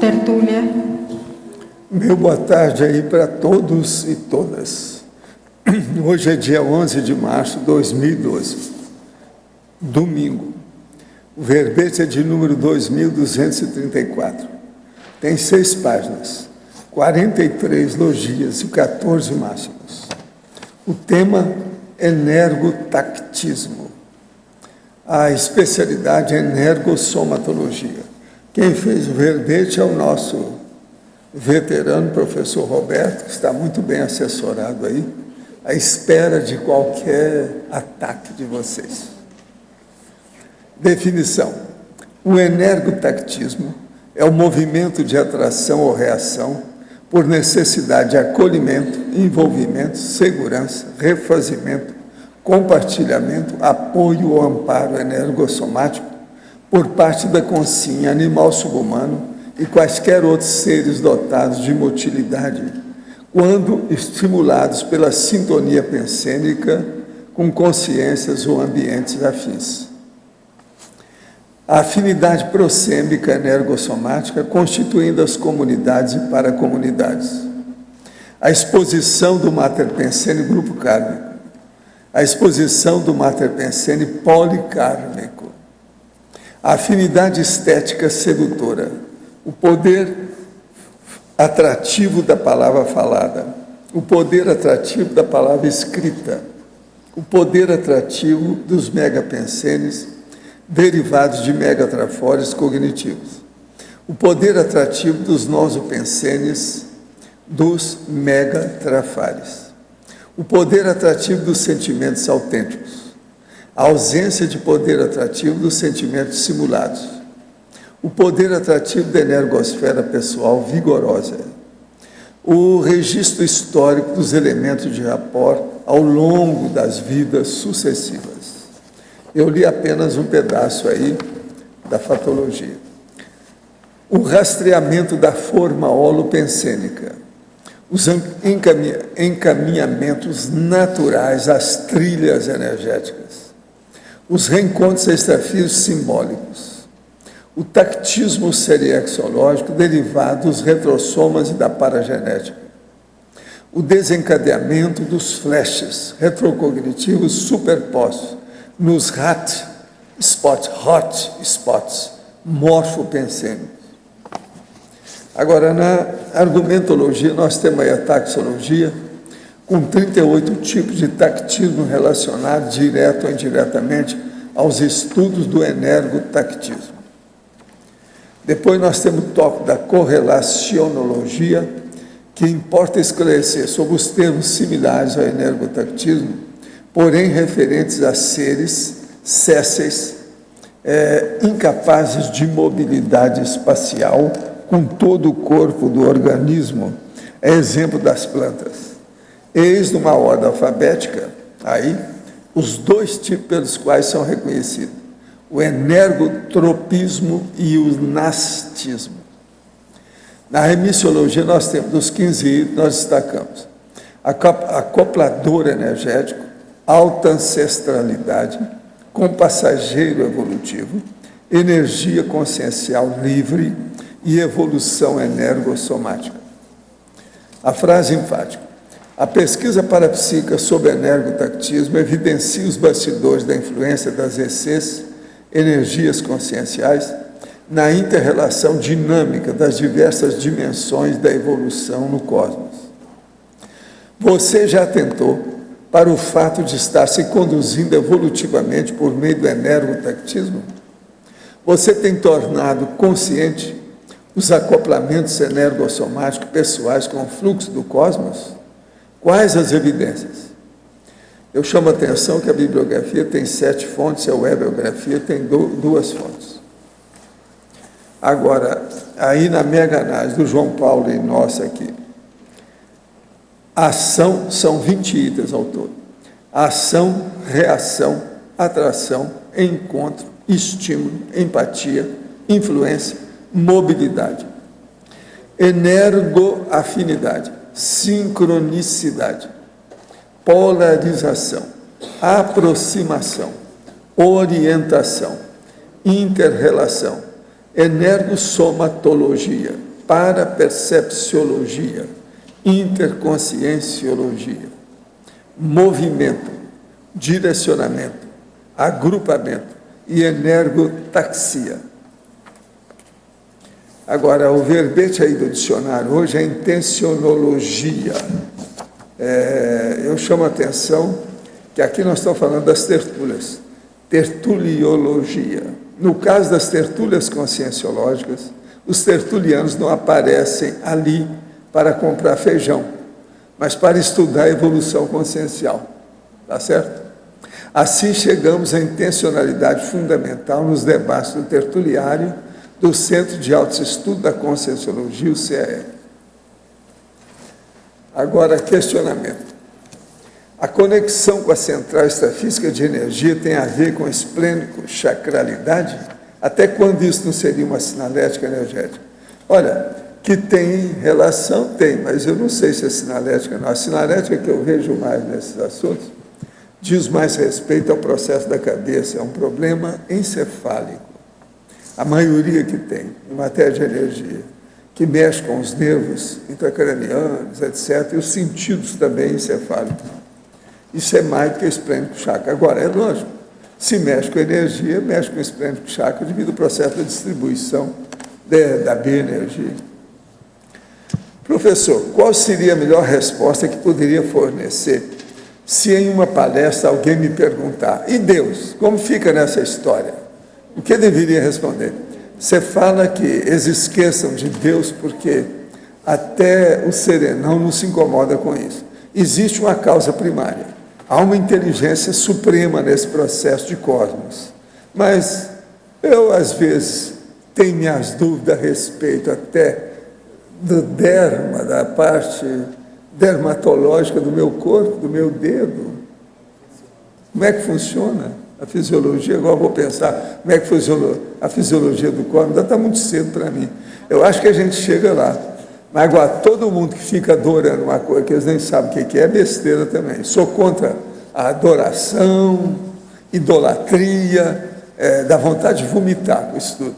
Tertúlia. Meu boa tarde aí para todos e todas. Hoje é dia 11 de março de 2012, domingo. O verbete é de número 2234. Tem 6 páginas, 43 logias e 14 máximos. O tema é energotactismo. A especialidade é energossomatologia. Quem fez o verbete é o nosso veterano professor Roberto, que está muito bem assessorado aí, à espera de qualquer ataque de vocês. Definição: o energotactismo é o movimento de atração ou reação por necessidade de acolhimento, envolvimento, segurança, refazimento, compartilhamento, apoio ou amparo energossomático por parte da consciência animal subhumano e quaisquer outros seres dotados de motilidade, quando estimulados pela sintonia pensênica com consciências ou ambientes afins. A afinidade prosêmica energossomática constituindo as comunidades e paracomunidades. A exposição do Mater Pensene grupo kármico. A exposição do Mater Pensene policármico. A afinidade estética sedutora, o poder atrativo da palavra falada, o poder atrativo da palavra escrita, o poder atrativo dos megapensenes derivados de megatrafores cognitivos, o poder atrativo dos nosopensenes dos megatrafares, o poder atrativo dos sentimentos autênticos, a ausência de poder atrativo dos sentimentos simulados, o poder atrativo da energosfera pessoal vigorosa, o registro histórico dos elementos de rapport ao longo das vidas sucessivas. Eu li apenas um pedaço aí da fatologia. O rastreamento da forma holopensênica, os encaminhamentos naturais às trilhas energéticas, os reencontros extrafísicos simbólicos, o tactismo seriexológico derivado dos retrossomas e da paragenética, o desencadeamento dos flashes retrocognitivos superpostos nos hot spots morfopensênicos. Agora, na argumentologia, nós temos aí a taxologia, com 38 tipos de tactismo relacionados, direto ou indiretamente, aos estudos do energotactismo. Depois nós temos o tópico da correlacionologia, que importa esclarecer sobre os termos similares ao energotactismo, porém referentes a seres césseis, incapazes de mobilidade espacial com todo o corpo do organismo, é exemplo das plantas. Eis numa ordem alfabética, aí, os 2 tipos pelos quais são reconhecidos, o energotropismo e o nastismo. Na remissiologia, nós temos, dos 15 itens, nós destacamos acoplador energético, alta ancestralidade, compassageiro evolutivo, energia consciencial livre e evolução energossomática. A frase enfática: a pesquisa parapsíquica sobre energotactismo evidencia os bastidores da influência das ECs, energias conscienciais, na inter-relação dinâmica das diversas dimensões da evolução no cosmos. Você já atentou para o fato de estar se conduzindo evolutivamente por meio do energotactismo? Você tem tornado consciente os acoplamentos energossomáticos pessoais com o fluxo do cosmos? Quais as evidências? Eu chamo a atenção que a bibliografia tem 7 fontes, a webografia tem 2 fontes. Agora, aí na mega análise do João Paulo e nossa aqui, a ação são 20 itens ao todo. Ação, reação, atração, encontro, estímulo, empatia, influência, mobilidade. Energoafinidade, sincronicidade, polarização, aproximação, orientação, interrelação, energossomatologia, parapercepciologia, interconscienciologia, movimento, direcionamento, agrupamento e energotaxia. Agora, o verbete aí do dicionário hoje é intencionologia. Eu chamo a atenção que aqui nós estamos falando das tertúlias, tertuliologia. No caso das tertúlias conscienciológicas, os tertulianos não aparecem ali para comprar feijão, mas para estudar a evolução consciencial. Tá certo? Assim chegamos à intencionalidade fundamental nos debates do tertuliário do Centro de Autoestudo da Conscienciologia, o CAE. Agora, questionamento. A conexão com a central extrafísica de energia tem a ver com esplênico-chacralidade? Até quando isso não seria uma sinalética energética? Olha, que tem relação, tem, mas eu não sei se é sinalética ou não. A sinalética que eu vejo mais nesses assuntos diz mais respeito ao processo da cabeça, é um problema encefálico. A maioria que tem, em matéria de energia, que mexe com os nervos intracranianos, etc., e os sentidos também encefálicos. Isso é mais do que esplênico chakra. Agora, é lógico, se mexe com energia, mexe com esplênico chakra devido ao processo de distribuição da bioenergia. Professor, qual seria a melhor resposta que poderia fornecer se em uma palestra alguém me perguntar, e Deus, como fica nessa história? O que eu deveria responder? Você fala que eles esqueçam de Deus porque até o serenão não se incomoda com isso. Existe uma causa primária. Há uma inteligência suprema nesse processo de cosmos. Mas eu, às vezes, tenho minhas dúvidas a respeito até do derma, da parte dermatológica do meu corpo, do meu dedo. Como é que funciona a fisiologia? Agora eu vou pensar como é que funciona a fisiologia do corpo. Ainda está muito cedo para mim. Eu acho que a gente chega lá. Mas agora, todo mundo que fica adorando uma coisa que eles nem sabem o que é besteira também. Sou contra a adoração, idolatria, dá vontade de vomitar com isso tudo.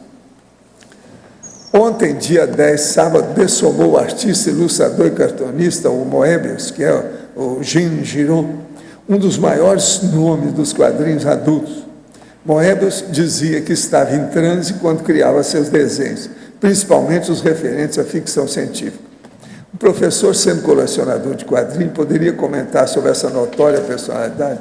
Ontem, dia 10, sábado, dessomou o artista, ilustrador e cartunista, o Moebius, que é o Jean Giraud, um dos maiores nomes dos quadrinhos adultos. Moebius dizia que estava em transe quando criava seus desenhos, principalmente os referentes à ficção científica. O professor, sendo colecionador de quadrinhos, poderia comentar sobre essa notória personalidade?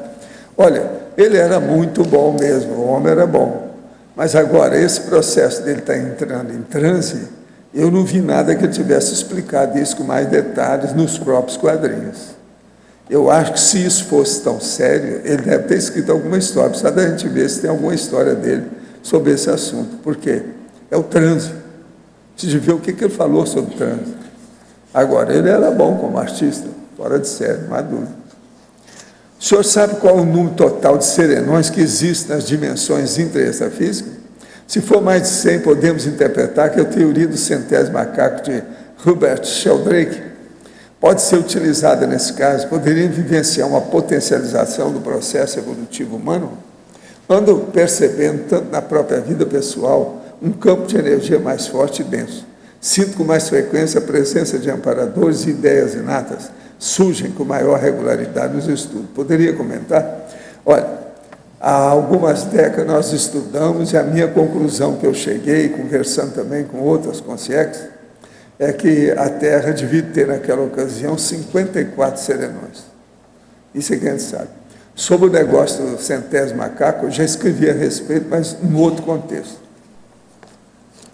Olha, ele era muito bom mesmo, o homem era bom. Mas agora, esse processo dele estar entrando em transe, eu não vi nada que ele tivesse explicado isso com mais detalhes nos próprios quadrinhos. Eu acho que se isso fosse tão sério, ele deve ter escrito alguma história. Precisa da gente ver se tem alguma história dele sobre esse assunto. Por quê? É o transe. Precisa ver o que ele falou sobre o transe. Agora, ele era bom como artista, fora de série, não há dúvida. O senhor sabe qual é o número total de serenões que existe nas dimensões intra e extrafísicas? Se for mais de 100, podemos interpretar que a teoria do centésimo macaco de Hubert Sheldrake pode ser utilizada nesse caso, poderia vivenciar uma potencialização do processo evolutivo humano, ando percebendo, tanto na própria vida pessoal, um campo de energia mais forte e denso. Sinto com mais frequência a presença de amparadores e ideias inatas, surgem com maior regularidade nos estudos. Poderia comentar? Olha, há algumas décadas nós estudamos e a minha conclusão que eu cheguei, conversando também com outras consciências, é que a Terra devia ter naquela ocasião 54 serenões. Isso é que a gente sabe. Sobre o negócio do centésimo macaco, eu já escrevi a respeito, mas em outro contexto.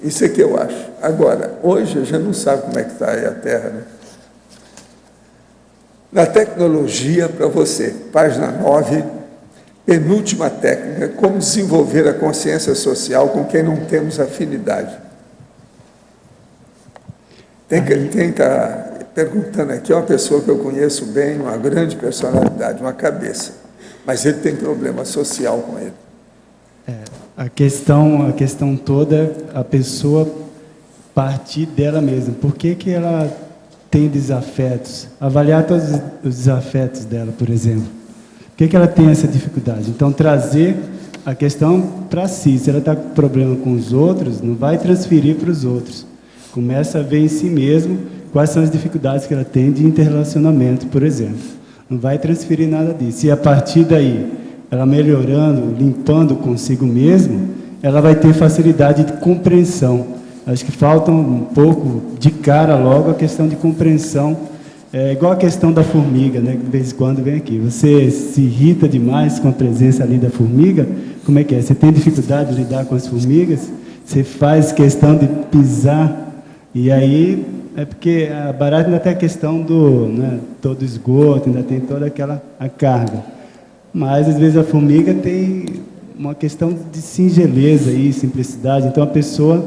Isso é que eu acho. Agora, hoje a gente não sabe como é que está aí a Terra, né? Na tecnologia, para você, página 9, penúltima técnica, como desenvolver a consciência social com quem não temos afinidade. Quem está perguntando aqui é uma pessoa que eu conheço bem, uma grande personalidade, uma cabeça, mas ele tem problema social com ele. A questão toda, a pessoa partir dela mesma. Por que ela tem desafetos? Avaliar todos os desafetos dela, por exemplo. Por que ela tem essa dificuldade? Então, trazer a questão para si. Se ela está com problema com os outros, não vai transferir para os outros. Começa a ver em si mesmo quais são as dificuldades que ela tem de interrelacionamento, por exemplo. Não vai transferir nada disso. E a partir daí, ela melhorando, limpando consigo mesmo, ela vai ter facilidade de compreensão. Acho que falta um pouco de cara logo a questão de compreensão. É igual a questão da formiga, né? Que de vez em quando vem aqui. Você se irrita demais com a presença ali da formiga? Como é que é? Você tem dificuldade de lidar com as formigas? Você faz questão de pisar? E aí, é porque a barata ainda tem a questão do, né, todo esgoto, ainda tem toda aquela a carga. Mas, às vezes, a formiga tem uma questão de singeleza e simplicidade. Então, a pessoa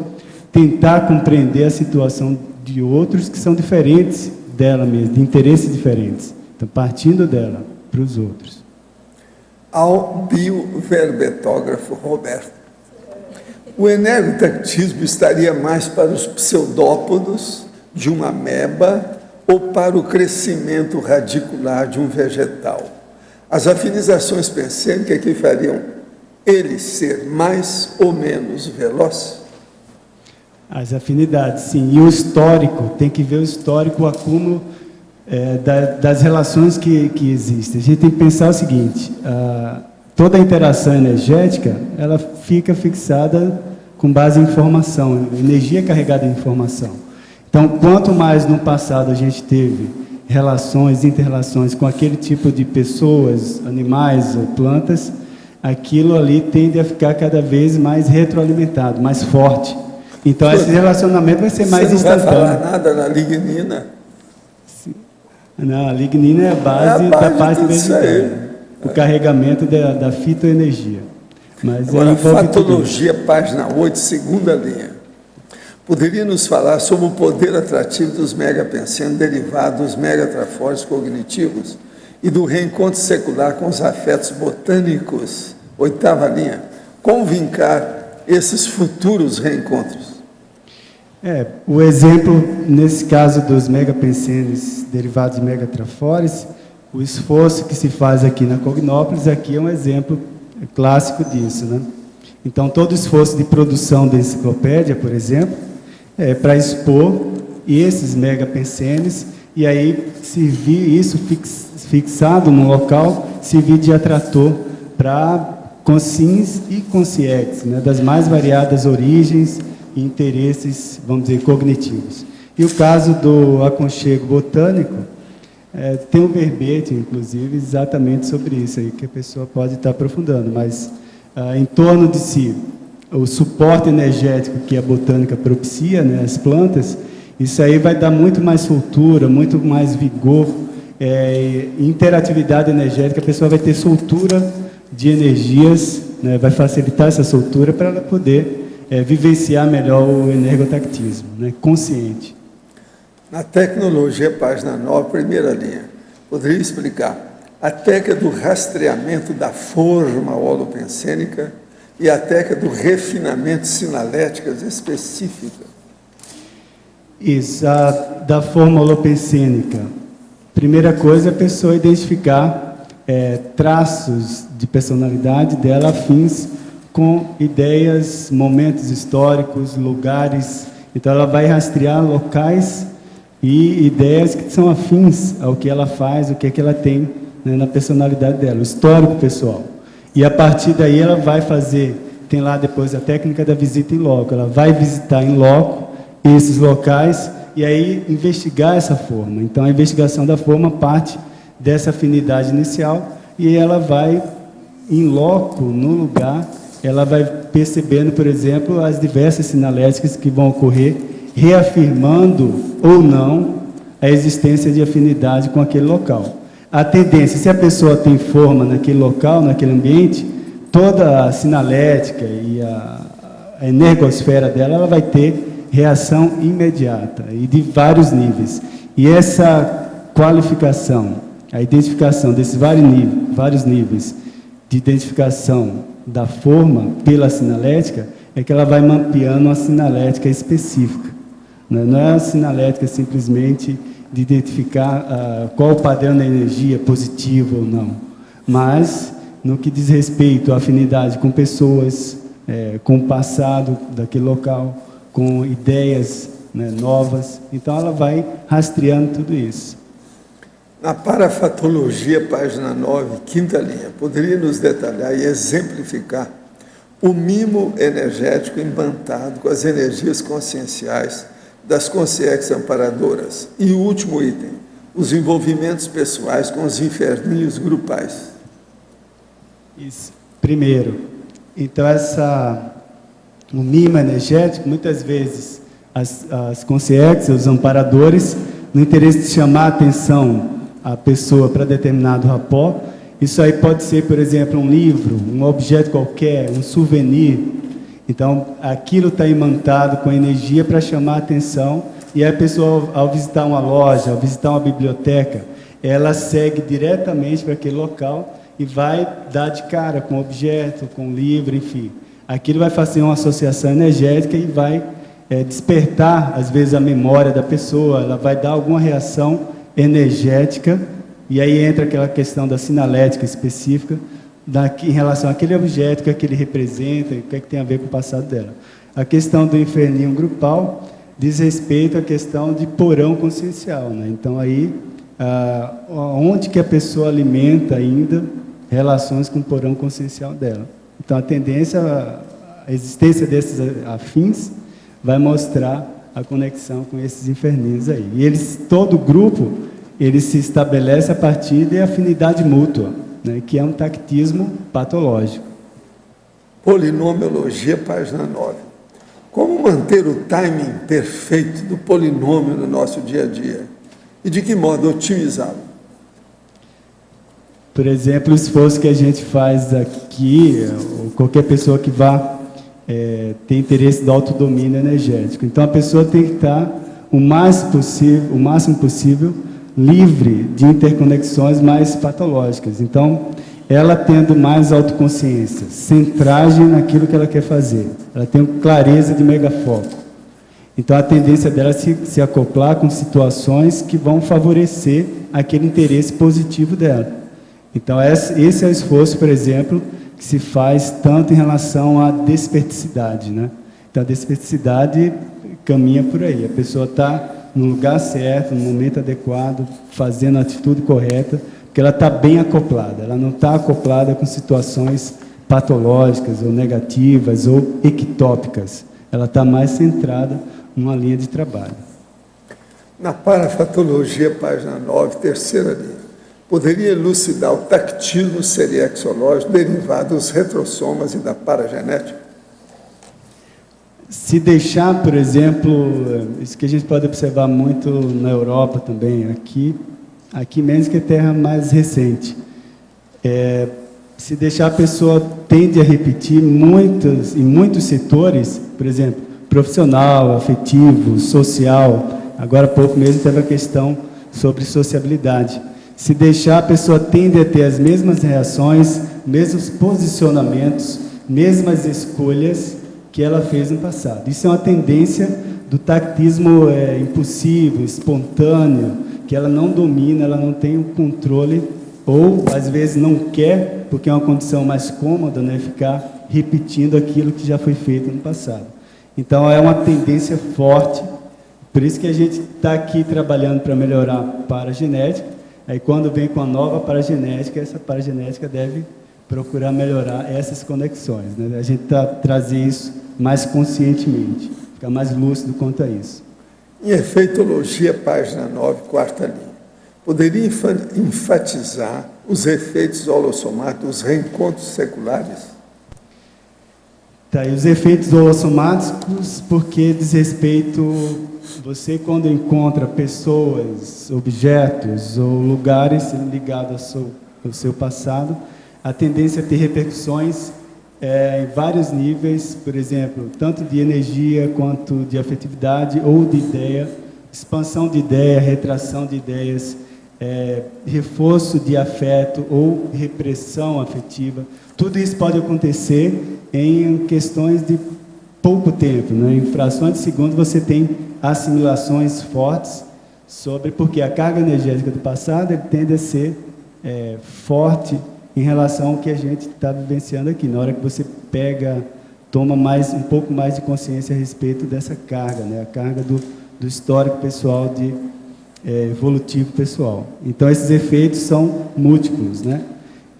tentar compreender a situação de outros que são diferentes dela mesma, de interesses diferentes. Então, partindo dela para os outros. Ao bioverbetógrafo Roberto. O energotactismo estaria mais para os pseudópodos de uma ameba ou para o crescimento radicular de um vegetal? As afinizações pensênicas que fariam ele ser mais ou menos veloz? As afinidades, sim. E o histórico, tem que ver o histórico, o acúmulo das relações que existem. A gente tem que pensar o seguinte, toda a interação energética, ela fica fixada com base em informação, energia carregada em informação. Então, quanto mais no passado a gente teve relações, inter-relações com aquele tipo de pessoas, animais ou plantas, aquilo ali tende a ficar cada vez mais retroalimentado, mais forte. Então, esse relacionamento vai ser mais instantâneo. Você não vai falar nada na lignina? Não, a lignina é a base da parte vegetal. O carregamento da fitoenergia. Mas agora, Fatologia, página 8, segunda linha. Poderia nos falar sobre o poder atrativo dos megapensenos derivados dos megatrafores cognitivos e do reencontro secular com os afetos botânicos? Oitava linha. Como vincar esses futuros reencontros? O exemplo, nesse caso dos megapensenes derivados de megatrafores, o esforço que se faz aqui na Cognópolis, aqui é um exemplo clássico disso, né? Então, todo esforço de produção da enciclopédia, por exemplo, é para expor esses megapensenes e aí servir isso fixado no local, servir de atrator para consciens e consciex, né, das mais variadas origens e interesses, vamos dizer, cognitivos. E o caso do aconchego botânico, tem um verbete, inclusive, exatamente sobre isso aí, que a pessoa pode estar aprofundando, mas em torno de si, o suporte energético que a botânica propicia, né, as plantas, isso aí vai dar muito mais soltura, muito mais vigor, interatividade energética, a pessoa vai ter soltura de energias, né, vai facilitar essa soltura para ela poder vivenciar melhor o energotactismo, né, consciente. Na tecnologia, página 9, primeira linha, poderia explicar a técnica do rastreamento da forma holopensênica e a técnica do refinamento sinaléticas específica? Isso, da forma holopensênica. Primeira coisa, a pessoa identificar traços de personalidade dela afins com ideias, momentos históricos, lugares. Então, ela vai rastrear locais e ideias que são afins ao que ela faz, o que é que ela tem, né, na personalidade dela, o histórico pessoal. E a partir daí ela vai fazer, tem lá depois a técnica da visita em loco, ela vai visitar em loco esses locais e aí investigar essa forma. Então, a investigação da forma parte dessa afinidade inicial e ela vai em loco, no lugar, ela vai percebendo, por exemplo, as diversas sinaléticas que vão ocorrer, reafirmando ou não a existência de afinidade com aquele local. A tendência, se a pessoa tem forma naquele local, naquele ambiente, toda a sinalética e a energosfera dela, ela vai ter reação imediata e de vários níveis. E essa qualificação, a identificação desses vários níveis de identificação da forma pela sinalética, é que ela vai mapeando uma sinalética específica. Não é a sinalética simplesmente de identificar qual o padrão da energia, positivo ou não, mas no que diz respeito à afinidade com pessoas, com o passado daquele local, com ideias, né, novas. Então, ela vai rastreando tudo isso. Na parafatologia, página 9, quinta linha, poderia nos detalhar e exemplificar o mimo energético imantado com as energias conscienciais das consciências amparadoras? E o último item, os envolvimentos pessoais com os inferninhos grupais. Isso. Primeiro, então o mimo energético, muitas vezes as consciências, os amparadores, no interesse de chamar a atenção a pessoa para determinado rapó, isso aí pode ser, por exemplo, um livro, um objeto qualquer, um souvenir. Então, aquilo está imantado com energia para chamar a atenção, e a pessoa, ao visitar uma loja, ao visitar uma biblioteca, ela segue diretamente para aquele local e vai dar de cara com o objeto, com o livro, enfim. Aquilo vai fazer uma associação energética e vai despertar, às vezes, a memória da pessoa, ela vai dar alguma reação energética, e aí entra aquela questão da sinalética específica em relação àquele objeto, o que ele representa, o que tem a ver com o passado dela. A questão do inferninho grupal diz respeito à questão de porão consciencial, né? Então, aí, onde que a pessoa alimenta ainda relações com o porão consciencial dela. Então, a tendência, a existência desses afins vai mostrar a conexão com esses inferninhos aí. E eles, todo grupo, ele se estabelece a partir de afinidade mútua, né, que é um tactismo patológico. Polinomiologia, página 9. Como manter o timing perfeito do polinômio no nosso dia a dia? E de que modo otimizá-lo? Por exemplo, o esforço que a gente faz aqui, ou qualquer pessoa que vá ter interesse do autodomínio energético. Então, a pessoa tem que estar o máximo possível livre de interconexões mais patológicas. Então, ela tendo mais autoconsciência, centragem naquilo que ela quer fazer. Ela tem clareza de megafoco. Então, a tendência dela é se acoplar com situações que vão favorecer aquele interesse positivo dela. Então, esse é o esforço, por exemplo, que se faz tanto em relação à desperticidade, né? Então, a desperticidade caminha por aí. A pessoa está no lugar certo, no momento adequado, fazendo a atitude correta, porque ela está bem acoplada. Ela não está acoplada com situações patológicas ou negativas ou ectópicas. Ela está mais centrada numa linha de trabalho. Na parafatologia, página 9, terceira linha, poderia elucidar o tactismo seriexológico derivado dos retrossomas e da paragenética? Se deixar, por exemplo, isso que a gente pode observar muito na Europa também, aqui menos que a terra mais recente, se deixar a pessoa tende a repetir em muitos setores, por exemplo, profissional, afetivo, social, agora há pouco mesmo teve a questão sobre sociabilidade. Se deixar, a pessoa tende a ter as mesmas reações, mesmos posicionamentos, mesmas escolhas que ela fez no passado. Isso é uma tendência do tactismo impulsivo, espontâneo, que ela não domina, ela não tem o controle, ou às vezes não quer, porque é uma condição mais cômoda, né, ficar repetindo aquilo que já foi feito no passado. Então, é uma tendência forte, por isso que a gente está aqui trabalhando para melhorar a paragenética. Aí, quando vem com a nova paragenética, essa paragenética deve procurar melhorar essas conexões, né? A gente trazer isso mais conscientemente, ficar mais lúcido quanto a isso. Em efeitologia, página 9, quarta linha, poderia enfatizar os efeitos holossomáticos dos reencontros seculares? Tá, e os efeitos holossomáticos, porque diz respeito, você quando encontra pessoas, objetos ou lugares ligados ao seu passado, a tendência a ter repercussões em vários níveis, por exemplo, tanto de energia quanto de afetividade ou de ideia, expansão de ideia, retração de ideias, reforço de afeto ou repressão afetiva. Tudo isso pode acontecer em questões de pouco tempo, né? Em frações de segundo você tem assimilações fortes porque a carga energética do passado ele tende a ser forte em relação ao que a gente está vivenciando aqui. Na hora que você toma um pouco mais de consciência a respeito dessa carga, né? A carga do histórico pessoal, evolutivo pessoal. Então, esses efeitos são múltiplos, né?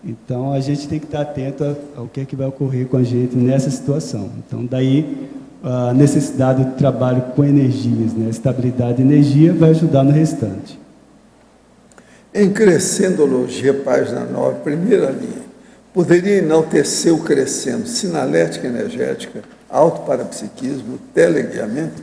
Então, a gente tem que estar atento ao que é que vai ocorrer com a gente nessa situação. Então, daí a necessidade do trabalho com energias, né? A estabilidade de energia vai ajudar no restante. Em Crescendologia, página 9, primeira linha, poderia enaltecer o crescendo, sinalética energética, autoparapsiquismo, teleguiamento?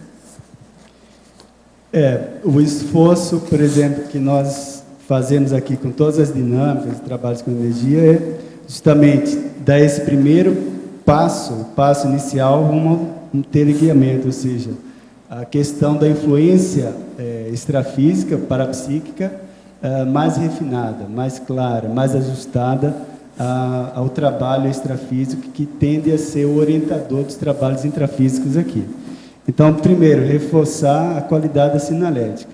O esforço, por exemplo, que nós fazemos aqui com todas as dinâmicas, trabalhos com energia, é justamente dar esse primeiro passo, o passo inicial rumo a um teleguiamento, ou seja, a questão da influência extrafísica, parapsíquica, mais refinada, mais clara, mais ajustada ao trabalho extrafísico, que tende a ser o orientador dos trabalhos intrafísicos aqui. Então, primeiro, reforçar a qualidade da sinalética.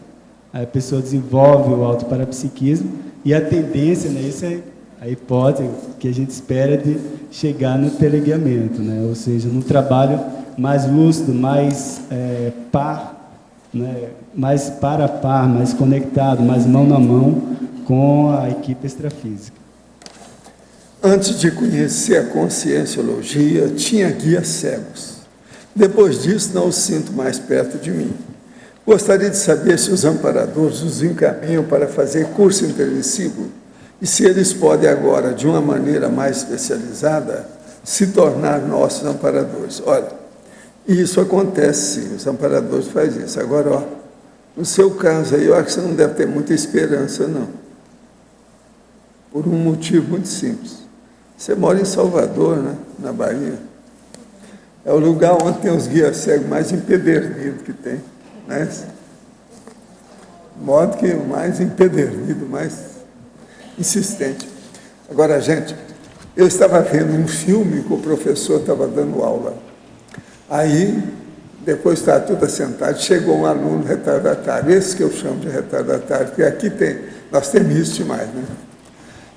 Aí a pessoa desenvolve o autoparapsiquismo e a tendência, né, isso é a hipótese que a gente espera de chegar no teleguiamento, né, ou seja, num trabalho mais lúcido, mais né, mais par a par, mais conectado, mais mão na mão com a equipe extrafísica. Antes de conhecer a conscienciologia, tinha guias cegos. Depois disso, não os sinto mais perto de mim. Gostaria de saber se os amparadores os encaminham para fazer curso intermissivo e se eles podem agora, de uma maneira mais especializada, se tornar nossos amparadores. Olha, isso acontece sim, os amparadores fazem isso. Agora, ó, no seu caso aí, eu acho que você não deve ter muita esperança, não. Por um motivo muito simples. Você mora em Salvador, né, na Bahia. É o lugar onde tem os guias cegos mais empedernidos que tem. Né? De modo que o mais empedernido, mais insistente. Agora, gente, eu estava vendo um filme que o professor estava dando aula. Aí, depois estava tudo assentado, chegou um aluno retardatário, esse que eu chamo de retardatário, porque aqui nós temos isso demais, né?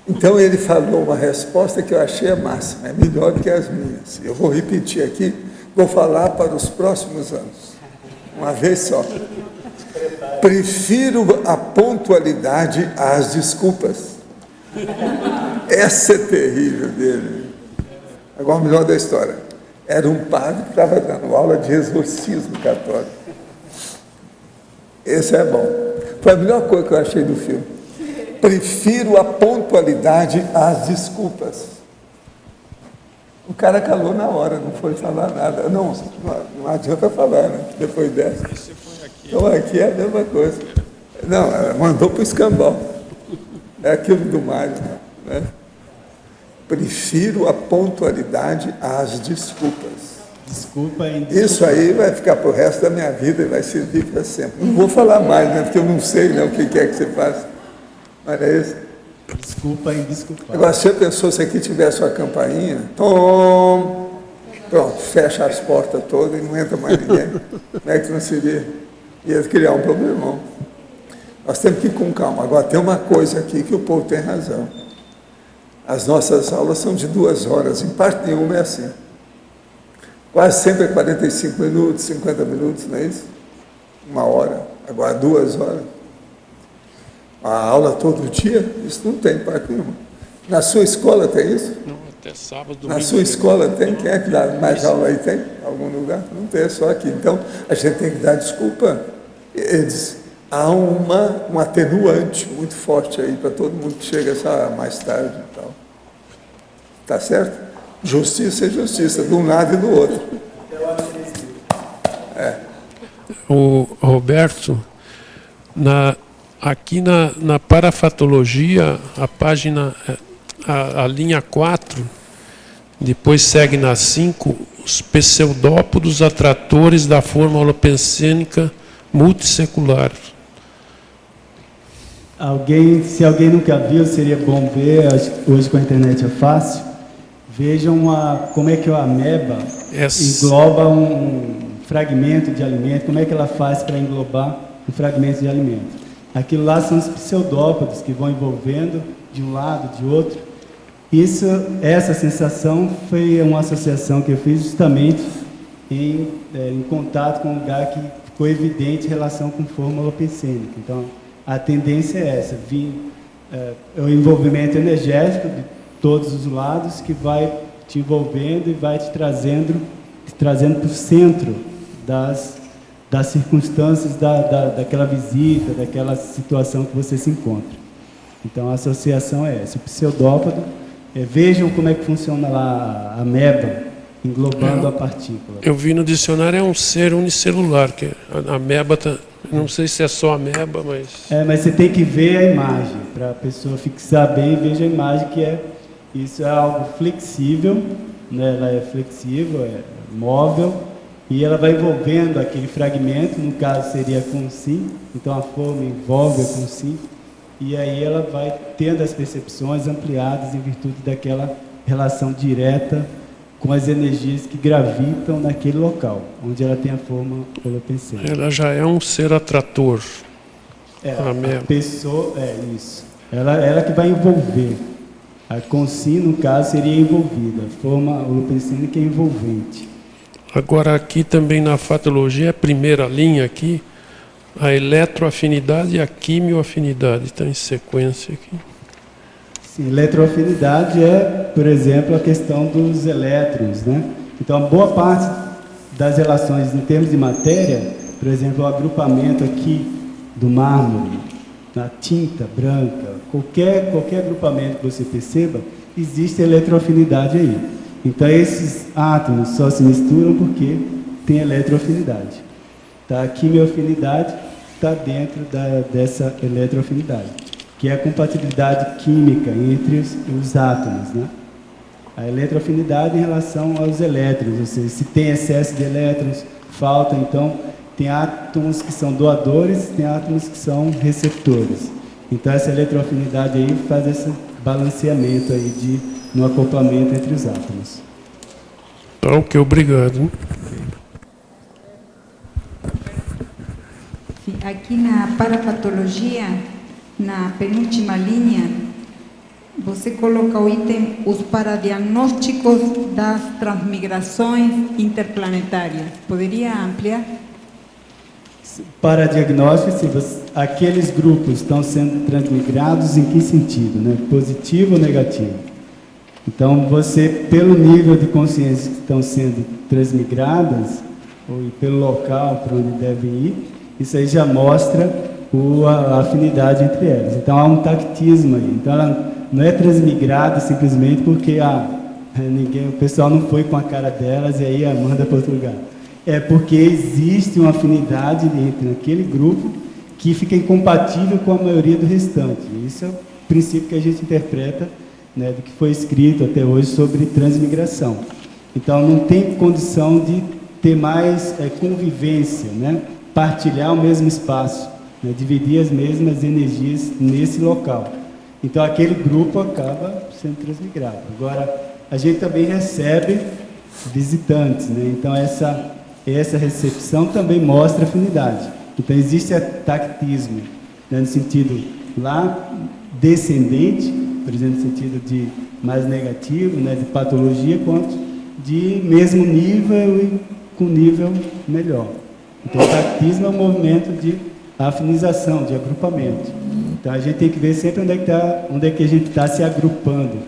Então, ele falou uma resposta que eu achei a máxima, é melhor do que as minhas. Eu vou repetir aqui, vou falar para os próximos anos. Uma vez só. Prefiro a pontualidade às desculpas. Essa é terrível dele. Agora, o melhor da história. Era um padre que estava dando aula de exorcismo católico. Esse é bom. Foi a melhor coisa que eu achei do filme. Prefiro a pontualidade às desculpas. O cara calou na hora, não foi falar nada. Não adianta falar, né? Depois dessa. Então aqui é a mesma coisa. Não, mandou para o escambau. É aquilo do Mário, né? Prefiro a pontualidade às desculpas. Desculpa, hein? Isso aí vai ficar para o resto da minha vida e vai servir para sempre. Não vou falar mais, né? Porque eu não sei, né, o que é que você faz. Olha isso. Desculpa, indesculpável. Agora, se você pensou, se aqui tivesse uma campainha, tom, pronto, fecha as portas todas e não entra mais ninguém. Como é que não seria? Ia criar um problemão. Nós temos que ir com calma. Agora, tem uma coisa aqui que o povo tem razão. As nossas aulas são de 2 horas, em parte nenhuma é assim. Quase sempre é 45 minutos, 50 minutos, não é isso? 1 hora. Agora, 2 horas. A aula todo dia, isso não tem parte nenhuma. Na sua escola tem isso? Não, até sábado. Na sua escola tem? Quem é que dá mais aula aí? Tem? Algum lugar? Não tem, é só aqui. Então, a gente tem que dar desculpa. Eles, há um atenuante muito forte aí para todo mundo que chega mais tarde e tal. Tá certo? Justiça é justiça, de um lado e do outro. O Roberto, aqui na parafatologia, a página, a linha 4, depois segue na 5, os pseudópodos atratores da forma holopensênica multissecular. Se alguém nunca viu, seria bom ver, acho que hoje com a internet é fácil. Vejam como é que a ameba engloba um fragmento de alimento, como é que ela faz para englobar um fragmento de alimento. Aquilo lá são os pseudópodos que vão envolvendo de um lado, de outro, Essa sensação foi uma associação que eu fiz justamente em contato com um lugar que ficou evidente em relação com forma holopensênica. Então, a tendência é essa, é o envolvimento energético de todos os lados que vai te envolvendo e vai te trazendo para o centro das circunstâncias daquela visita, daquela situação que você se encontra. Então, a associação é essa. O pseudópodo, vejam como é que funciona lá a ameba, englobando a partícula. Eu vi no dicionário, é um ser unicelular, que a ameba, não sei se é só ameba, mas... Mas você tem que ver a imagem, para a pessoa fixar bem, veja a imagem que isso é algo flexível, né? Ela é flexível, é móvel, e ela vai envolvendo aquele fragmento, no caso seria com sim, então a forma envolve com sim, e aí ela vai tendo as percepções ampliadas em virtude daquela relação direta com as energias que gravitam naquele local, onde ela tem a forma holopensênica. Ela já é um ser atrator. A pessoa, isso. Ela que vai envolver. A consi, no caso, seria envolvida. A forma holopensênica é envolvente. Agora, aqui também na fatologia, a primeira linha aqui, a eletroafinidade e a quimioafinidade, está em sequência aqui. Sim, eletroafinidade é, por exemplo, a questão dos elétrons, né? Então, a boa parte das relações em termos de matéria, por exemplo, o agrupamento aqui do mármore, na tinta branca, qualquer agrupamento que você perceba, existe eletroafinidade aí. Então, esses átomos só se misturam porque tem eletroafinidade. Tá? A quimioafinidade está dentro dessa eletroafinidade, que é a compatibilidade química entre os átomos, né? A eletroafinidade em relação aos elétrons, ou seja, se tem excesso de elétrons, falta, então tem átomos que são doadores, tem átomos que são receptores. Então essa eletroafinidade aí faz esse balanceamento aí no acoplamento entre os átomos. Ok, obrigado. Aqui na parapatologia, na penúltima linha, você coloca o item os paradiagnósticos das transmigrações interplanetárias. Poderia ampliar? Para diagnóstico, aqueles grupos estão sendo transmigrados em que sentido, né? Positivo ou negativo? Então, você, pelo nível de consciência que estão sendo transmigradas, ou pelo local para onde devem ir, isso aí já mostra a afinidade entre elas. Então, há um tactismo aí. Então, ela não é transmigrada simplesmente porque o pessoal não foi com a cara delas e aí manda para outro lugar. É porque existe uma afinidade entre aquele grupo que fica incompatível com a maioria do restante. Isso é o princípio que a gente interpreta, né, do que foi escrito até hoje sobre transmigração. Então, não tem condição de ter mais convivência, né, partilhar o mesmo espaço, né, dividir as mesmas energias nesse local. Então, aquele grupo acaba sendo transmigrado. Agora, a gente também recebe visitantes, né? Então, essa recepção também mostra afinidade. Então, existe tactismo, né, no sentido lá descendente, por exemplo, no sentido de mais negativo, né, de patologia, quanto de mesmo nível e com nível melhor. Então, o tactismo é um movimento de afinização, de agrupamento. Então, a gente tem que ver sempre onde é que a gente está se agrupando.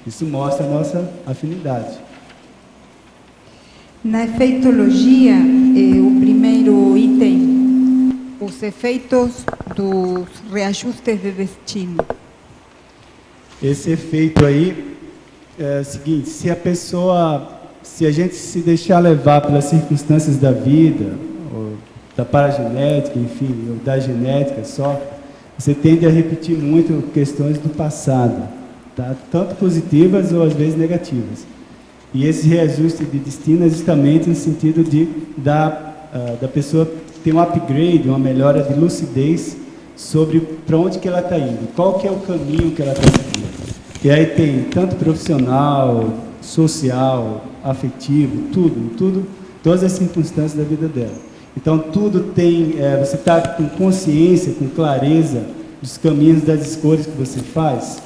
Isso mostra a nossa afinidade. Na efeitologia, o primeiro item, os efeitos dos reajustes de destino. Esse efeito aí é o seguinte: se a gente se deixar levar pelas circunstâncias da vida, ou da paragenética, enfim, ou da genética só, você tende a repetir muito questões do passado, tá? Tanto positivas ou às vezes negativas. E esse reajuste de destino é justamente no sentido da pessoa ter um upgrade, uma melhora de lucidez sobre para onde que ela está indo, qual que é o caminho que ela está seguindo. E aí tem tanto profissional, social, afetivo, tudo, todas as circunstâncias da vida dela. Então tudo tem, você está com consciência, com clareza dos caminhos, das escolhas que você faz.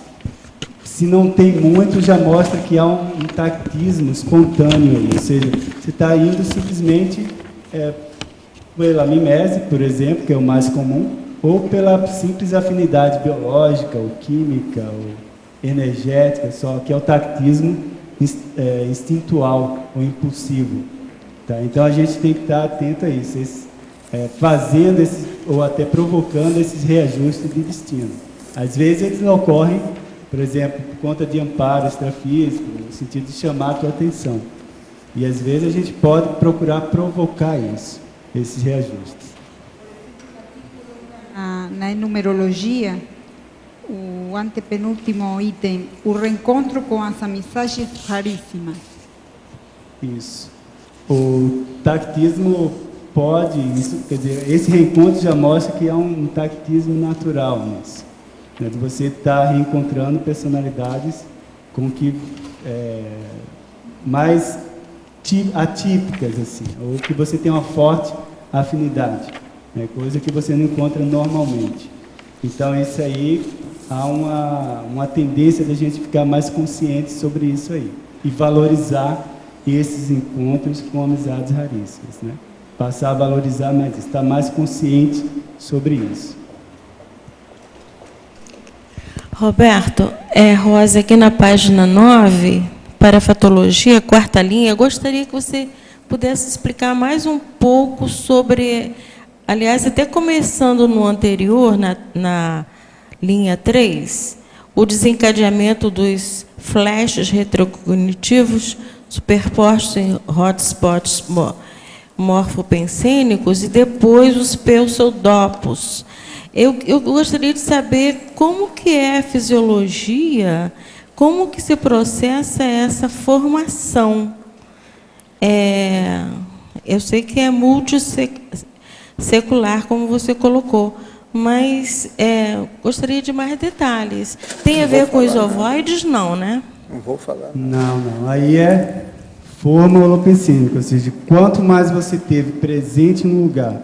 se não tem muito, já mostra que há um tactismo espontâneo aí, ou seja, você está indo simplesmente pela mimese, por exemplo, que é o mais comum, ou pela simples afinidade biológica, ou química, ou energética, só que é o tactismo instintual ou impulsivo. Tá? Então a gente tem que estar atento a isso, fazendo ou até provocando esses reajustes de destino. Às vezes eles ocorrem, por exemplo, por conta de amparo extrafísico, no sentido de chamar a tua atenção. E às vezes a gente pode procurar provocar isso, esses reajustes. Na numerologia, o antepenúltimo item, o reencontro com as amizades raríssimas. Isso. O tactismo pode, isso, quer dizer, esse reencontro já mostra que há um tactismo natural nisso. Né, de você estar reencontrando personalidades com que mais atípicas, assim, ou que você tem uma forte afinidade, né, coisa que você não encontra normalmente. Então, isso aí, há uma tendência da gente ficar mais consciente sobre isso aí e valorizar esses encontros com amizades raríssimas, né? Passar a valorizar mais, estar mais consciente sobre isso. Roberto, Rosa, aqui na página 9, parafatologia, quarta linha, eu gostaria que você pudesse explicar mais um pouco sobre, aliás, até começando no anterior, na linha 3, o desencadeamento dos flashes retrocognitivos superpostos em hotspots morfopensênicos e depois os pseudopos. Eu gostaria de saber como que é a fisiologia, como que se processa essa formação. Eu sei que é multissecular, como você colocou, mas gostaria de mais detalhes. Tem a ver com os ovoides? Não, né? Não vou falar. Não. Aí é forma holopensênica, ou seja, quanto mais você teve presente no lugar,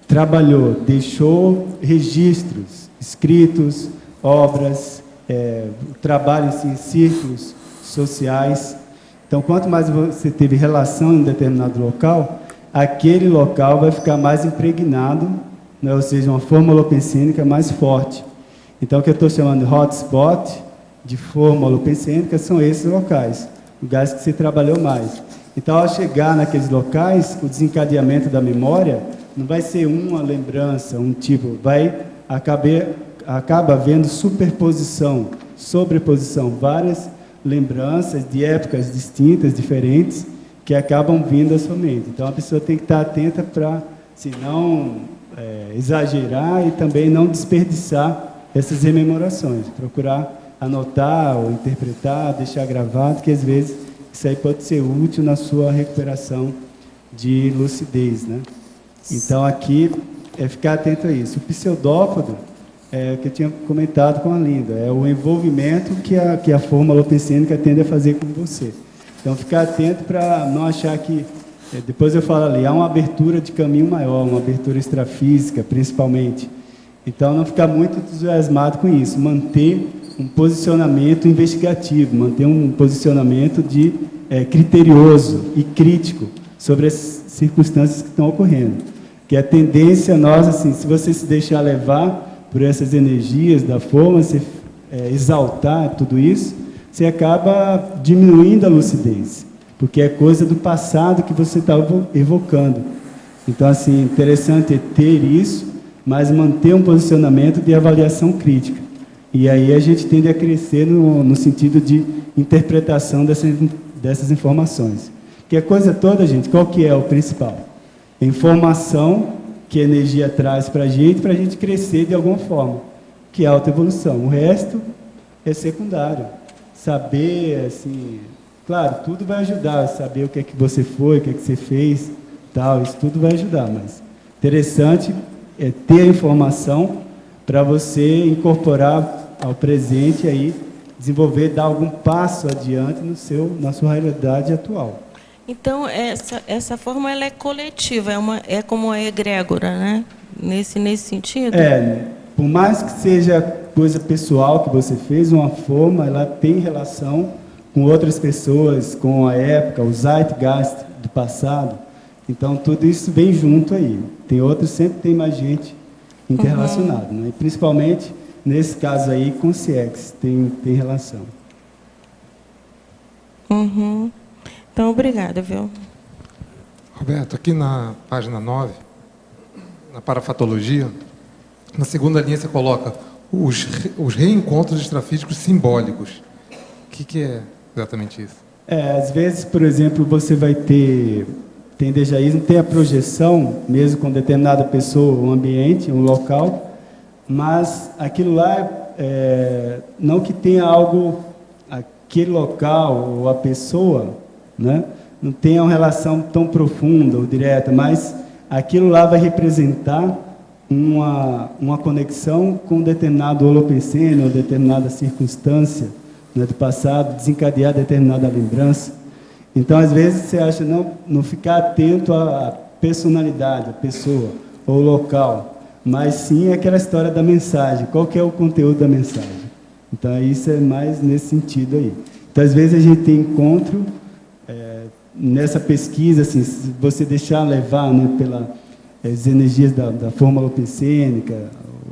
trabalhou, deixou registros, escritos, obras, trabalho em círculos sociais. Então, quanto mais você teve relação em um determinado local, aquele local vai ficar mais impregnado, né? Ou seja, uma forma holopensênica mais forte. Então, o que eu estou chamando de hotspot, de forma holopensênica, são esses locais, lugares que você trabalhou mais. Então, ao chegar naqueles locais, o desencadeamento da memória não vai ser uma lembrança, um tipo, acaba havendo superposição, sobreposição, várias lembranças de épocas distintas, diferentes, que acabam vindo à sua mente. Então, a pessoa tem que estar atenta para, se não exagerar e também não desperdiçar essas rememorações, procurar anotar ou interpretar, deixar gravado, que às vezes isso aí pode ser útil na sua recuperação de lucidez, né? Então, aqui, ficar atento a isso. O pseudópodo, que eu tinha comentado com a Linda, é o envolvimento que a forma holopensênica tende a fazer com você. Então, ficar atento para não achar que, depois eu falo ali, há uma abertura de caminho maior, uma abertura extrafísica, principalmente. Então, não ficar muito entusiasmado com isso, manter um posicionamento investigativo, manter um posicionamento criterioso e crítico sobre as circunstâncias que estão ocorrendo. Que a tendência nossa, assim, se você se deixar levar por essas energias da forma, você exaltar tudo isso, você acaba diminuindo a lucidez, porque é coisa do passado que você está evocando. Então, assim, interessante é ter isso, mas manter um posicionamento de avaliação crítica. E aí a gente tende a crescer no sentido de interpretação dessas informações. Que a coisa toda, gente, qual que é o principal? A informação que a energia traz para a gente crescer de alguma forma, que é a autoevolução. O resto é secundário. Saber, assim, claro, tudo vai ajudar, saber o que é que você foi, o que é que você fez, tal, isso tudo vai ajudar, mas interessante é ter a informação para você incorporar ao presente e aí desenvolver, dar algum passo adiante na sua realidade atual. Então, essa forma ela é coletiva, é como a egrégora, né? Nesse sentido? por mais que seja coisa pessoal que você fez, uma forma, ela tem relação com outras pessoas, com a época, o zeitgeist do passado. Então, tudo isso vem junto aí. Tem outros, sempre tem mais gente interrelacionada, né? E principalmente, nesse caso aí, com o CIEX, tem relação. Então, obrigada, viu? Roberto, aqui na página 9, na parafatologia, na segunda linha você coloca os reencontros extrafísicos simbólicos. O que é exatamente isso? Às vezes, por exemplo, você vai ter... Tem dejaísmo, tem a projeção, mesmo com determinada pessoa, um ambiente, um local, mas aquilo lá, não que tenha algo, aquele local ou a pessoa, né, não tenha uma relação tão profunda ou direta, mas aquilo lá vai representar uma conexão com um determinado holopensene ou determinada circunstância, né, do passado, desencadear determinada lembrança. Então, às vezes, você acha não ficar atento à personalidade, à pessoa, ou ao local, mas sim aquela história da mensagem, qual que é o conteúdo da mensagem. Então, isso é mais nesse sentido aí. Então, às vezes, a gente tem encontro, nessa pesquisa, assim, se você deixar levar, né, pelas energias da forma holopensênica,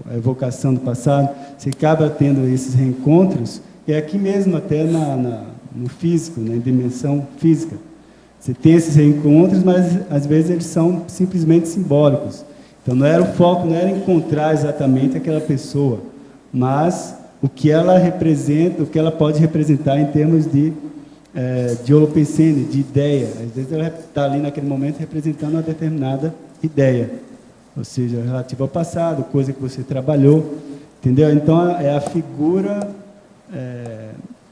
a evocação do passado, você acaba tendo esses reencontros, e aqui mesmo, até no físico, na dimensão física. Você tem esses reencontros, mas às vezes eles são simplesmente simbólicos. Então não era o foco, não era encontrar exatamente aquela pessoa, mas o que ela representa, o que ela pode representar em termos de holopensene, de ideia. Às vezes ela está ali naquele momento representando uma determinada ideia, ou seja, relativa ao passado, coisa que você trabalhou, entendeu? Então é a figura,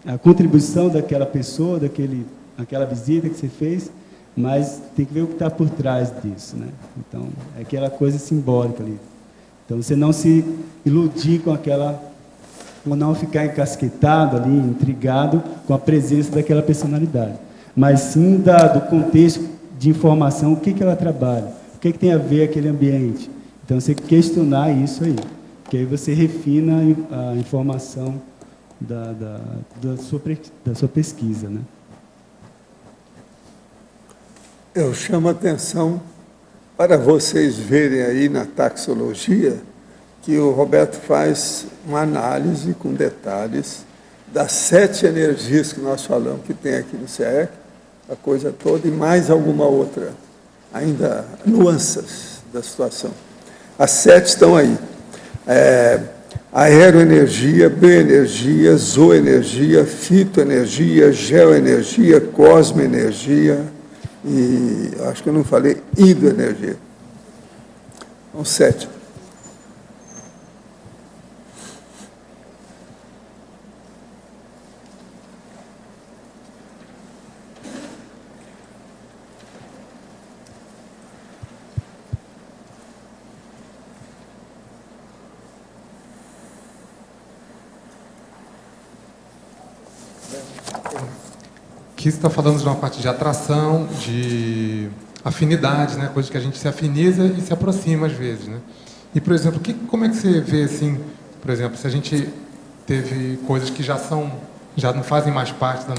a contribuição daquela pessoa, daquela visita que você fez, mas tem que ver o que está por trás disso, né? Então, é aquela coisa simbólica ali. Então, você não se iludir com aquela, ou não ficar encasquetado ali, intrigado com a presença daquela personalidade, mas sim do contexto de informação, o que ela trabalha, o que tem a ver aquele ambiente. Então, você questionar isso aí, que aí você refina a informação da sua pesquisa, né? Eu chamo a atenção para vocês verem aí na taxologia que o Roberto faz uma análise com detalhes das 7 energias que nós falamos que tem aqui no CIEC, a coisa toda, e mais alguma outra, ainda nuances da situação. As 7 estão aí. Aeroenergia, bioenergia, zooenergia, fitoenergia, geoenergia, cosmoenergia e, acho que eu não falei, hidroenergia. São 7. Aqui você está falando de uma parte de atração, de afinidade, né? Coisas que a gente se afiniza e se aproxima às vezes, né? E, por exemplo, como é que você vê, assim, por exemplo, se a gente teve coisas que já não fazem mais parte da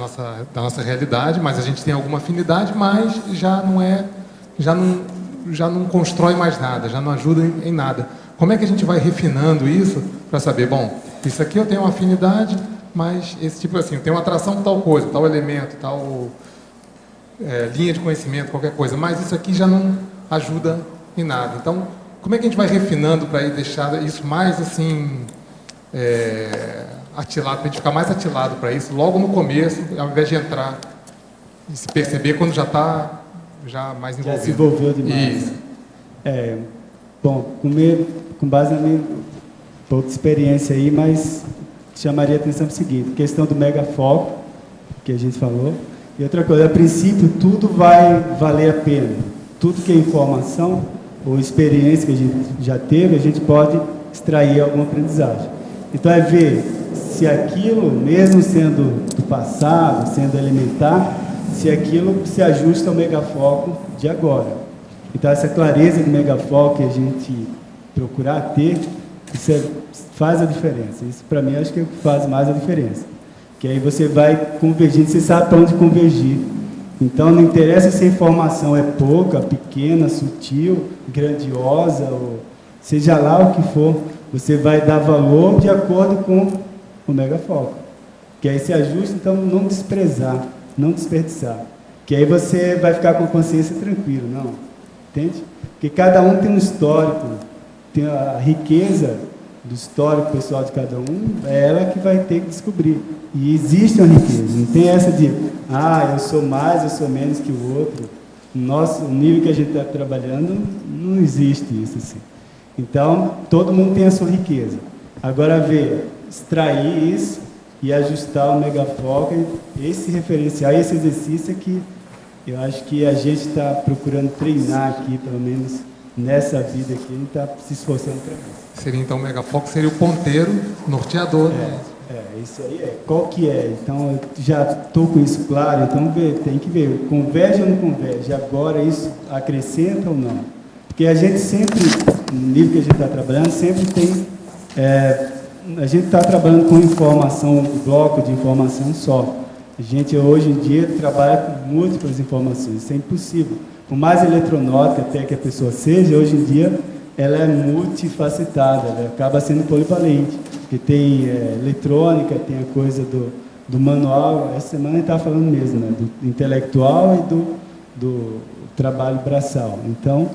nossa realidade, mas a gente tem alguma afinidade, mas já não constrói mais nada, já não ajuda em nada. Como é que a gente vai refinando isso para saber, bom, isso aqui eu tenho uma afinidade, mas esse tipo assim, tem uma atração com tal coisa, tal elemento, tal linha de conhecimento, qualquer coisa, mas isso aqui já não ajuda em nada. Então, como é que a gente vai refinando para ir deixar isso mais assim, atilado, para a gente ficar mais atilado para isso, logo no começo, ao invés de entrar e se perceber quando já está mais envolvido. Já se envolveu demais. Isso. Bom, com base na minha pouca experiência aí, mas chamaria a atenção para o seguinte, questão do megafoco, que a gente falou, e outra coisa, a princípio tudo vai valer a pena, tudo que é informação ou experiência que a gente já teve, a gente pode extrair alguma aprendizagem. Então é ver se aquilo, mesmo sendo do passado, sendo elementar, se aquilo se ajusta ao megafoco de agora. Então essa clareza do megafoco que a gente procurar ter, faz a diferença. Isso, para mim, acho que é o que faz mais a diferença. Que aí você vai convergindo, você sabe para onde convergir. Então, não interessa se a informação é pouca, pequena, sutil, grandiosa, ou seja lá o que for, você vai dar valor de acordo com o megafoco. Que aí se ajusta, então, não desprezar, não desperdiçar. Que aí você vai ficar com a consciência tranquila, não? Entende? Porque cada um tem um histórico, tem a riqueza do histórico pessoal de cada um, é ela que vai ter que descobrir. E existe uma riqueza, não tem essa de, eu sou mais, eu sou menos que o outro. O nível que a gente está trabalhando, não existe isso assim. Então, todo mundo tem a sua riqueza. Agora, extrair isso e ajustar o megafoco, esse referencial, esse exercício é que eu acho que a gente está procurando treinar aqui, pelo menos nessa vida aqui, a gente está se esforçando para isso. Seria então o megafoco, seria o ponteiro norteador. Isso aí qual que é? Então, eu já estou com isso claro, então tem que ver, converge ou não converge? Agora isso acrescenta ou não? Porque a gente sempre, no nível que a gente está trabalhando, sempre tem... a gente está trabalhando com informação, um bloco de informação só. A gente, hoje em dia, trabalha com múltiplas informações, isso é impossível. Por mais eletronômica até que a pessoa seja, hoje em dia, ela é multifacetada, ela acaba sendo polivalente, porque tem eletrônica, tem a coisa do manual, essa semana a gente estava falando mesmo, né, do intelectual e do trabalho braçal. Então,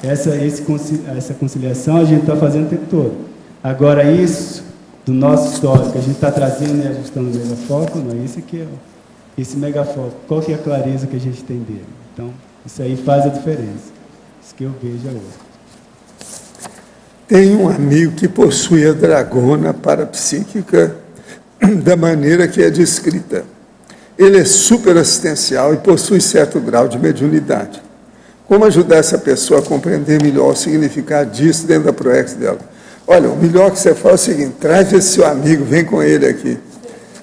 essa conciliação a gente está fazendo o tempo todo. Agora, isso do nosso histórico, que a gente está trazendo e ajustando o megafoco, não é isso que é esse megafoco. Qual que é a clareza que a gente tem dele? Então, isso aí faz a diferença. Isso que eu vejo hoje. Tem um amigo que possui a dragona parapsíquica da maneira que é descrita. Ele é super assistencial e possui certo grau de mediunidade. Como ajudar essa pessoa a compreender melhor o significado disso dentro da Proex dela? Olha, o melhor que você faz é o seguinte, traz esse seu amigo, vem com ele aqui,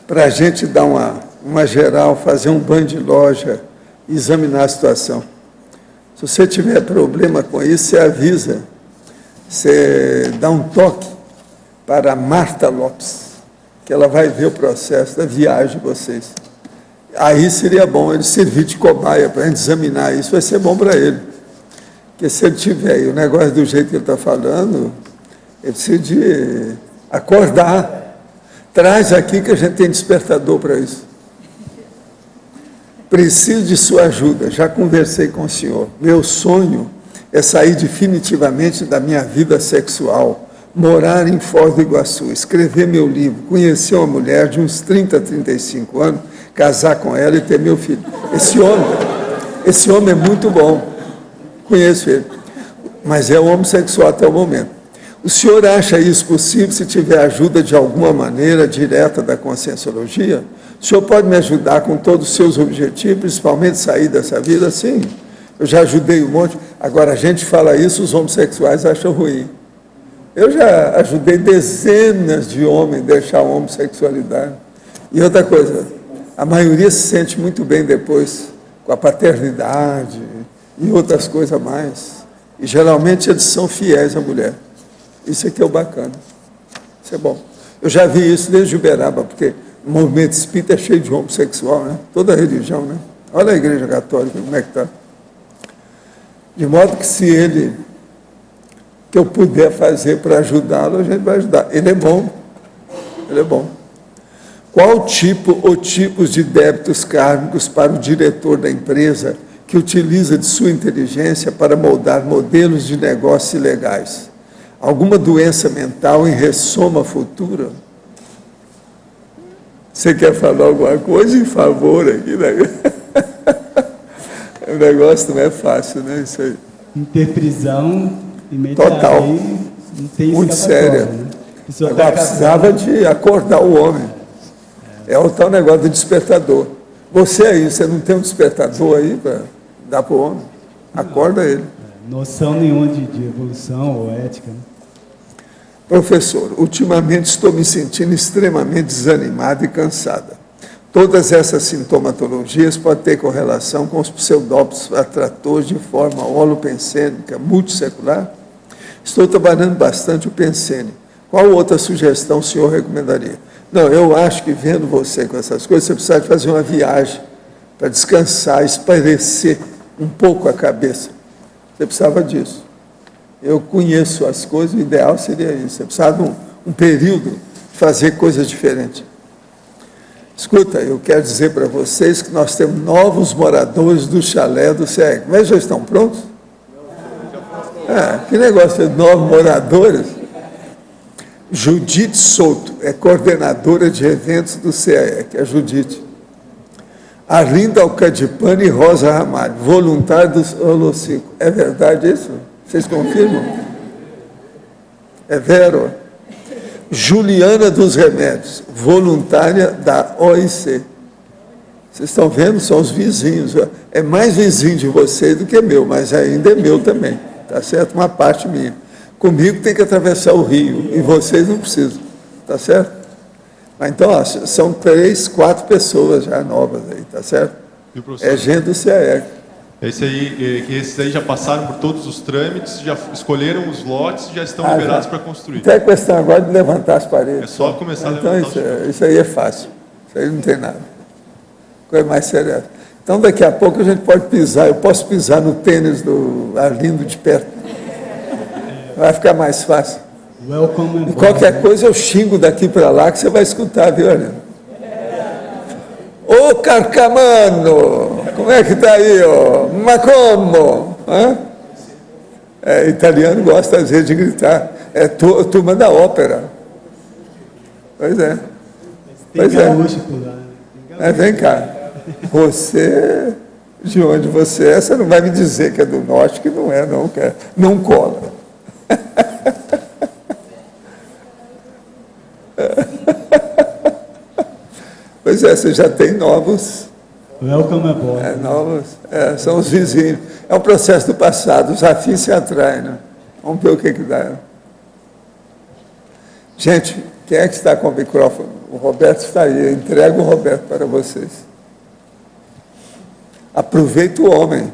para a gente dar uma geral, fazer um banho de loja, examinar a situação. Se você tiver problema com isso, você avisa, você dá um toque para a Marta Lopes, que ela vai ver o processo da viagem de vocês. Aí seria bom ele servir de cobaia para a gente examinar isso, vai ser bom para ele. Porque se ele tiver aí o negócio do jeito que ele está falando, ele precisa de acordar. Traz aqui que a gente tem despertador para isso. Preciso de sua ajuda, já conversei com o senhor. Meu sonho é sair definitivamente da minha vida sexual, morar em Foz do Iguaçu, escrever meu livro, conhecer uma mulher de uns 30, 35 anos, casar com ela e ter meu filho. Esse homem é muito bom, conheço ele, mas é homossexual até o momento. O senhor acha isso possível se tiver ajuda de alguma maneira direta da Conscienciologia? O senhor pode me ajudar com todos os seus objetivos, principalmente sair dessa vida? Sim, eu já ajudei um monte. Agora, a gente fala isso, os homossexuais acham ruim. Eu já ajudei dezenas de homens a deixar a homossexualidade. E outra coisa, a maioria se sente muito bem depois com a paternidade e outras coisas mais. E geralmente eles são fiéis à mulher. Isso aqui é o bacana. Isso é bom. Eu já vi isso desde Uberaba, porque o movimento espírita é cheio de homossexual, né? Toda religião, né? Olha a igreja católica, como é que está. De modo que se que eu puder fazer para ajudá-lo, a gente vai ajudar. Ele é bom. Ele é bom. Qual tipo ou tipos de débitos kármicos para o diretor da empresa que utiliza de sua inteligência para moldar modelos de negócios ilegais? Alguma doença mental em ressoma futura? Você quer falar alguma coisa em favor aqui, né? O negócio não é fácil, né? Isso aí. Interprisão imediata. Total. Aí, não tem muito séria. Né? Agora precisava de acordar o homem. É o tal negócio do despertador. Você aí, você não tem um despertador aí para dar para o homem? Acorda ele. Noção nenhuma de evolução ou ética, né? Professor, ultimamente estou me sentindo extremamente desanimada e cansada. Todas essas sintomatologias podem ter correlação com os pseudópodos atratores de forma holopensênica, multissecular? Estou trabalhando bastante o pensene, Qual outra sugestão o senhor recomendaria? Não, eu acho que vendo você com essas coisas, você precisa de fazer uma viagem para descansar, espairecer um pouco a cabeça. Você precisava disso. Eu conheço as coisas, o ideal seria isso. Você precisava de um período de fazer coisas diferentes. Escuta, eu quero dizer para vocês que nós temos novos moradores do chalé do CEEC. Mas já estão prontos? Que negócio de novos moradores? Judite Souto é coordenadora de eventos do CEEC, a Judite. Arlinda Alcadipani e Rosa Ramalho, voluntária do Holocico. É verdade isso? Vocês confirmam? É vero? Juliana dos Remédios, voluntária da OIC. Vocês estão vendo? São os vizinhos. É mais vizinho de vocês do que meu, mas ainda é meu também. Tá certo? Uma parte minha. Comigo tem que atravessar o rio, e vocês não precisam. Tá certo? Mas então, ó, são 3, 4 pessoas já novas aí, tá certo? É gente do CEEC. Esses aí já passaram por todos os trâmites, já escolheram os lotes e já estão liberados para construir. Tem a questão agora de levantar as paredes. É só começar a então, levantar isso aí é fácil. Isso aí não tem nada. Coisa mais séria. Então, daqui a pouco a gente pode pisar. Eu posso pisar no tênis do Arlindo de perto. Vai ficar mais fácil. E qualquer coisa eu xingo daqui para lá que você vai escutar, viu, Arlindo? Ô, Carcamano! Como é que tá aí, ó? Ma como? Italiano gosta às vezes de gritar. É turma da ópera. Pois é. Pois é. Vem cá. Você, de onde você é, você não vai me dizer que é do norte, que não é, não, que não cola. Pois é, você já tem novos. Welcome aboard. Novos, são os vizinhos. É um processo do passado, os afins se atraem, né? Vamos ver o que dá. Gente, quem é que está com o microfone? O Roberto está aí, eu entrego o Roberto para vocês. Aproveita o homem.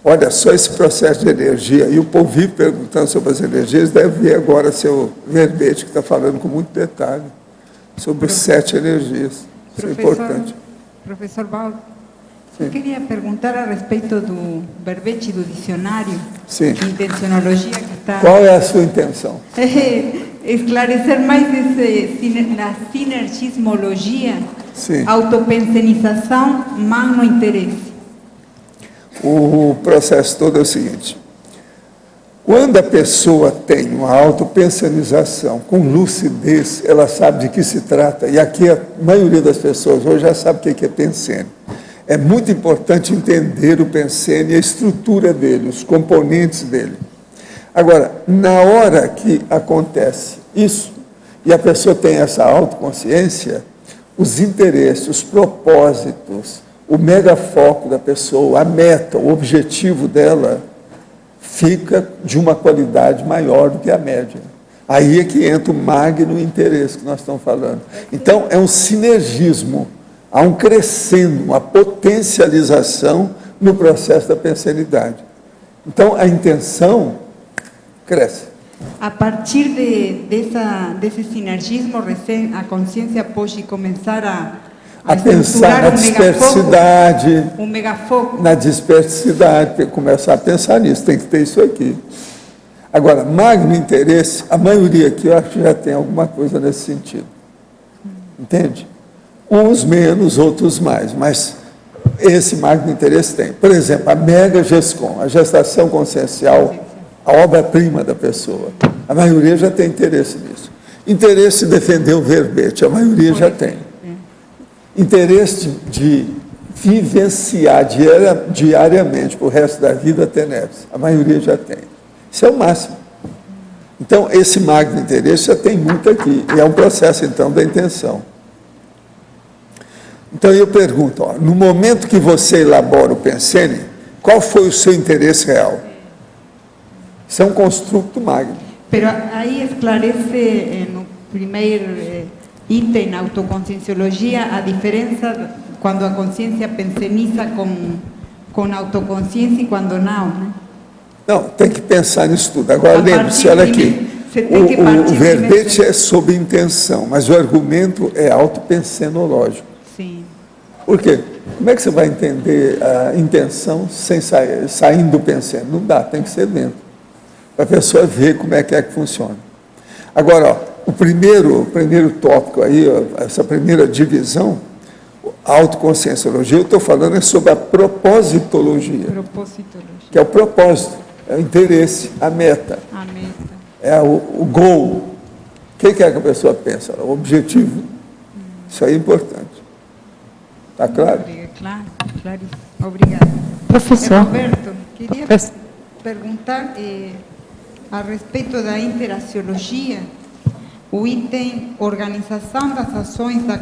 Olha, só esse processo de energia, e o povo vive perguntando sobre as energias, deve ver agora seu verbete, que está falando com muito detalhe, sobre 7 energias. Isso é importante. Professor Baldo, eu queria perguntar a respeito do verbete do dicionário Sim. de intencionologia que está... Qual é a sua intenção? Esclarecer mais na sinergismologia, Sim. autopensenização, magno interesse. O processo todo é o seguinte: quando a pessoa tem uma autopensanização com lucidez, ela sabe de que se trata, e aqui a maioria das pessoas hoje já sabe o que é pensene. É muito importante entender o pensene e a estrutura dele, os componentes dele. Agora, na hora que acontece isso, e a pessoa tem essa autoconsciência, os interesses, os propósitos, o megafoco da pessoa, a meta, o objetivo dela, fica de uma qualidade maior do que a média. Aí é que entra o magno interesse que nós estamos falando. Então, é um sinergismo, há um crescendo, uma potencialização no processo da pensenidade. Então, a intenção cresce. A partir desse sinergismo, a consciência pode começar a pensar na dispersidade, um megafoco. Na dispersidade, começar a pensar nisso, tem que ter isso aqui. Agora, magno interesse, a maioria aqui eu acho que já tem alguma coisa nesse sentido. Entende? Uns menos, outros mais, mas esse magno interesse tem. Por exemplo, a mega GESCOM, a gestação consciencial, a obra-prima da pessoa. A maioria já tem interesse nisso. Interesse em defender o verbete, a maioria já tem. Interesse de vivenciar diariamente para o resto da vida a tenebres. A maioria já tem. Isso é o máximo. Então, esse magno interesse já tem muito aqui. E é um processo, então, da intenção. Então, eu pergunto, no momento que você elabora o pensene, qual foi o seu interesse real? Isso é um construto magno. Pero aí esclarece no primeiro item na autoconscienciologia a diferença quando a consciência penseniza com autoconsciência e quando não, né? Não, tem que pensar nisso tudo. Agora, lembre-se, olha aqui. Você tem que O partir verbete primeiro. é sob intenção, mas o argumento é autopensenológico. Sim. Por quê? Como é que você vai entender a intenção sem saindo do pensando? Não dá, tem que ser dentro. Para a pessoa ver como é que funciona. Agora, ó, o primeiro tópico aí, ó, essa primeira divisão, a autoconscienciologia, eu estou falando é sobre a propositologia, Propósitologia. que é o propósito, é o interesse, a meta, A meta. é o goal. O que é que a pessoa pensa? O objetivo. Isso aí é importante. Está claro? Claro, claríssimo. Obrigada. Professor. Roberto, queria perguntar a respeito da interaciologia, o item organização das ações das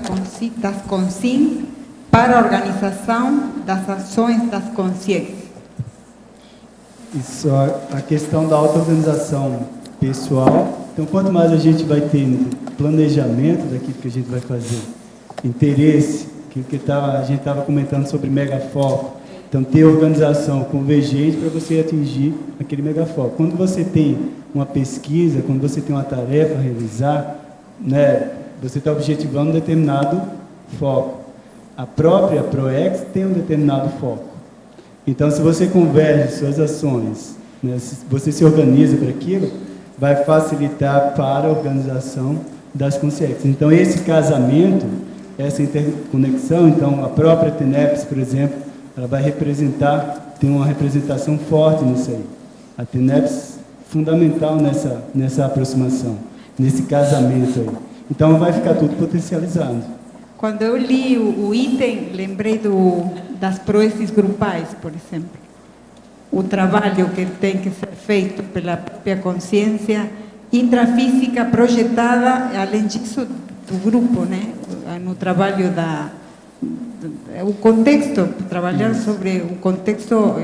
consciências para a organização das ações das consciências. Isso, a questão da auto-organização pessoal. Então, quanto mais a gente vai ter planejamento daquilo que a gente vai fazer, interesse, aquilo que a gente estava comentando sobre megafoco. Então, ter organização convergente para você atingir aquele megafoco. Quando você tem uma pesquisa, quando você tem uma tarefa a realizar, né, você está objetivando um determinado foco. A própria ProEx tem um determinado foco. Então, se você converge suas ações, né, se você se organiza para aquilo, vai facilitar para a organização das consciências. Então, esse casamento, essa interconexão, então, a própria TENEPS, por exemplo, ela vai representar, tem uma representação forte nisso aí. A TENEPS fundamental nessa aproximação, nesse casamento aí. Então, vai ficar tudo potencializado. Quando eu li o item, lembrei das proezes grupais, por exemplo. O trabalho que tem que ser feito pela própria consciência intrafísica projetada, além disso, do grupo, né? No trabalho o contexto, trabalhar sobre o contexto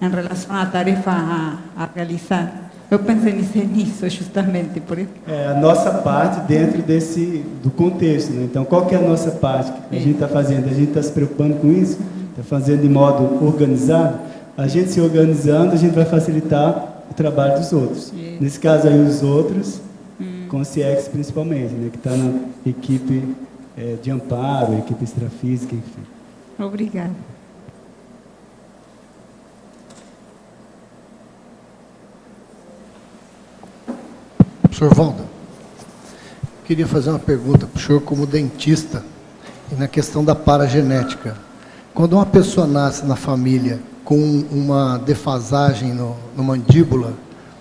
em relação à tarefa a realizar. Eu pensei nisso justamente, por isso. É a nossa parte dentro do contexto, né? Então, qual que é a nossa parte que a gente está fazendo? A gente está se preocupando com isso? Está fazendo de modo organizado? A gente se organizando, a gente vai facilitar o trabalho dos outros. Nesse caso aí, os outros, com o CIEX principalmente, né? Que está na equipe de amparo, equipe extrafísica, enfim. Obrigada. Professor Valdo, queria fazer uma pergunta para o senhor como dentista, e na questão da paragenética. Quando uma pessoa nasce na família com uma defasagem no mandíbula,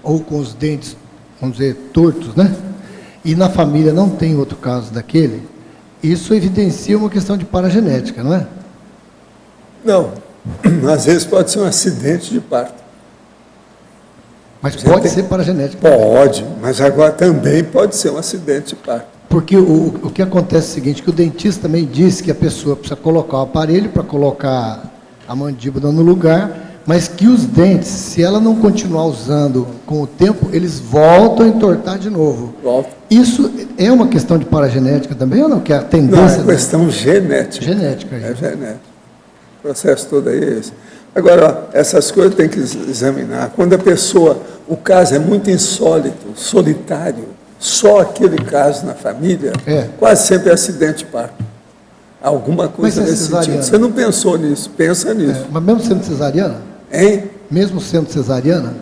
ou com os dentes, vamos dizer, tortos, né? E na família não tem outro caso daquele, isso evidencia uma questão de paragenética, não é? Não. Às vezes pode ser um acidente de parto. Mas pode ser paragenética. Pode, mas agora também pode ser um acidente de parto. Porque o que acontece é o seguinte, que o dentista também disse que a pessoa precisa colocar o aparelho para colocar a mandíbula no lugar, mas que os dentes, se ela não continuar usando com o tempo, eles voltam a entortar de novo. Volta. Isso é uma questão de paragenética também ou não? Que é a Não, tendência... é questão genética. Genética. É genética. O processo todo aí é esse. Agora, ó, essas coisas tem que examinar. Quando a pessoa, o caso é muito insólito, solitário, só aquele caso na família, quase sempre é acidente de parto. Alguma coisa nesse sentido. Você não pensou nisso, pensa nisso. Mas mesmo sendo cesariana? Hein? Mesmo sendo cesariana?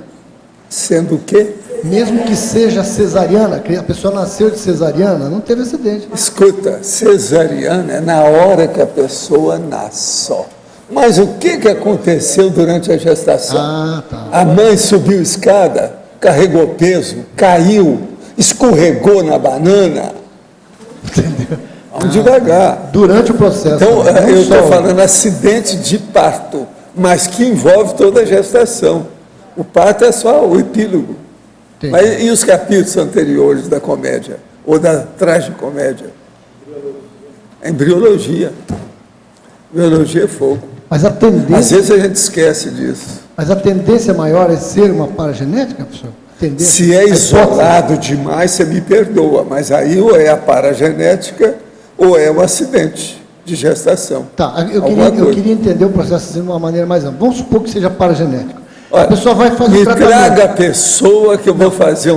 Sendo o quê? Mesmo que seja cesariana, que a pessoa nasceu de cesariana, não teve acidente. Escuta, cesariana é na hora que a pessoa nasce só. Mas o que aconteceu durante a gestação? Tá. A mãe subiu escada, carregou peso, caiu, escorregou na banana. Entendeu? Vamos devagar. Durante o processo. Então, eu estou falando acidente de parto, mas que envolve toda a gestação. O parto é só o epílogo. Mas, e os capítulos anteriores da comédia? Ou da tragicomédia? Embriologia. Biologia é fogo. Mas a tendência... Às vezes a gente esquece disso. Mas a tendência maior é ser uma paragenética, professor? Se é isolado demais, você me perdoa, mas aí ou é a paragenética ou é um acidente de gestação. Tá, eu queria entender o processo de uma maneira mais ampla. Vamos supor que seja paragenético. Olha, a pessoa vai fazer me o tratamento. traga a pessoa que eu vou fazer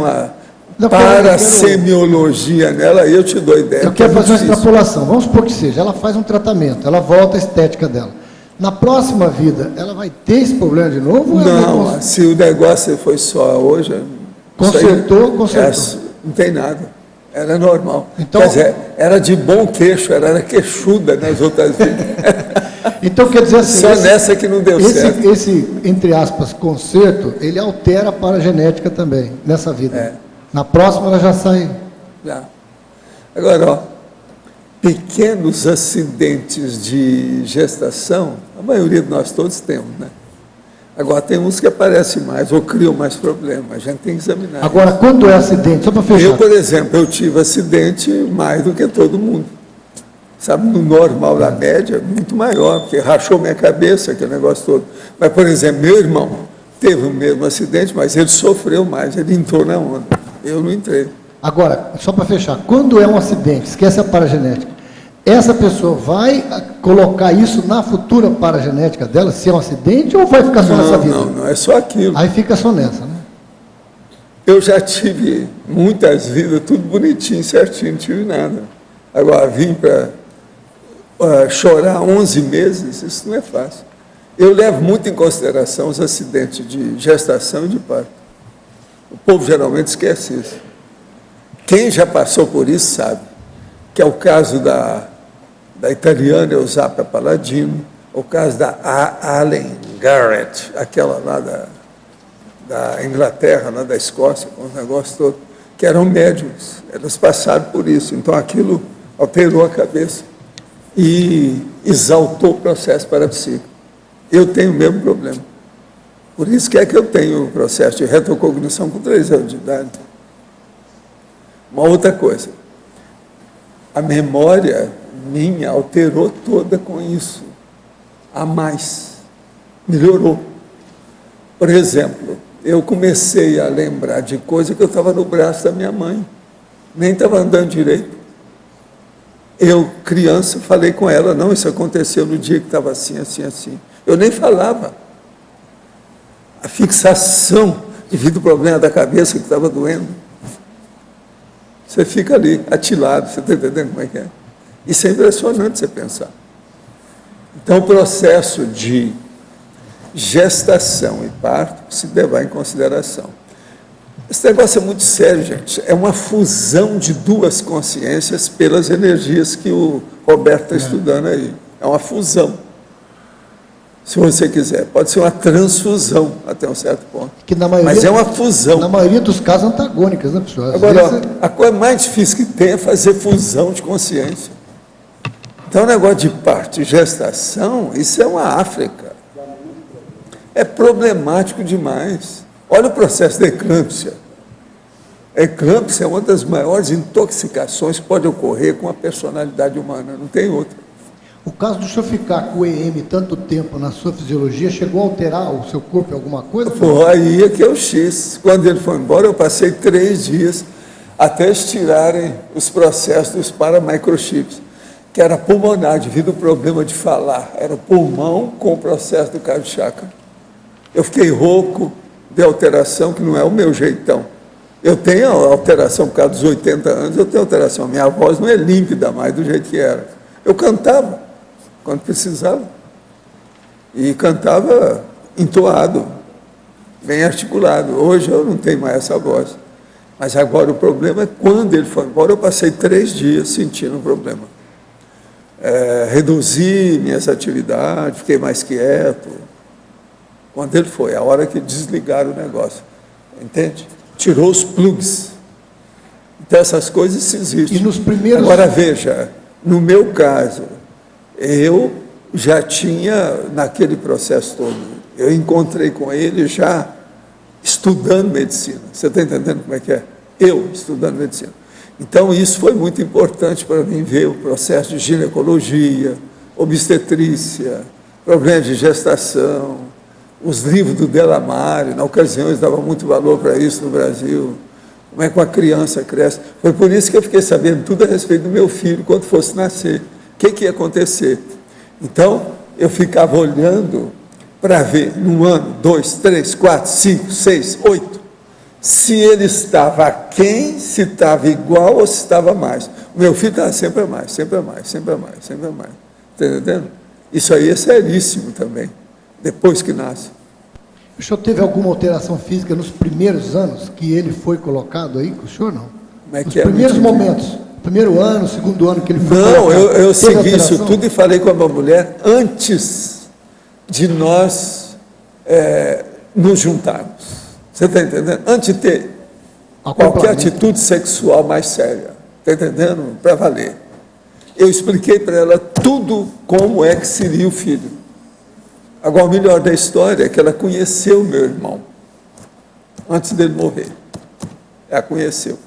para a semiologia nela, aí eu te dou ideia. Eu quero fazer uma extrapolação. Vamos supor que seja, ela faz um tratamento, ela volta à estética dela. Na próxima vida, ela vai ter esse problema de novo? Não, se o negócio foi só hoje... Consertou. Não tem nada. Era normal. Então, quer dizer, era de bom queixo, era queixuda nas outras vidas. Então, quer dizer assim... Só nessa que não deu certo. Esse, entre aspas, conserto, ele altera a paragenética também, nessa vida. Na próxima, ela já sai... Já. Agora, ó, pequenos acidentes de gestação, a maioria de nós todos temos, né? Agora, tem uns que aparecem mais ou criam mais problemas, a gente tem que examinar. Agora, quando é acidente, só para fechar... Eu, por exemplo, eu tive acidente mais do que todo mundo. Sabe, no normal, na média, muito maior, porque rachou minha cabeça, aquele negócio todo. Mas, por exemplo, meu irmão teve o mesmo acidente, mas ele sofreu mais, ele entrou na onda. Eu não entrei. Agora, só para fechar, quando é um acidente, esquece a paragenética, essa pessoa vai colocar isso na futura paragenética dela, se é um acidente, ou vai ficar só nessa vida? Não, é só aquilo. Aí fica só nessa, né? Eu já tive muitas vidas, tudo bonitinho, certinho, não tive nada. Agora, vim para chorar 11 meses, isso não é fácil. Eu levo muito em consideração os acidentes de gestação e de parto. O povo geralmente esquece isso. Quem já passou por isso sabe, que é o caso da italiana Eusapia Palladino, o caso da Allen Garrett, aquela lá da Inglaterra, lá da Escócia, com os negócios todos, que eram médiums, elas passaram por isso, então aquilo alterou a cabeça e exaltou o processo parapsíquico. Eu tenho o mesmo problema. Por isso que eu tenho o processo de retrocognição com 3 anos de idade. Uma outra coisa, a memória minha alterou toda com isso, a mais, melhorou. Por exemplo, eu comecei a lembrar de coisa que eu estava no braço da minha mãe, nem estava andando direito. Eu, criança, falei com ela, não, isso aconteceu no dia que estava assim, assim, assim. Eu nem falava. A fixação devido ao problema da cabeça que estava doendo. Você fica ali, atilado, você está entendendo como é que é? Isso é impressionante você pensar. Então, o processo de gestação e parto se levar em consideração. Esse negócio é muito sério, gente. É uma fusão de duas consciências pelas energias que o Roberto está estudando aí. É uma fusão. Se você quiser, pode ser uma transfusão até um certo ponto. Que na maioria, mas é uma fusão. Na maioria dos casos antagônicas, né, professor? Agora, a coisa mais difícil que tem é fazer fusão de consciência. Então, o negócio de parto e gestação, isso é uma África. É problemático demais. Olha o processo da eclâmpsia. A eclâmpsia é uma das maiores intoxicações que pode ocorrer com a personalidade humana, não tem outra. O caso do senhor ficar com o EM tanto tempo na sua fisiologia, chegou a alterar o seu corpo em alguma coisa? Pô, aí é que eu X. Quando ele foi embora, eu passei 3 dias até eles tirarem os processos dos paramicrochips, que era pulmonar, devido ao problema de falar. Era o pulmão com o processo do cardio-chakra. Eu fiquei rouco, de alteração, que não é o meu jeitão. Eu tenho alteração por causa dos 80 anos, eu tenho alteração. Minha voz não é límpida mais do jeito que era. Eu cantava quando precisava. E cantava entoado, bem articulado. Hoje eu não tenho mais essa voz. Mas agora o problema é quando ele foi embora, eu passei 3 dias sentindo o problema. Reduzi minhas atividades, fiquei mais quieto. Quando ele foi, a hora que desligaram o negócio. Entende? Tirou os plugs. Então essas coisas existem. E nos primeiros... Agora veja, no meu caso, eu já tinha, naquele processo todo, eu encontrei com ele já estudando medicina. Você está entendendo como é que é? Eu estudando medicina. Então, isso foi muito importante para mim ver o processo de ginecologia, obstetrícia, problemas de gestação, os livros do Delamare, na ocasião eles davam muito valor para isso no Brasil, como é que uma criança cresce. Foi por isso que eu fiquei sabendo tudo a respeito do meu filho, quando fosse nascer, o que ia acontecer. Então, eu ficava olhando para ver, num ano, 2, 3, 4, 5, 6, 8, se ele estava aquém, se estava igual ou se estava mais. O meu filho estava sempre a mais, sempre a mais, sempre a mais, sempre a mais. Está entendendo? Isso aí é seríssimo também, depois que nasce. O senhor teve alguma alteração física nos primeiros anos que ele foi colocado aí com o senhor, não? Como é Nos que é? primeiros momentos, primeiro ano, segundo ano que ele foi Não, colocado. eu Teve segui isso alteração? tudo e falei com a minha mulher antes de nós nos juntarmos. Você está entendendo? Antes de ter qualquer atitude sexual mais séria. Está entendendo? Para valer. Eu expliquei para ela tudo como é que seria o filho. Agora, o melhor da história é que ela conheceu meu irmão antes dele morrer. Ela conheceu.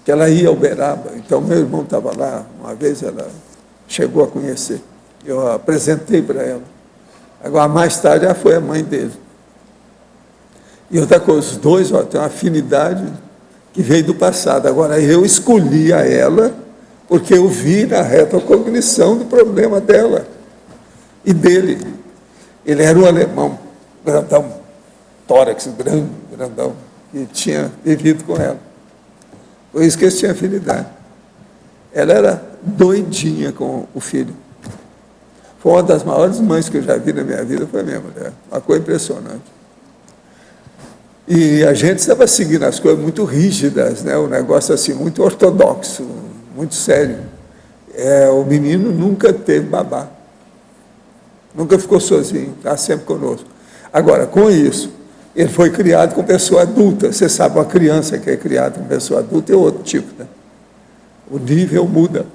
Que ela ia ao Uberaba, então meu irmão estava lá, uma vez ela chegou a conhecer. Eu apresentei para ela. Agora, mais tarde, ela foi a mãe dele. E outra coisa, os dois têm uma afinidade que veio do passado. Agora, eu escolhi a ela porque eu vi na retrocognição do problema dela e dele. Ele era um alemão, grandão, tórax grandão, que tinha vivido com ela. Por isso que eles tinham afinidade. Ela era doidinha com o filho. Foi uma das maiores mães que eu já vi na minha vida, foi a minha mulher. Uma coisa impressionante. E a gente estava seguindo as coisas muito rígidas, né? Um negócio assim, muito ortodoxo, muito sério. O menino nunca teve babá. Nunca ficou sozinho, está sempre conosco. Agora, com isso, ele foi criado com pessoa adulta. Você sabe, uma criança que é criada com pessoa adulta é outro tipo, né? O nível muda.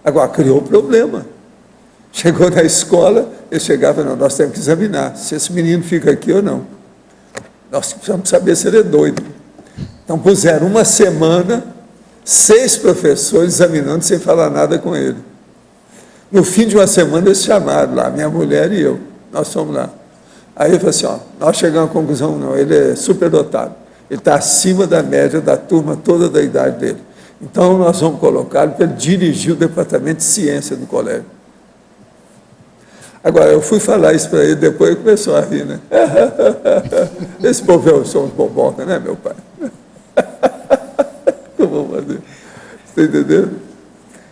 Agora, criou problema. Chegou na escola, ele chegava, não, nós temos que examinar se esse menino fica aqui ou não. Nós precisamos saber se ele é doido. Então, puseram uma semana, 6 professores examinando sem falar nada com ele. No fim de uma semana, eles chamaram lá, minha mulher e eu. Nós fomos lá. Aí eu falei assim, nós chegamos à conclusão, não, ele é superdotado. Ele está acima da média da turma toda da idade dele. Então, nós vamos colocá-lo para ele dirigir o departamento de ciência do colégio. Agora, eu fui falar isso para ele, depois ele começou a rir, né? Esse povo é uns boboca, né, meu pai? Eu vou fazer. Você entendeu?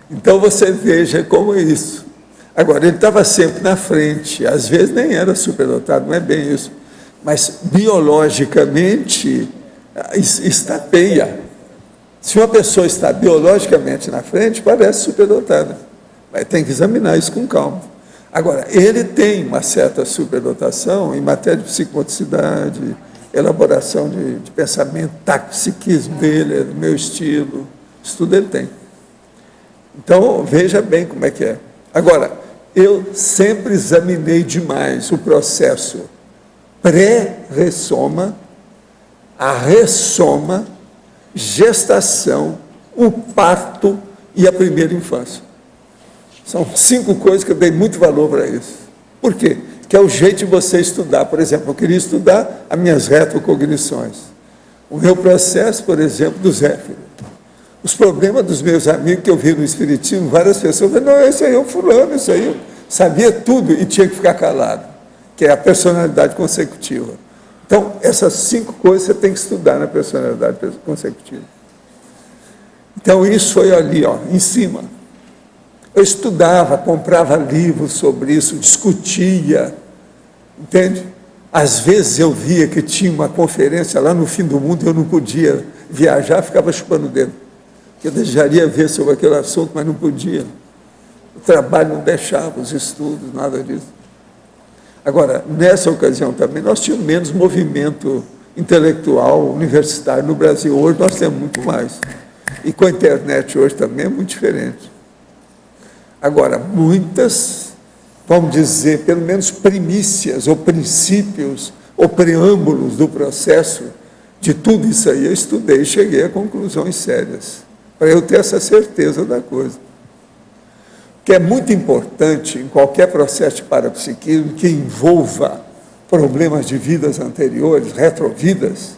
Então, você veja como é isso. Agora, ele estava sempre na frente, às vezes nem era superdotado, não é bem isso. Mas, biologicamente, estapeia. Se uma pessoa está biologicamente na frente, parece superdotada. Mas tem que examinar isso com calma. Agora, ele tem uma certa superdotação em matéria de psicomotricidade, elaboração de pensamento, psiquismo dele, é do meu estilo, isso tudo ele tem. Então, veja bem como é que é. Agora, eu sempre examinei demais o processo pré-ressoma, a ressoma, gestação, o parto e a primeira infância. São 5 coisas que eu dei muito valor para isso. Por quê? Que é o jeito de você estudar. Por exemplo, eu queria estudar as minhas retrocognições. O meu processo, por exemplo, do Zéfiro. Os problemas dos meus amigos que eu vi no Espiritismo, várias pessoas falaram, não, esse aí é o fulano, isso aí eu sabia tudo e tinha que ficar calado, que é a personalidade consecutiva. Então, essas 5 coisas você tem que estudar na personalidade consecutiva. Então, isso foi ali, em cima. Eu estudava, comprava livros sobre isso, discutia, entende? Às vezes eu via que tinha uma conferência lá no fim do mundo, eu não podia viajar, ficava chupando o dedo. Eu desejaria ver sobre aquele assunto, mas não podia. O trabalho não deixava, os estudos, nada disso. Agora, nessa ocasião também, nós tínhamos menos movimento intelectual, universitário no Brasil. Hoje nós temos muito mais. E com a internet hoje também é muito diferente. Agora, muitas, vamos dizer, pelo menos primícias, ou princípios, ou preâmbulos do processo, de tudo isso aí eu estudei e cheguei a conclusões sérias, para eu ter essa certeza da coisa. Que é muito importante, em qualquer processo de parapsiquismo, que envolva problemas de vidas anteriores, retrovidas,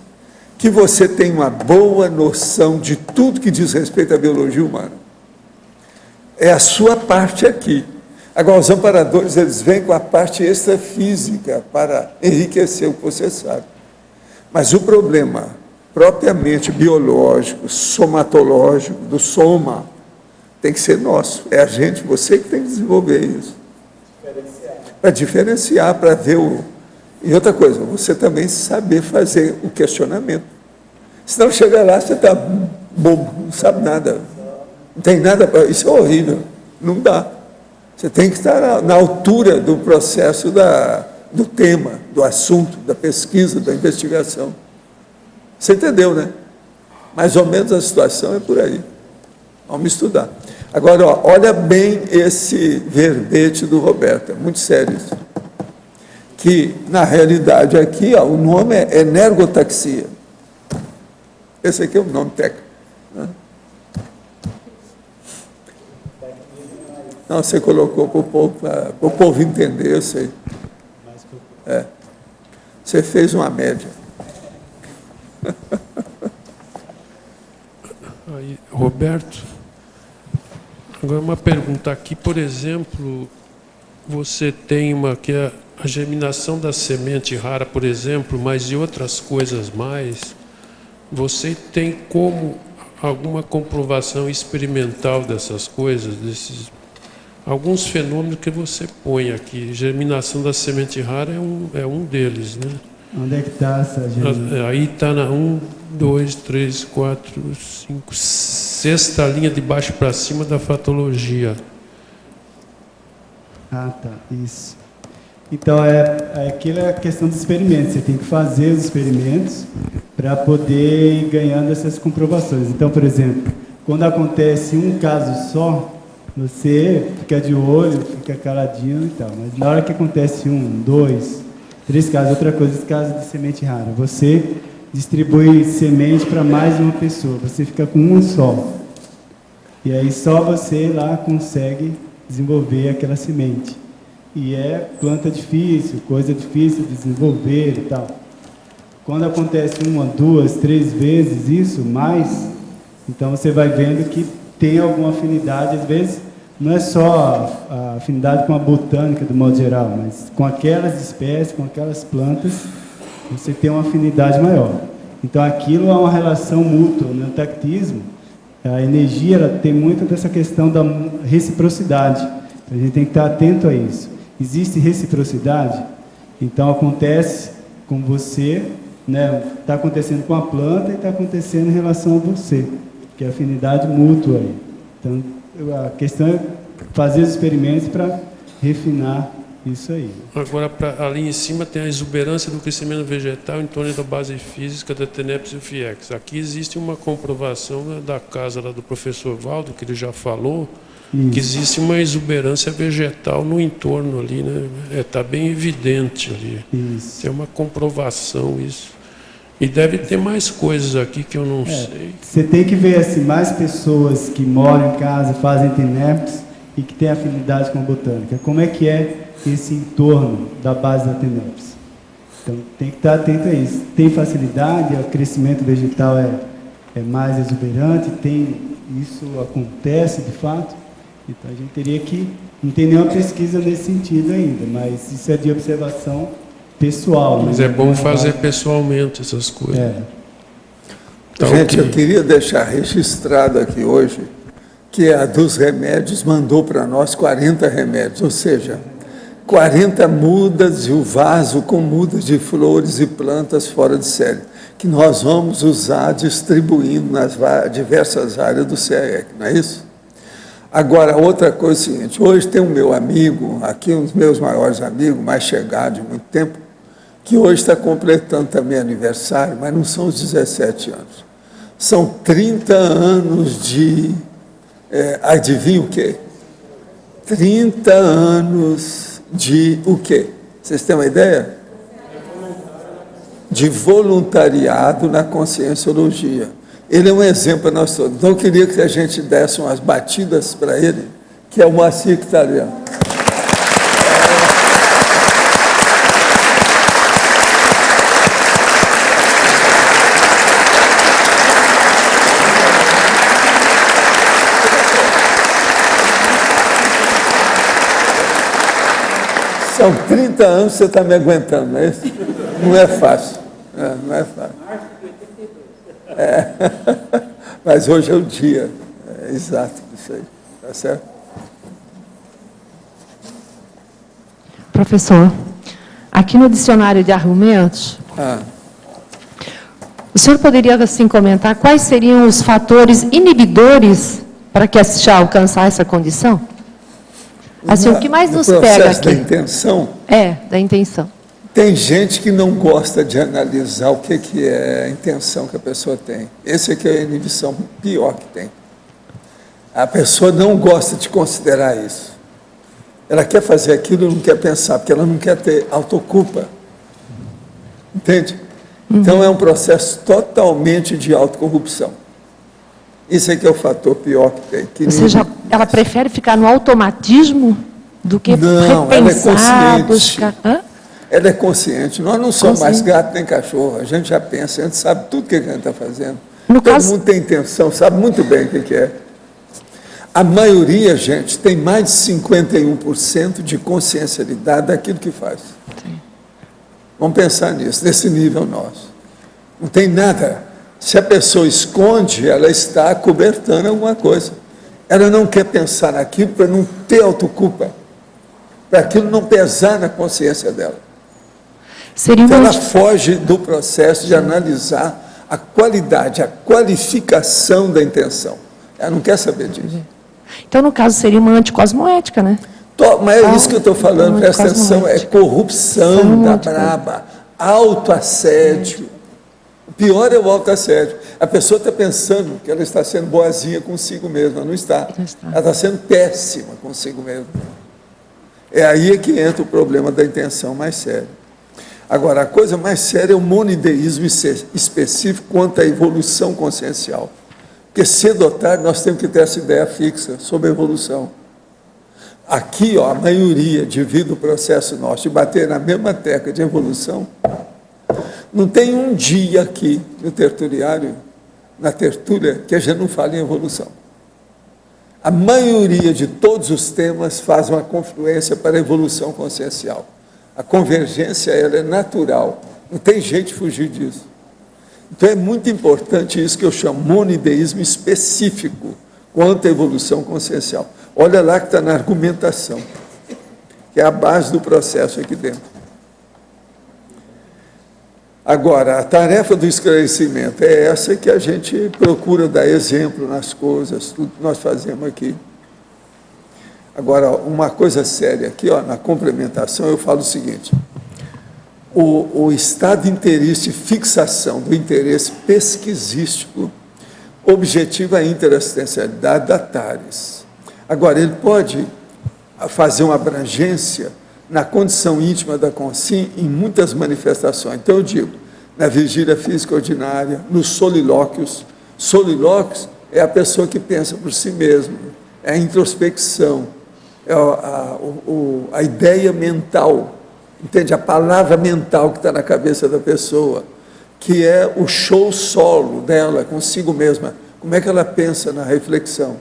que você tenha uma boa noção de tudo que diz respeito à biologia humana. É a sua parte aqui. Agora, os amparadores, eles vêm com a parte extrafísica para enriquecer o que você sabe. Mas o problema propriamente biológico, somatológico, do soma, tem que ser nosso. É a gente, você que tem que desenvolver isso. Para diferenciar, para ver o... E outra coisa, você também saber fazer o questionamento. Senão chega lá, você está bobo, não sabe nada. Não tem nada para... Isso é horrível. Não dá. Você tem que estar na altura do processo do tema, do assunto, da pesquisa, da investigação. Você entendeu, né? Mais ou menos a situação é por aí. Vamos estudar. Agora, ó, olha bem esse verbete do Roberto, é muito sério isso. Que, na realidade, aqui, ó, o nome é energotaxia. Esse aqui é o nome técnico. Né? Não, você colocou para o povo entender, eu sei. Você fez uma média. Aí, Roberto, agora uma pergunta aqui, por exemplo, você tem uma que é a germinação da semente rara, por exemplo, mas e outras coisas mais, você tem como alguma comprovação experimental dessas coisas, alguns fenômenos que você põe aqui? Germinação da semente rara é um deles, né? Onde é que está essa germinação? Aí está na 1, 2, 3, 4, 5, sexta linha de baixo para cima da fatologia. Ah, tá, isso. Então, aquilo é a questão dos experimentos. Você tem que fazer os experimentos para poder ir ganhando essas comprovações. Então, por exemplo, quando acontece um caso só, você fica de olho, fica caladinho e tal. Mas na hora que acontece 1, 2, 3 casos, outra coisa, esse caso de semente rara, você distribui semente para mais de uma pessoa, você fica com uma só. E aí só você lá consegue desenvolver aquela semente. E é planta difícil, coisa difícil de desenvolver e tal. Quando acontece 1, 2, 3 vezes isso, mais, então você vai vendo que tem alguma afinidade, às vezes não é só a afinidade com a botânica do modo geral, mas com aquelas espécies, com aquelas plantas, você tem uma afinidade maior. Então aquilo é uma relação mútua. No tactismo, a energia ela tem muito dessa questão da reciprocidade. Então, a gente tem que estar atento a isso. Existe reciprocidade? Então acontece com você, né? Está acontecendo com a planta e está acontecendo em relação a você, que é afinidade mútua aí. Então a questão é fazer os experimentos para refinar isso aí. Agora, ali em cima tem a exuberância do crescimento vegetal em torno da base física da Tenepes e Fiex. Aqui existe uma comprovação, né, da casa lá do professor Valdo, que ele já falou, isso, que existe uma exuberância vegetal no entorno ali, né? Está bem evidente ali. Isso. Tem uma comprovação isso. E deve ter mais coisas aqui que eu não sei. Você tem que ver assim, mais pessoas que moram em casa, fazem Tenepes e que têm afinidade com a botânica. Como é que é esse entorno da base da Tenepes? Então tem que estar atento a isso. Tem facilidade, o crescimento vegetal é mais exuberante, isso acontece de fato. Então a gente teria que... Não tem nenhuma pesquisa nesse sentido ainda, mas isso é de observação pessoal. Mas é bom fazer pessoalmente essas coisas. Tá, gente, eu queria deixar registrado aqui hoje que a dos remédios mandou para nós 40 remédios, ou seja, 40 mudas e o vaso com mudas de flores e plantas fora de série, que nós vamos usar distribuindo nas diversas áreas do CEEC, não é isso? Agora, outra coisa é o seguinte, hoje tem um meu amigo, aqui um dos meus maiores amigos, mais chegado de muito tempo, que hoje está completando também aniversário, mas não são os 17 anos. São 30 anos de... adivinha o quê? 30 anos de o quê? Vocês têm uma ideia? De voluntariado na conscienciologia. Ele é um exemplo para nós todos. Então, eu queria que a gente desse umas batidas para ele, que é o Moacir que está ali. São 30 anos que você está me aguentando, não é isso? Não é fácil. Não é fácil. Mas hoje é o dia exato disso aí, tá certo? Professor, aqui no dicionário de argumentos, o senhor poderia, assim, comentar quais seriam os fatores inibidores para que se alcançar essa condição? Assim, o que mais nos pega aqui? Da intenção? Da intenção. Tem gente que não gosta de analisar o que é a intenção que a pessoa tem. Esse aqui é a inibição pior que tem. A pessoa não gosta de considerar isso. Ela quer fazer aquilo e não quer pensar, porque ela não quer ter autoculpa. Entende? Então é um processo totalmente de autocorrupção. Isso aqui é o fator pior que tem. Que Ou seja, ela prefere ficar no automatismo do que repensar, buscar... Ela é consciente. Nós não somos mais gato nem cachorro. A gente já pensa, a gente sabe tudo o que a gente está fazendo. Todo mundo tem intenção, sabe muito bem o que é. A maioria, gente, tem mais de 51% de consciencialidade daquilo que faz. Sim. Vamos pensar nisso, nesse nível nosso. Não tem nada. Se a pessoa esconde, ela está cobertando alguma coisa. Ela não quer pensar naquilo para não ter autoculpa, para aquilo não pesar na consciência dela. Então, ela foge do processo de analisar a qualidade, a qualificação da intenção. Ela não quer saber disso. Então, no caso, seria uma anticosmoética, né? Mas é isso que eu estou falando, presta atenção, é corrupção da braba, autoassédio. O pior é o autoassédio. A pessoa está pensando que ela está sendo boazinha consigo mesma, não está. Ela está sendo péssima consigo mesma. É aí que entra o problema da intenção mais sério. Agora, a coisa mais séria é o monideísmo específico quanto à evolução consciencial. Porque cedo ou tarde nós temos que ter essa ideia fixa sobre a evolução. Aqui, a maioria, devido ao processo nosso de bater na mesma tecla de evolução, não tem um dia aqui no tertuliário, na tertúlia, que a gente não fala em evolução. A maioria de todos os temas faz uma confluência para a evolução consciencial. A convergência, ela é natural, não tem jeito de fugir disso. Então é muito importante isso que eu chamo monideísmo específico quanto à evolução consciencial. Olha lá que está na argumentação, que é a base do processo aqui dentro. Agora, a tarefa do esclarecimento é essa que a gente procura dar exemplo nas coisas, tudo que nós fazemos aqui. Agora, uma coisa séria aqui, na complementação, eu falo o seguinte: o estado de interesse e fixação do interesse pesquisístico objetiva a interassistencialidade da TARES. Agora, ele pode fazer uma abrangência na condição íntima da consciência em muitas manifestações. Então, eu digo, na vigília física ordinária, nos solilóquios. Solilóquios é a pessoa que pensa por si mesma, é a introspecção, é a ideia mental, entende? A palavra mental que está na cabeça da pessoa, que é o show solo dela consigo mesma, como é que ela pensa na reflexão.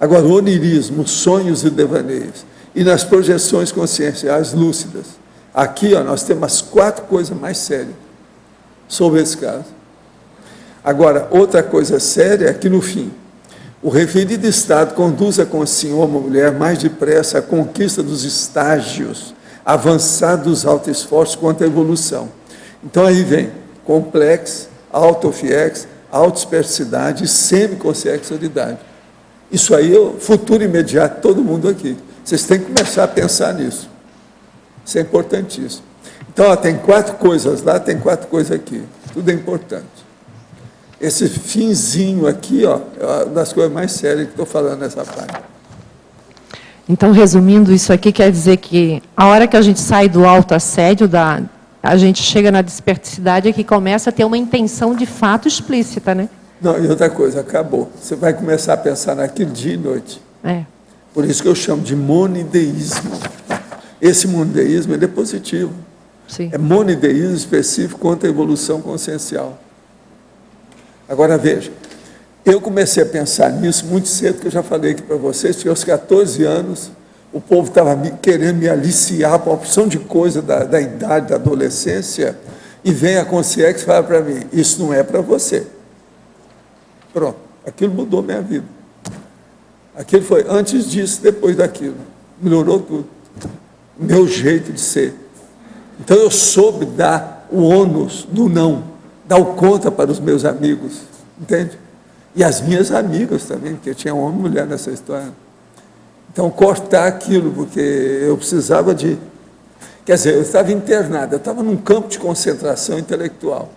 Agora, o onirismo, sonhos e devaneios, e nas projeções conscienciais lúcidas. Aqui, nós temos as 4 coisas mais sérias sobre esse caso. Agora, outra coisa séria é que, no fim, o referido estado conduz a consciência ou uma mulher mais depressa à conquista dos estágios avançados dos autoesforços quanto à evolução. Então, aí vem complexo, autofiex, autospersidade e semiconsciexualidade. Isso aí é o futuro imediato de todo mundo aqui. Vocês têm que começar a pensar nisso. Isso é importantíssimo. Então, tem 4 coisas lá, tem 4 coisas aqui. Tudo é importante. Esse finzinho aqui, é uma das coisas mais sérias que estou falando nessa parte. Então, resumindo, isso aqui quer dizer que a hora que a gente sai do autoassédio, a gente chega na desperticidade, é que começa a ter uma intenção de fato explícita, né? Não, e outra coisa, acabou. Você vai começar a pensar naquilo dia e noite. Por isso que eu chamo de monideísmo. Esse monideísmo, ele é positivo. Sim. É monideísmo específico quanto à evolução consciencial. Agora, veja, eu comecei a pensar nisso muito cedo, que eu já falei aqui para vocês, que aos 14 anos, o povo estava querendo me aliciar para uma opção de coisa da idade, da adolescência, e vem a consciência e fala para mim, isso não é para você. Pronto, aquilo mudou minha vida. Aquilo foi antes disso, depois daquilo. Melhorou tudo. Meu jeito de ser. Então eu soube dar o ônus do não, dar o conta para os meus amigos, entende? E as minhas amigas também, porque tinha homem e mulher nessa história. Então cortar aquilo, porque eu precisava de... Quer dizer, eu estava internado, eu estava num campo de concentração intelectual.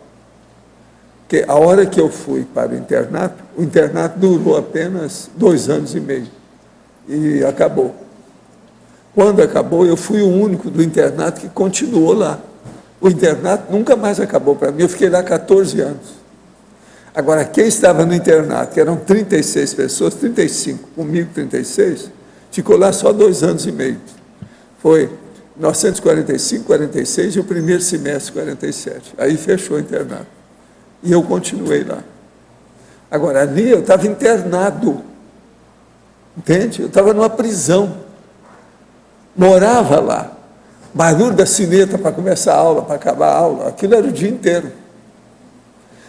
Porque a hora que eu fui para o internato durou apenas 2 anos e meio. E acabou. Quando acabou, eu fui o único do internato que continuou lá. O internato nunca mais acabou para mim, eu fiquei lá 14 anos. Agora, quem estava no internato, que eram 36 pessoas, 35, comigo 36, ficou lá só 2 anos e meio. Foi 1945, 46 e o primeiro semestre, 47. Aí fechou o internato. E eu continuei lá. Agora, ali eu estava internado. Entende? Eu estava numa prisão. Morava lá. Barulho da sineta para começar a aula, para acabar a aula. Aquilo era o dia inteiro.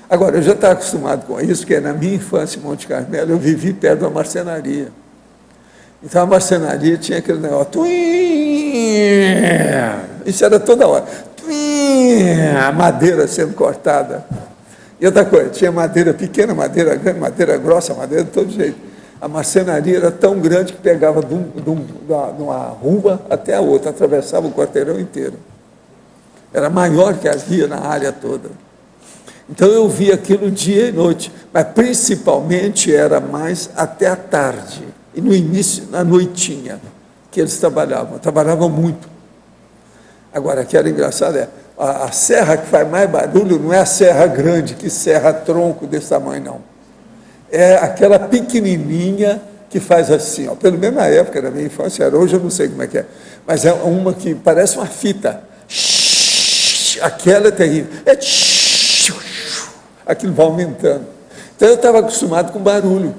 Agora, eu já estava acostumado com isso, porque na minha infância em Monte Carmelo, eu vivi perto de uma marcenaria. Então, a marcenaria tinha aquele negócio... Isso era toda hora. A madeira sendo cortada. E outra coisa, tinha madeira pequena, madeira grande, madeira grossa, madeira de todo jeito. A marcenaria era tão grande que pegava de uma rua até a outra, atravessava o quarteirão inteiro. Era maior que havia na área toda. Então eu via aquilo dia e noite, mas principalmente era mais até a tarde. E no início, na noitinha, que eles trabalhavam muito. Agora, o que era engraçado é, a serra que faz mais barulho não é a serra grande, que serra tronco desse tamanho, não. É aquela pequenininha que faz assim, ó. Pelo menos na época da minha infância, era, hoje eu não sei como é que é, mas é uma que parece uma fita. Aquela é terrível. Aquilo vai aumentando. Então eu estava acostumado com barulho.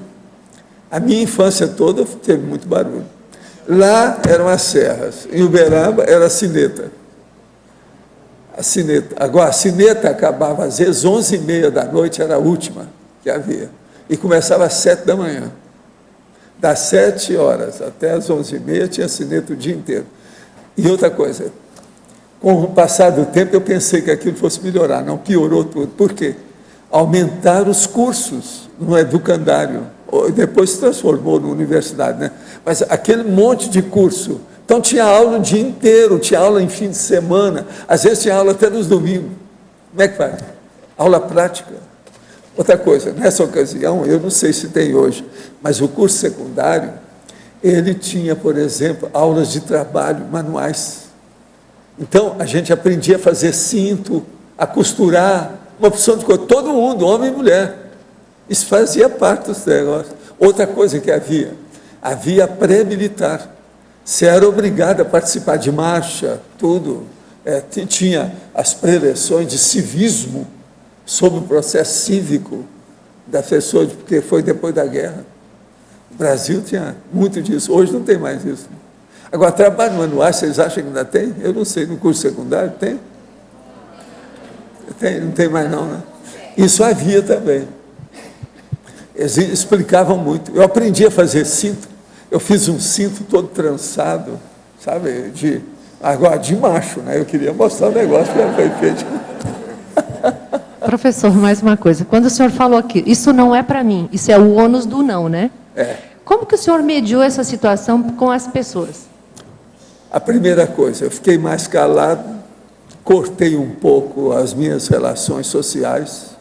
A minha infância toda teve muito barulho. Lá eram as serras, em Uberaba era a sineta. A sineta. Agora, a sineta acabava às vezes 11h30 da noite, era a última que havia. E começava às 7 da manhã. Das 7 horas até às 11h30 tinha sineta o dia inteiro. E outra coisa, com o passar do tempo eu pensei que aquilo fosse melhorar, não, piorou tudo. Por quê? Aumentaram os cursos no educandário, depois se transformou na universidade, né? Mas aquele monte de curso, então tinha aula o dia inteiro, tinha aula em fim de semana, às vezes tinha aula até nos domingos. Como é que faz? Aula prática. Outra coisa, nessa ocasião, eu não sei se tem hoje, mas o curso secundário, ele tinha, por exemplo, aulas de trabalho manuais. Então, a gente aprendia a fazer cinto, a costurar, uma opção de coisa, todo mundo, homem e mulher. Isso fazia parte dos negócios. Outra coisa que havia pré-militar. Você era obrigado a participar de marcha, tudo. Tinha as preleções de civismo sobre o processo cívico da pessoa, porque foi depois da guerra. O Brasil tinha muito disso, hoje não tem mais isso. Agora, trabalho manual, vocês acham que ainda tem? Eu não sei, no curso secundário tem? Não tem mais não, né? Isso havia também. Eles explicavam muito. Eu aprendi a fazer cinto. Eu fiz um cinto todo trançado, sabe? Agora, de macho, né? Eu queria mostrar o negócio que foi feito. Professor, mais uma coisa. Quando o senhor falou aqui, isso não é para mim, isso é o ônus do não, né? É. Como que o senhor mediou essa situação com as pessoas? A primeira coisa, eu fiquei mais calado, cortei um pouco as minhas relações sociais,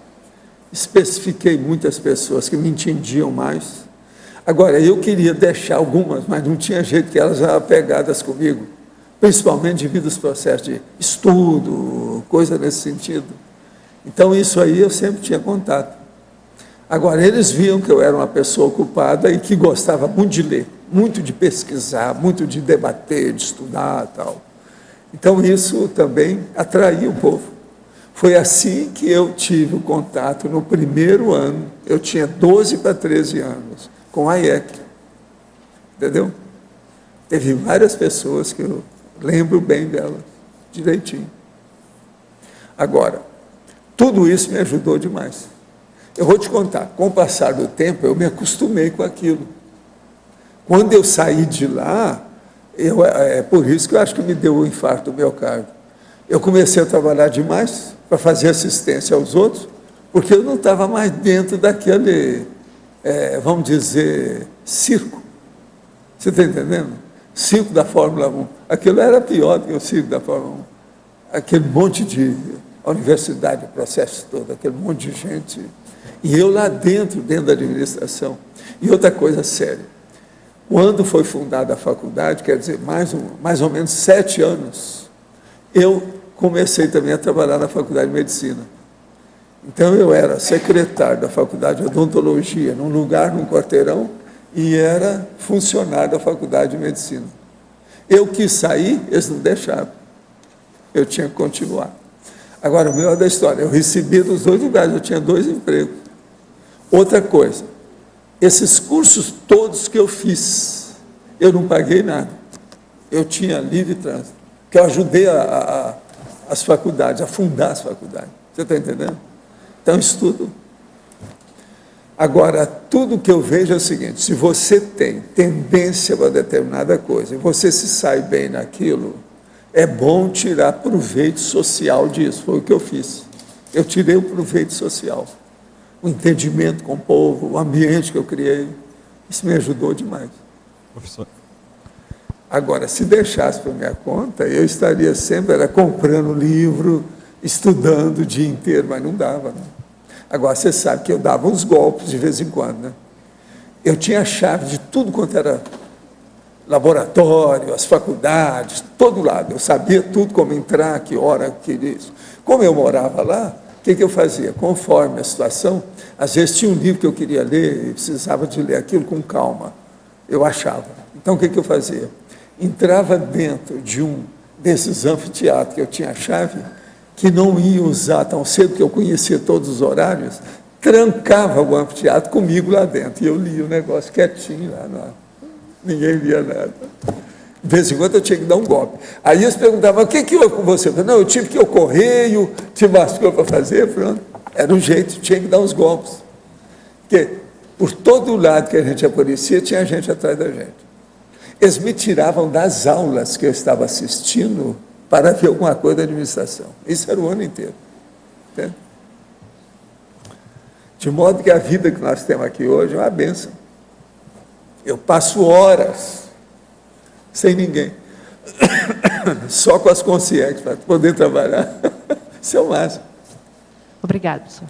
especifiquei muitas pessoas que me entendiam mais. Agora, eu queria deixar algumas, mas não tinha jeito, que elas eram apegadas comigo, principalmente devido aos processos de estudo, coisa nesse sentido. Então, isso aí eu sempre tinha contato. Agora, eles viam que eu era uma pessoa ocupada e que gostava muito de ler, muito de pesquisar, muito de debater, de estudar e tal. Então, isso também atraía o povo. Foi assim que eu tive o contato no primeiro ano, eu tinha 12 para 13 anos, com a IEC. Entendeu? Teve várias pessoas que eu lembro bem delas, direitinho. Agora, tudo isso me ajudou demais. Eu vou te contar, com o passar do tempo, eu me acostumei com aquilo. Quando eu saí de lá, é por isso que eu acho que me deu o infarto do miocárdio. Eu comecei a trabalhar demais para fazer assistência aos outros, porque eu não estava mais dentro daquele, vamos dizer, circo. Você está entendendo? Circo da Fórmula 1. Aquilo era pior do que o circo da Fórmula 1. Aquele monte de... A universidade, o processo todo, aquele monte de gente. E eu lá dentro da administração. E outra coisa séria. Quando foi fundada a faculdade, quer dizer, mais ou menos 7 anos, eu comecei também a trabalhar na Faculdade de Medicina. Então, eu era secretário da Faculdade de Odontologia, num quarteirão, e era funcionário da Faculdade de Medicina. Eu quis sair, eles não deixaram. Eu tinha que continuar. Agora, o melhor da história, eu recebi dos 2 lugares, eu tinha 2 empregos. Outra coisa, esses cursos todos que eu fiz, eu não paguei nada. Eu tinha livre trânsito, que eu ajudei as faculdades, a fundar as faculdades. Você está entendendo? Então, estudo. Agora, tudo que eu vejo é o seguinte, se você tem tendência para determinada coisa, e você se sai bem naquilo, é bom tirar proveito social disso. Foi o que eu fiz. Eu tirei o proveito social. O entendimento com o povo, o ambiente que eu criei. Isso me ajudou demais. Professor. Agora, se deixasse por minha conta, eu estaria sempre comprando livro, estudando o dia inteiro, mas não dava. Né? Agora, você sabe que eu dava uns golpes de vez em quando. Né? Eu tinha a chave de tudo quanto era laboratório, as faculdades, todo lado. Eu sabia tudo, como entrar, que hora, que isso. Como eu morava lá, o que eu fazia? Conforme a situação, às vezes tinha um livro que eu queria ler e precisava de ler aquilo com calma. Eu achava. Então, o que eu fazia? Entrava dentro de um desses anfiteatros que eu tinha a chave, que não ia usar tão cedo, que eu conhecia todos os horários, trancava o anfiteatro comigo lá dentro. E eu lia o negócio quietinho lá. Ninguém via nada. De vez em quando eu tinha que dar um golpe. Aí eles perguntavam, o que houve com você? Eu falei, não, eu tive que ir ao correio, tive umas coisas para fazer. Pronto. Era um jeito, tinha que dar uns golpes. Porque por todo lado que a gente aparecia, tinha gente atrás da gente. Eles me tiravam das aulas que eu estava assistindo para ver alguma coisa da administração. Isso era o ano inteiro. Entende? De modo que a vida que nós temos aqui hoje é uma bênção. Eu passo horas sem ninguém, só com as consciências, para poder trabalhar. Isso é o máximo. Obrigada, professor.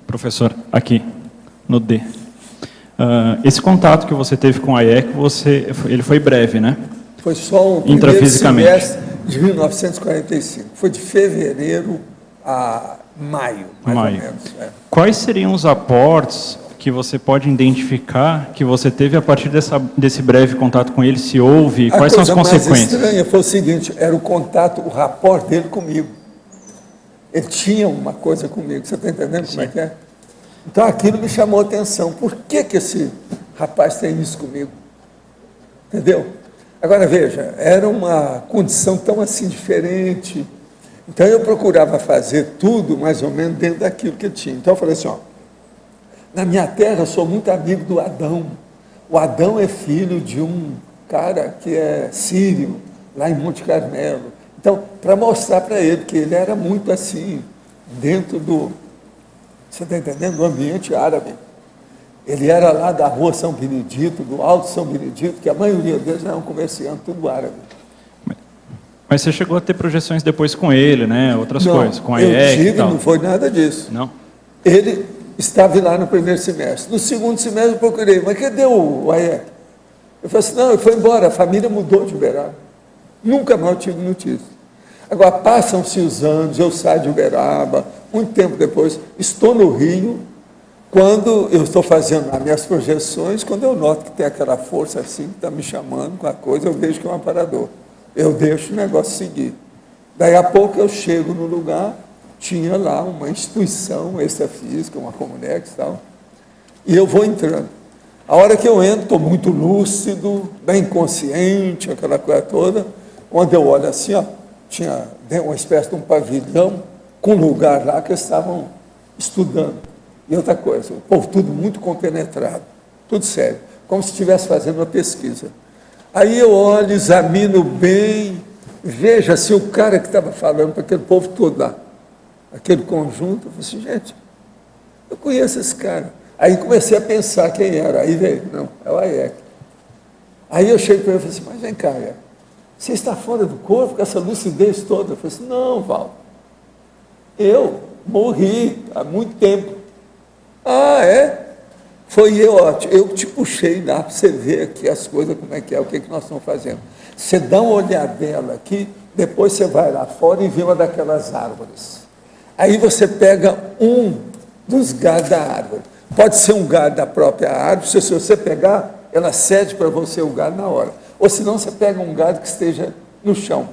Professor, aqui, no D. Esse contato que você teve com a IEC, ele foi breve, né? Foi só o primeiro semestre de 1945. Foi de fevereiro a maio, mais ou menos. Quais seriam os aportes que você pode identificar que você teve a partir desse breve contato com ele, se houve, quais são as consequências? A coisa mais estranha foi o seguinte, era o contato, o rapport dele comigo. Ele tinha uma coisa comigo, você está entendendo como é que é? Então aquilo me chamou a atenção. Por que esse rapaz tem isso comigo? Entendeu? Agora veja, era uma condição tão assim diferente. Então eu procurava fazer tudo mais ou menos dentro daquilo que eu tinha. Então eu falei assim, na minha terra eu sou muito amigo do Adão. O Adão é filho de um cara que é sírio, lá em Monte Carmelo. Então, para mostrar para ele que ele era muito assim, dentro do, você está entendendo, do ambiente árabe. Ele era lá da rua São Benedito, do Alto São Benedito, que a maioria deles eram comerciantes, tudo árabe. Mas você chegou a ter projeções depois com ele, né? Outras coisas, com a IEC e tal. Não foi nada disso. Não? Ele estava lá no primeiro semestre. No segundo semestre eu procurei, mas cadê o IEC? Eu falei assim, não, ele foi embora, a família mudou de Uberaba. Nunca mais eu tive notícia. Agora, passam-se os anos, eu saio de Uberaba, muito tempo depois, estou no Rio, quando eu estou fazendo as minhas projeções, quando eu noto que tem aquela força assim, que está me chamando com a coisa, eu vejo que é um aparador. Eu deixo o negócio seguir. Daí a pouco eu chego no lugar, tinha lá uma instituição extrafísica, uma Comunex e tal, e eu vou entrando. A hora que eu entro, estou muito lúcido, bem consciente, aquela coisa toda. Quando eu olho assim, ó, tinha uma espécie de um pavilhão com lugar lá que eles estavam estudando. E outra coisa, o povo tudo muito compenetrado, tudo sério, como se estivesse fazendo uma pesquisa. Aí eu olho, examino bem, veja se o cara que estava falando para aquele povo todo lá, aquele conjunto, eu falei assim, gente, eu conheço esse cara. Aí comecei a pensar quem era, aí veio, não, é o Hayek. Aí eu chego para ele e falei assim, mas vem cá, Hayek, você está fora do corpo com essa lucidez toda? Eu falei assim, não, Val, eu morri há muito tempo. Ah, é? Foi eu te puxei lá para você ver aqui as coisas, como é, o que nós estamos fazendo. Você dá uma olhadela aqui, depois você vai lá fora e vê uma daquelas árvores. Aí você pega um dos galhos da árvore. Pode ser um galho da própria árvore, se você pegar, ela cede para você o galho na hora. Ou senão você pega um galho que esteja no chão.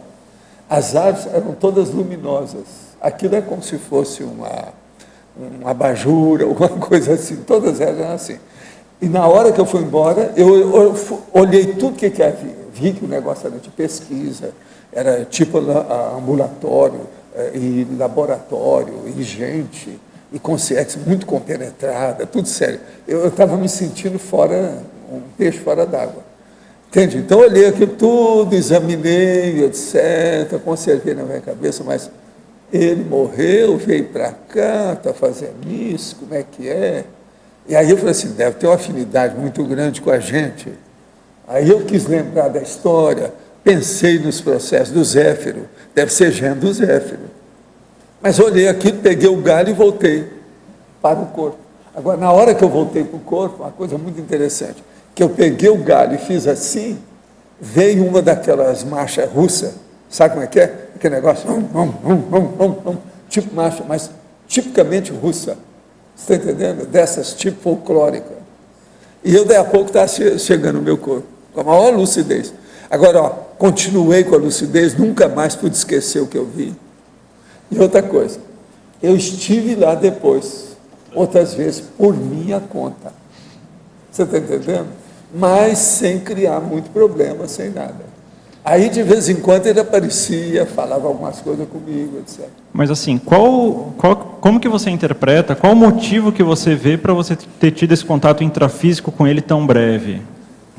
As árvores eram todas luminosas. Aquilo é como se fosse uma abajur, alguma coisa assim. Todas eram assim. E na hora que eu fui embora, eu olhei tudo que havia. Vi que o negócio era de pesquisa, era tipo ambulatório, e laboratório, e gente, e consciência muito compenetrada, tudo sério. Eu estava me sentindo fora, um peixe fora d'água. Entende? Então eu olhei aquilo tudo, examinei, etc., conservei na minha cabeça, mas ele morreu, veio para cá, está fazendo isso, como é que é? E aí eu falei assim, deve ter uma afinidade muito grande com a gente. Aí eu quis lembrar da história, pensei nos processos do Zéfiro, deve ser gênero do Zéfiro. Mas olhei aquilo, peguei o galho e voltei para o corpo. Agora, na hora que eu voltei para o corpo, uma coisa muito interessante, que eu peguei o galho e fiz assim, veio uma daquelas marchas russas, sabe como é que é? Aquele negócio, tipo marcha, mas tipicamente russa, você está entendendo? Dessas tipo folclórica. E eu, daí a pouco, estava chegando no meu corpo, com a maior lucidez. Agora, ó, continuei com a lucidez, nunca mais pude esquecer o que eu vi. E outra coisa, eu estive lá depois, outras vezes, por minha conta. Você está entendendo? Mas sem criar muito problema, sem nada. Aí, de vez em quando, ele aparecia, falava algumas coisas comigo, etc. Mas, assim, como que você interpreta, qual o motivo que você vê para você ter tido esse contato intrafísico com ele tão breve?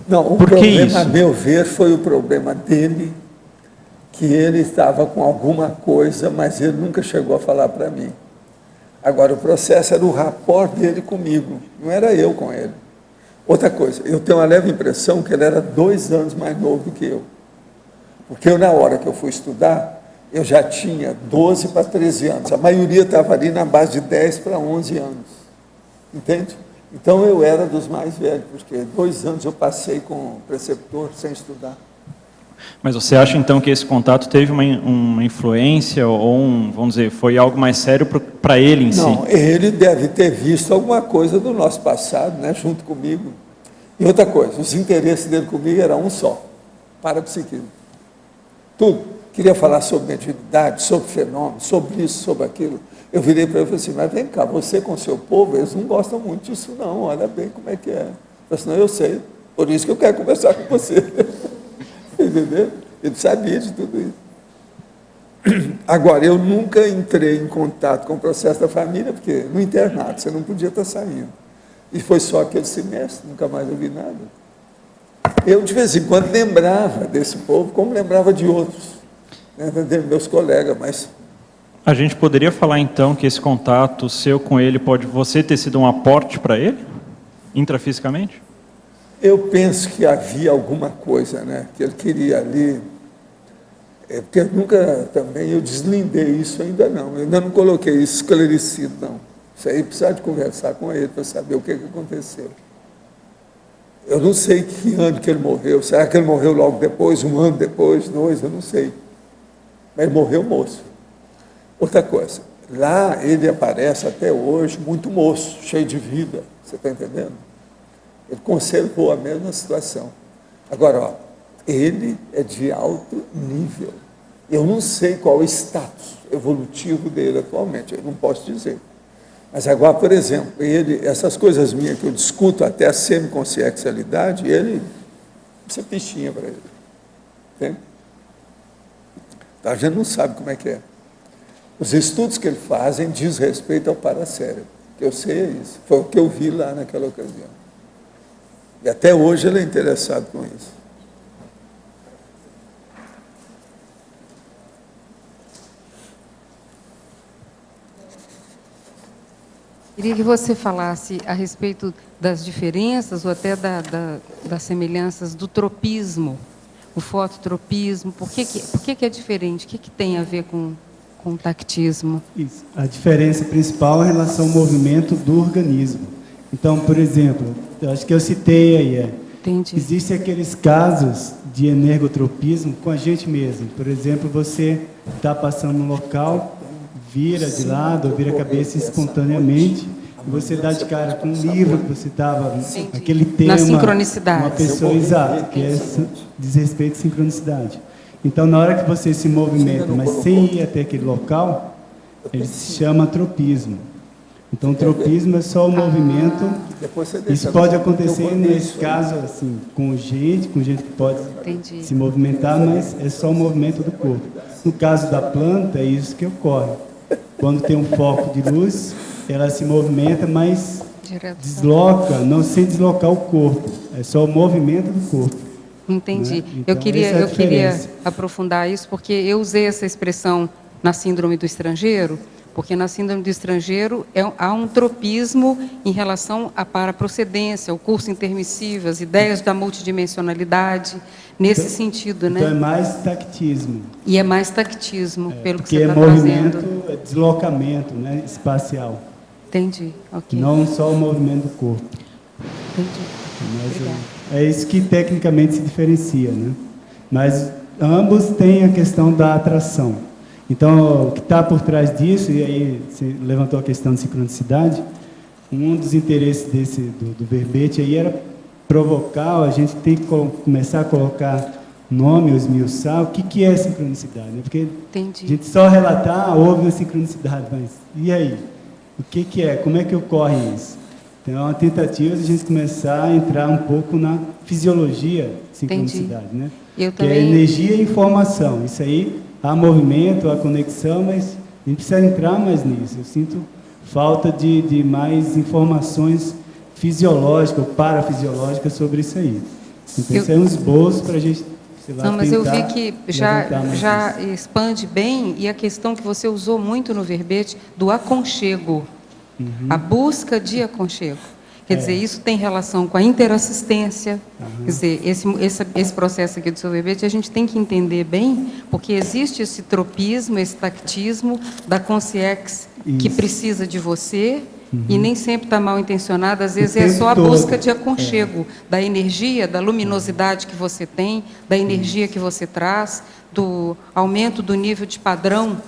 Não, o problema, a meu ver, foi o problema dele, que ele estava com alguma coisa, mas ele nunca chegou a falar para mim. Agora, o processo era o rapport dele comigo, não era eu com ele. Outra coisa, eu tenho uma leve impressão que ele era 2 anos mais novo do que eu. Porque eu, na hora que eu fui estudar, eu já tinha 12 para 13 anos. A maioria estava ali na base de 10 para 11 anos. Entende? Então, eu era dos mais velhos, porque 2 anos eu passei com o preceptor sem estudar. Mas você acha, então, que esse contato teve uma influência, ou vamos dizer, foi algo mais sério para ele em si? Não, ele deve ter visto alguma coisa do nosso passado, né, junto comigo. E outra coisa, os interesses dele comigo eram um só, parapsiquismo. Tudo. Queria falar sobre mediunidade, sobre fenômenos, sobre isso, sobre aquilo. Eu virei para ele e falei assim, mas vem cá, você com o seu povo, eles não gostam muito disso não, olha bem como é que é. Eu falei assim, não, eu sei, por isso que eu quero conversar com você. Entendeu? Ele sabia de tudo isso. Agora, eu nunca entrei em contato com o processo da família, porque no internato você não podia estar saindo. E foi só aquele semestre, nunca mais ouvi nada. Eu, de vez em quando, lembrava desse povo, como lembrava de outros, né, meus colegas, mas... A gente poderia falar, então, que esse contato seu com ele pode você ter sido um aporte para ele, intrafisicamente? Eu penso que havia alguma coisa, né, que ele queria ali, porque nunca também eu deslindei isso ainda não, eu ainda não coloquei isso esclarecido, não. Isso aí precisa de conversar com ele para saber o que aconteceu. Eu não sei que ano que ele morreu, será que ele morreu logo depois, 1 ano depois, 2, eu não sei. Mas ele morreu moço. Outra coisa, lá ele aparece até hoje muito moço, cheio de vida, você está entendendo? Ele conservou a mesma situação. Agora, ó, ele é de alto nível. Eu não sei qual é o status evolutivo dele atualmente, eu não posso dizer. Mas agora, por exemplo, essas coisas minhas que eu discuto até a semiconsciencialidade, isso é fichinha para ele. Entende? Então, a gente não sabe como é que é. Os estudos que ele fazem diz respeito ao paracérebro. Que eu sei é isso. Foi o que eu vi lá naquela ocasião. E até hoje ele é interessado com isso. Queria que você falasse a respeito das diferenças ou até das semelhanças do tropismo, o fototropismo. Por que é diferente? O que tem a ver com o tactismo? Isso. A diferença principal é em relação ao movimento do organismo. Então, por exemplo, eu acho que eu citei aí, Entendi. Existem aqueles casos de energotropismo com a gente mesmo. Por exemplo, você está passando no local, vira de lado, vira a cabeça espontaneamente, e você dá de cara com um livro que você estava, aquele tema... Na sincronicidade. Uma pessoa, exato, que diz respeito à sincronicidade. Então, na hora que você se movimenta, mas sem ir até aquele local, ele se chama tropismo. Então, o tropismo é só o movimento. Isso pode acontecer, nesse caso, assim, com gente que pode se movimentar, mas é só o movimento do corpo. No caso da planta, é isso que ocorre. Quando tem um foco de luz, ela se movimenta, mas desloca, não sem deslocar o corpo. É só o movimento do corpo. Entendi. Né? Então, eu queria aprofundar isso, porque eu usei essa expressão na síndrome do estrangeiro, porque na síndrome do estrangeiro há um tropismo em relação à paraprocedência, o curso intermissivo, as ideias da multidimensionalidade, nesse sentido, né? Então é mais tactismo. E é mais tactismo, pelo que você está trazendo. Porque é trazendo. movimento, é deslocamento, né, espacial. Entendi, ok. Não só o movimento do corpo. Entendi. É isso que tecnicamente se diferencia, né? Mas ambos têm a questão da atração. Então, o que está por trás disso, e aí você levantou a questão de sincronicidade, um dos interesses do verbete aí era provocar, a gente tem que começar a colocar nome, ou esmiuçar, o que é sincronicidade, né? Porque a gente só relatar, houve uma sincronicidade, mas e aí? O que é? Como é que ocorre isso? Então, é uma tentativa de a gente começar a entrar um pouco na fisiologia de sincronicidade, né? Que é energia e informação. Isso aí, há movimento, há conexão, mas a gente precisa entrar mais nisso. Eu sinto falta de mais informações fisiológicas ou parafisiológicas sobre isso aí. Então, isso é um esboço para a gente, sei lá, não, mas eu vi tentar que já expande bem, e a questão que você usou muito no verbete do aconchego, a busca de aconchego. Quer dizer, isso tem relação com a interassistência. Quer dizer, esse processo aqui do seu verbete a gente tem que entender bem, porque existe esse tropismo, esse tactismo da consciex que precisa de você, e nem sempre está mal intencionada, às vezes é só a busca de aconchego, da energia, da luminosidade que você tem, da energia que você traz, do aumento do nível de padrão,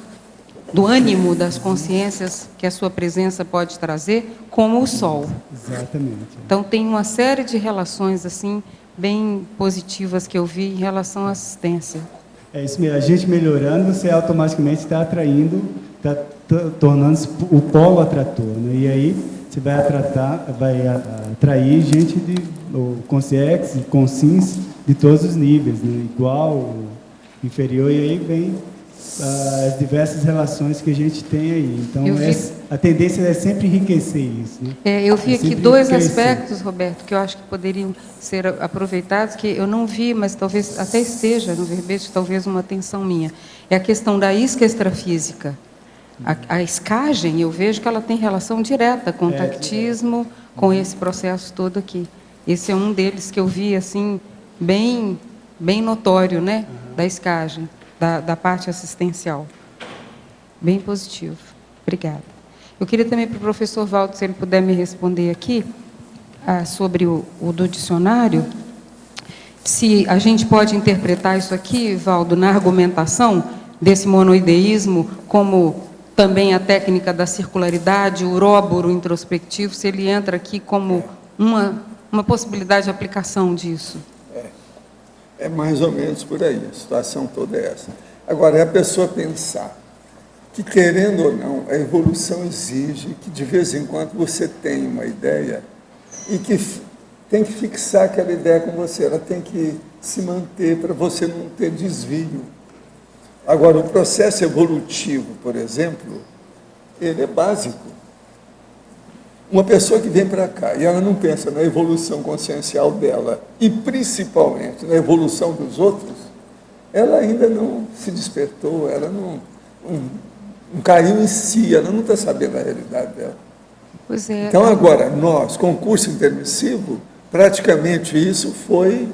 do ânimo das consciências que a sua presença pode trazer, como o sol. Exatamente. Então, tem uma série de relações assim bem positivas que eu vi em relação à assistência. É isso mesmo. A gente melhorando, você automaticamente está atraindo, está tornando-se o polo atrator, né? E aí você vai atrair gente consciex, consciência de todos os níveis, né? Igual, inferior, e aí vem as diversas relações que a gente tem aí. Então, a tendência é sempre enriquecer isso, né? Eu vi aqui dois aspectos, Roberto, que eu acho que poderiam ser aproveitados, que eu não vi, mas talvez até esteja no verbete, talvez uma atenção minha. É a questão da isca extrafísica. A escagem, eu vejo que ela tem relação direta com o tactismo, com esse processo todo aqui. Esse é um deles que eu vi, assim, bem notório, né, da escagem. Da parte assistencial. Bem positivo. Obrigada. Eu queria também para o professor Valdo, se ele puder me responder aqui, sobre o do dicionário, se a gente pode interpretar isso aqui, Valdo, na argumentação desse monoideísmo, como também a técnica da circularidade, o uróboro introspectivo, se ele entra aqui como uma possibilidade de aplicação disso. É mais ou menos por aí, a situação toda é essa. Agora, é a pessoa pensar que, querendo ou não, a evolução exige que, de vez em quando, você tenha uma ideia e que tem que fixar aquela ideia com você, ela tem que se manter para você não ter desvio. Agora, o processo evolutivo, por exemplo, ele é básico. Uma pessoa que vem para cá e ela não pensa na evolução consciencial dela e, principalmente, na evolução dos outros, ela ainda não se despertou, ela não caiu em si, ela não está sabendo a realidade dela. Pois é. Então, agora, nós, com o curso intermissivo, praticamente isso foi,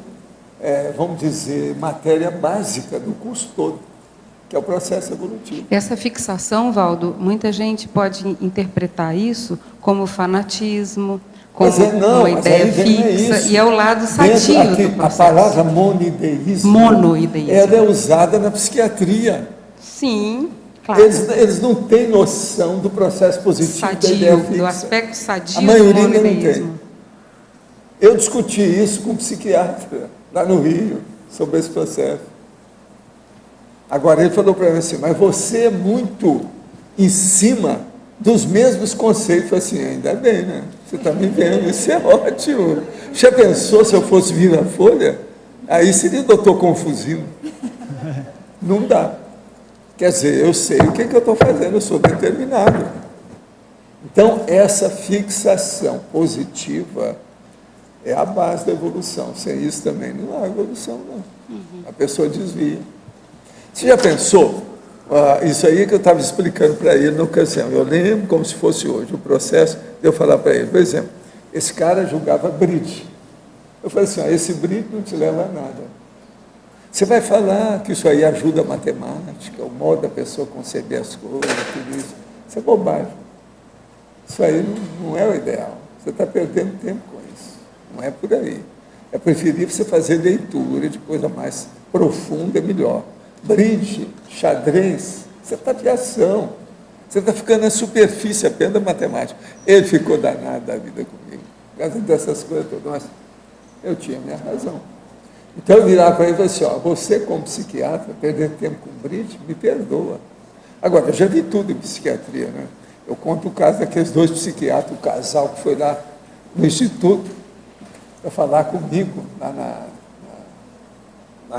vamos dizer, matéria básica do curso todo, que é o processo evolutivo. Essa fixação, Valdo, muita gente pode interpretar isso como fanatismo, como uma ideia fixa, e é o lado sadio do processo. A palavra monoideísmo, ela é usada na psiquiatria. Sim, claro. Eles não têm noção do processo positivo sadio, da ideia fixa. do aspecto sadio. A maioria ainda não tem. Eu discuti isso com um psiquiatra lá no Rio, sobre esse processo. Agora ele falou para mim assim, mas você é muito em cima dos mesmos conceitos. Eu falei assim, ainda bem, né? Você está me vendo, isso é ótimo. Já pensou se eu fosse vir na Folha? Aí seria doutor Confusino. Não dá. Quer dizer, eu sei o que eu estou fazendo, eu sou determinado. Então, essa fixação positiva é a base da evolução. Sem isso também não há evolução, não. A pessoa desvia. Você já pensou? Isso aí que eu estava explicando para ele na ocasião. Eu lembro como se fosse hoje o processo de eu falar para ele. Por exemplo, esse cara jogava bridge. Eu falei assim, esse bridge não te leva a nada. Você vai falar que isso aí ajuda a matemática, o modo da pessoa conceber as coisas, tudo isso. Isso é bobagem. Isso aí não é o ideal. Você está perdendo tempo com isso. Não é por aí. É preferível você fazer leitura de coisa mais profunda e melhor. Bridge, xadrez, você está de ação. Você está ficando na superfície apenas da matemática. Ele ficou danado da vida comigo. Por causa dessas coisas todas. Nossa, eu tinha minha razão. Então eu virava para ele e falei assim, você como psiquiatra, perder tempo com bridge, me perdoa. Agora, eu já vi tudo em psiquiatria, né? Eu conto o caso daqueles dois psiquiatras, o casal que foi lá no Instituto para falar comigo, lá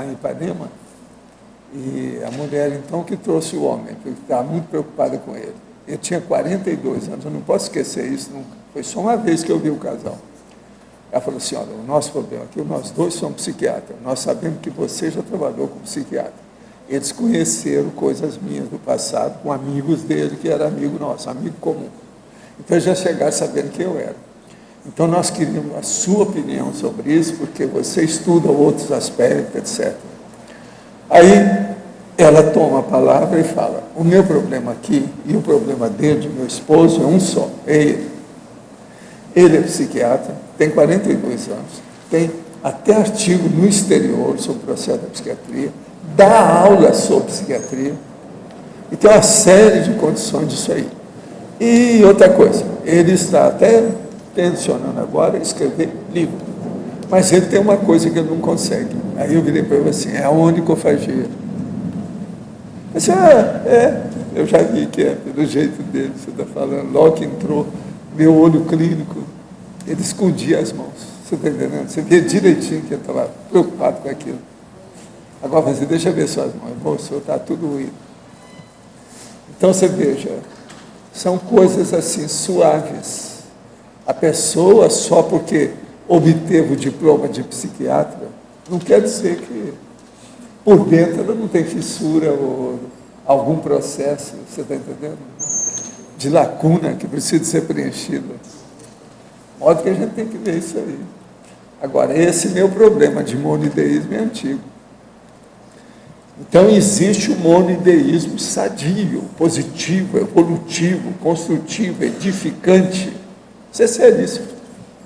em Ipanema. E a mulher, então, que trouxe o homem, porque estava muito preocupada com ele. Ele tinha 42 anos, eu não posso esquecer isso nunca. Foi só uma vez que eu vi o casal. Ela falou assim, olha, o nosso problema aqui, nós dois somos psiquiatras, nós sabemos que você já trabalhou como psiquiatra. Eles conheceram coisas minhas do passado com amigos dele, que era amigo nosso, amigo comum. Então, eles já chegaram sabendo quem eu era. Então, nós queríamos a sua opinião sobre isso, porque você estuda outros aspectos, etc. Aí, ela toma a palavra e fala, o meu problema aqui e o problema dele, de meu esposo, é um só, é ele. Ele é psiquiatra, tem 42 anos, tem até artigo no exterior sobre o processo da psiquiatria, dá aula sobre psiquiatria, e tem uma série de condições disso aí. E outra coisa, ele está até tensionando agora escrever livro, mas ele tem uma coisa que ele não consegue. Aí eu virei para ele assim, é a onicofagia. Eu disse, eu já vi que é pelo jeito dele, você está falando, logo que entrou, meu olho clínico, ele escondia as mãos, você está entendendo? Você via direitinho que ele estava preocupado com aquilo. Agora você deixa eu ver suas mãos, moço, está tudo ruim. Então você veja, são coisas assim suaves. A pessoa, só porque obteve o diploma de psiquiatra, não quer dizer que por dentro ela não tem fissura ou algum processo, você está entendendo? De lacuna que precisa ser preenchida. Modo que a gente tem que ver isso aí. Agora, esse meu problema de monoideísmo é antigo. Então, existe o monoideísmo sadio, positivo, evolutivo, construtivo, edificante. Isso é seríssimo.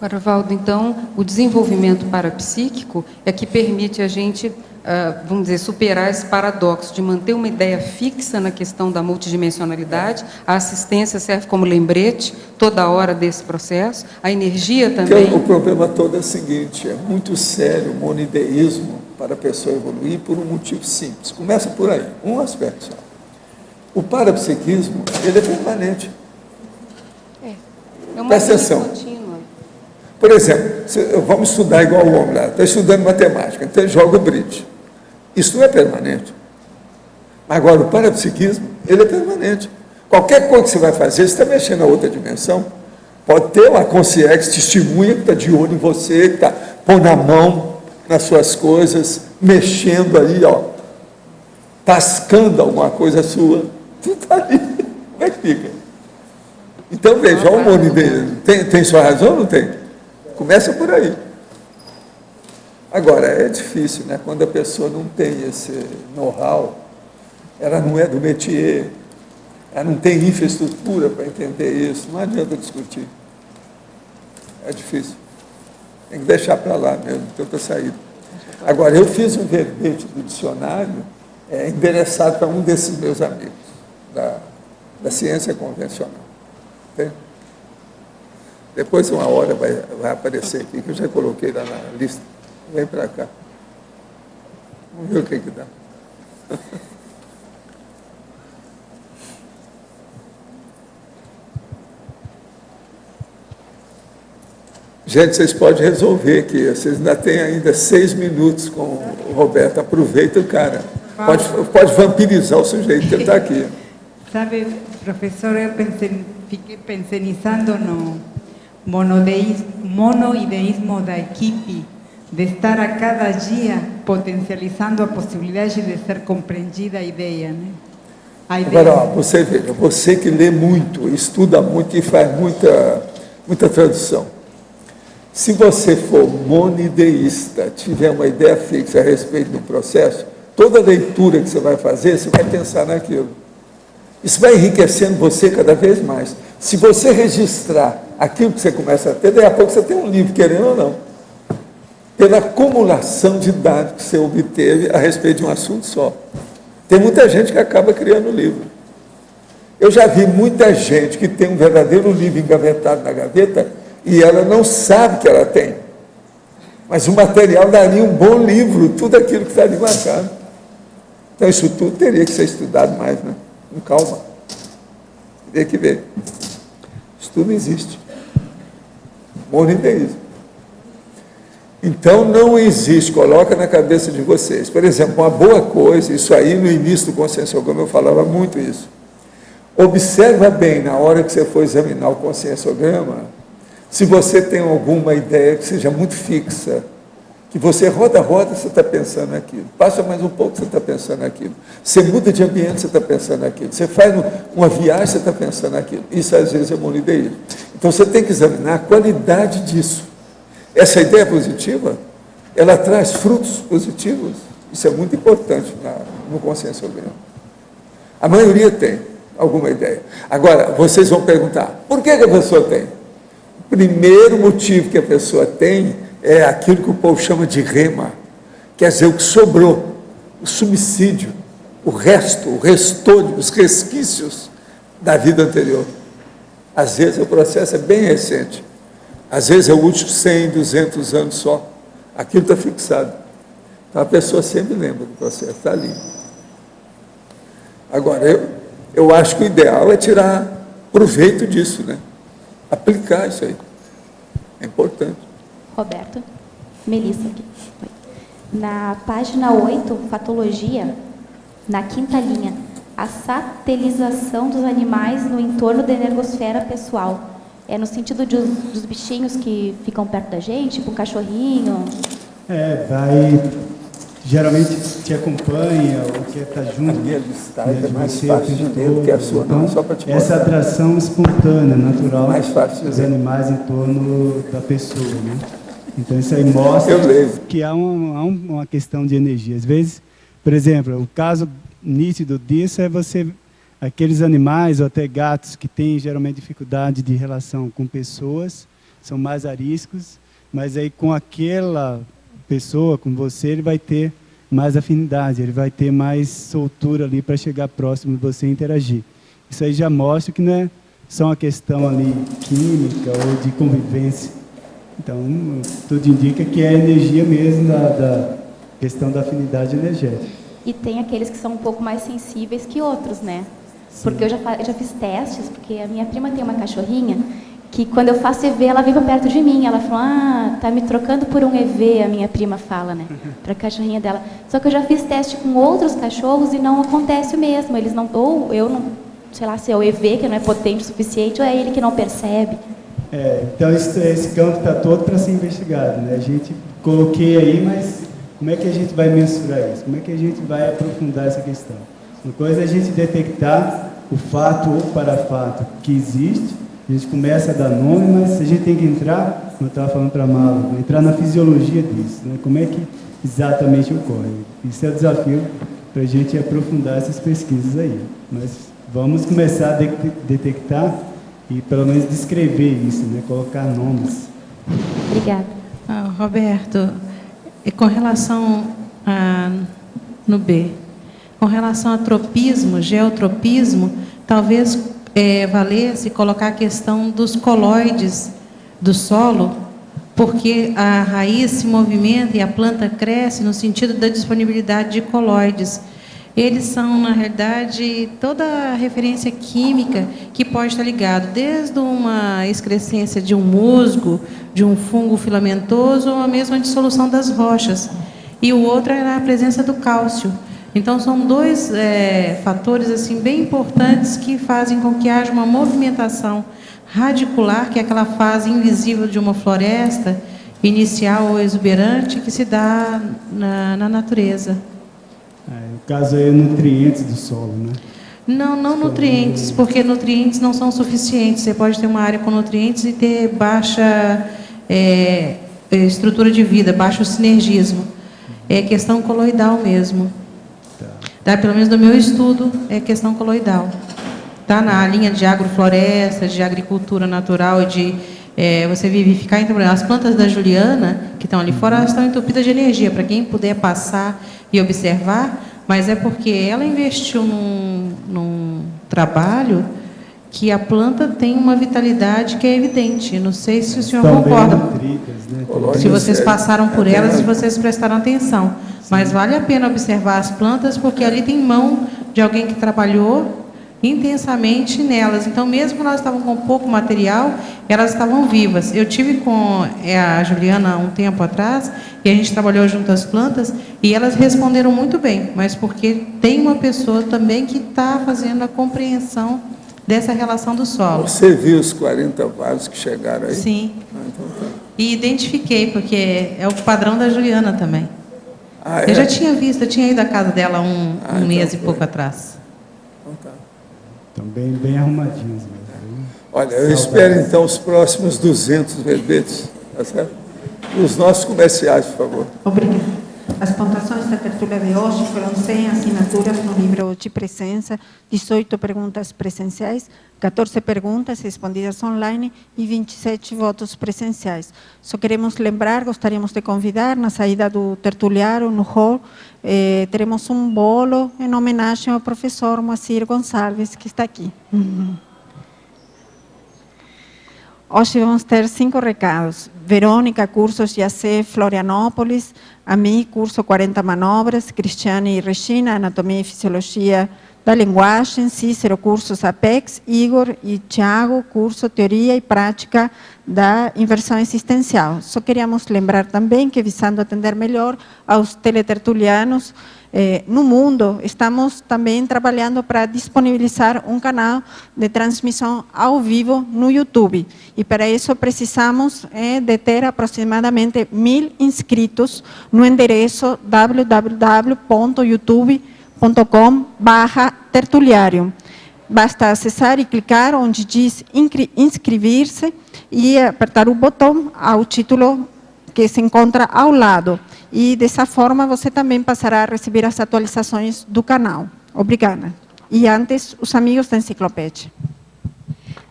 Agora, Valdo, então, o desenvolvimento parapsíquico é que permite a gente, vamos dizer, superar esse paradoxo de manter uma ideia fixa na questão da multidimensionalidade. A assistência serve como lembrete toda hora desse processo, a energia também. Porque o problema todo é o seguinte, é muito sério o monoideísmo para a pessoa evoluir por um motivo simples. Começa por aí, um aspecto só. O parapsiquismo, ele é permanente. É uma Presta linha atenção. contínua. Por exemplo, vamos estudar igual o homem lá, está estudando matemática, então ele joga o bridge. Isso não é permanente. Mas agora, o parapsiquismo, ele é permanente. Qualquer coisa que você vai fazer, você está mexendo na outra dimensão. Pode ter uma consciência que testemunha, que está de olho em você, que está pondo a mão nas suas coisas, mexendo aí, ó, tascando alguma coisa sua. Tudo está ali. Como é que fica? Então, veja, olha o mundo dele. Tem sua razão ou não tem? Começa por aí. Agora, é difícil, né? Quando a pessoa não tem esse know-how, ela não é do métier, ela não tem infraestrutura para entender isso, não adianta discutir. É difícil. Tem que deixar para lá mesmo, tem outra saída. Agora, eu fiz um verbete do dicionário endereçado para um desses meus amigos, da ciência convencional. Entende? Depois, uma hora, vai aparecer aqui, que eu já coloquei lá na lista. Vem para cá. Vamos ver o que dá. Gente, vocês podem resolver aqui. Vocês ainda têm ainda 6 minutos com o Roberto. Aproveita o cara. Pode vampirizar o sujeito que ele está aqui. Sabe, professor, eu fiquei pensando no monoideísmo da equipe, de estar a cada dia potencializando a possibilidade de ser compreendida a ideia, né? Agora, ó, você veja, você que lê muito, estuda muito e faz muita tradução. Se você for monoideísta, tiver uma ideia fixa a respeito do processo, toda leitura que você vai fazer, você vai pensar naquilo. Isso vai enriquecendo você cada vez mais. Se você registrar aquilo que você começa a ter, daí a pouco você tem um livro, querendo ou não. Pela acumulação de dados que você obteve a respeito de um assunto só. Tem muita gente que acaba criando um livro. Eu já vi muita gente que tem um verdadeiro livro engavetado na gaveta e ela não sabe que ela tem. Mas o material daria um bom livro, tudo aquilo que está ali marcado. Então isso tudo teria que ser estudado mais, né? Com calma. Teria que ver. Isso tudo existe. Monoideísmo. Então não existe, coloca na cabeça de vocês. Por exemplo, uma boa coisa, isso aí no início do conscienciograma eu falava muito isso. Observa bem na hora que você for examinar o conscienciograma, se você tem alguma ideia que seja muito fixa, que você roda, você está pensando naquilo. Passa mais um pouco, você está pensando naquilo. Você muda de ambiente, você está pensando naquilo. Você faz uma viagem, você está pensando naquilo. Isso às vezes é monoideísmo. Então você tem que examinar a qualidade disso. Essa ideia positiva, ela traz frutos positivos. Isso é muito importante no conscienciograma. A maioria tem alguma ideia. Agora, vocês vão perguntar, por que a pessoa tem? O primeiro motivo que a pessoa tem é aquilo que o povo chama de rema, quer dizer, o que sobrou, o subsídio, o resto, o restolho, os resquícios da vida anterior. Às vezes o processo é bem recente, às vezes é o último 100, 200 anos só. Aquilo está fixado. Então a pessoa sempre lembra do processo, está ali. Agora, eu acho que o ideal é tirar proveito disso, né? Aplicar isso aí. É importante. Roberto, Melissa aqui. Na página 8, Patologia, na 5ª linha, a satelização dos animais no entorno da energosfera pessoal. É no sentido dos bichinhos que ficam perto da gente, tipo um cachorrinho? Geralmente te acompanha, ou quer estar junto. A minha listagem né, é mais você, fácil de ler do que a sua, então, não, só para te essa mostrar. atração espontânea, natural, Mais fácil de dos ler. animais em torno da pessoa. Né? Então, isso aí mostra que há uma questão de energia. Às vezes, por exemplo, o caso nítido disso é aqueles animais ou até gatos que têm geralmente dificuldade de relação com pessoas, são mais ariscos, mas aí com aquela pessoa, com você, ele vai ter mais afinidade, ele vai ter mais soltura ali para chegar próximo de você e interagir. Isso aí já mostra que não é só uma questão ali química ou de convivência. Então, tudo indica que é a energia mesmo da questão da afinidade energética. E tem aqueles que são um pouco mais sensíveis que outros, né? Porque eu já fiz testes, porque a minha prima tem uma cachorrinha que quando eu faço EV, ela vem para perto de mim. Ela falou, tá me trocando por um EV, a minha prima fala, né? Para a cachorrinha dela. Só que eu já fiz teste com outros cachorros e não acontece o mesmo. Eles não, ou eu não, sei lá, se é o EV que não é potente o suficiente, ou é ele que não percebe. Então esse campo está todo para ser investigado, né? A gente coloquei aí, mas como é que a gente vai mensurar isso? Como é que a gente vai aprofundar essa questão? Uma coisa é a gente detectar o fato ou parafato que existe, a gente começa a dar nome, mas a gente tem que entrar, como eu estava falando para a Mala, entrar na fisiologia disso, né? Como é que exatamente ocorre. Isso é o desafio para a gente aprofundar essas pesquisas aí. Mas vamos começar a detectar e pelo menos descrever isso, né? Colocar nomes. Obrigada. Roberto, com relação no B, com relação a tropismo, geotropismo, talvez valesse colocar a questão dos coloides do solo, porque a raiz se movimenta e a planta cresce no sentido da disponibilidade de coloides. Eles são, na realidade, toda a referência química que pode estar ligado, desde uma excrescência de um musgo, de um fungo filamentoso, ou a mesma dissolução das rochas. E o outro é a presença do cálcio. Então, são dois fatores assim, bem importantes que fazem com que haja uma movimentação radicular, que é aquela fase invisível de uma floresta, inicial ou exuberante, que se dá na natureza. No caso aí, nutrientes do solo, né? Não nutrientes, porque nutrientes não são suficientes. Você pode ter uma área com nutrientes e ter baixa estrutura de vida, baixo sinergismo. É questão coloidal mesmo. Tá, pelo menos no meu estudo, é questão coloidal. Tá na linha de agrofloresta, de agricultura natural, de você vivificar. Então, as plantas da Juliana, que estão ali fora, elas estão entupidas de energia. Para quem puder passar e observar, mas é porque ela investiu num trabalho que a planta tem uma vitalidade que é evidente. Não sei se o senhor concorda. Se vocês passaram por elas, se vocês prestaram atenção. Mas vale a pena observar as plantas, porque ali tem mão de alguém que trabalhou intensamente nelas. Então, mesmo que elas estavam com pouco material, elas estavam vivas. Eu tive com a Juliana um tempo atrás, e a gente trabalhou junto às plantas, e elas responderam muito bem, mas porque tem uma pessoa também que está fazendo a compreensão dessa relação do solo. Você viu os 40 vasos que chegaram aí? Sim. E identifiquei, porque é o padrão da Juliana também. Eu já tinha visto, eu tinha ido à casa dela um mês e pouco atrás. Estão bem arrumadinhos mesmo. Olha, eu espero então os próximos 200 verbetes, tá certo? E os nossos comerciais, por favor. Obrigada. As pontuações da tertúlia de hoje foram 100 assinaturas no livro de presença, 18 perguntas presenciais, 14 perguntas respondidas online e 27 votos presenciais. Só queremos lembrar, gostaríamos de convidar, na saída do tertuliário, no hall, teremos um bolo em homenagem ao professor Moacir Gonçalves, que está aqui. Hoje vamos ter 5 recados. Verônica, cursos IAC Florianópolis, a mim, curso 40 manobras, Cristiane e Regina, Anatomia e Fisiologia da Linguagem, Cícero, cursos Apex, Igor e Tiago, curso Teoria e Prática da Inversão Existencial. Só queríamos lembrar também que, visando atender melhor aos teletertulianos, no mundo, estamos também trabalhando para disponibilizar um canal de transmissão ao vivo no YouTube. E para isso precisamos de ter aproximadamente 1000 inscritos no endereço www.youtube.com/tertuliarium. Basta acessar e clicar onde diz inscrever-se e apertar o botão ao título que se encontra ao lado. E dessa forma você também passará a receber as atualizações do canal. Obrigada. E antes, os amigos da enciclopédia.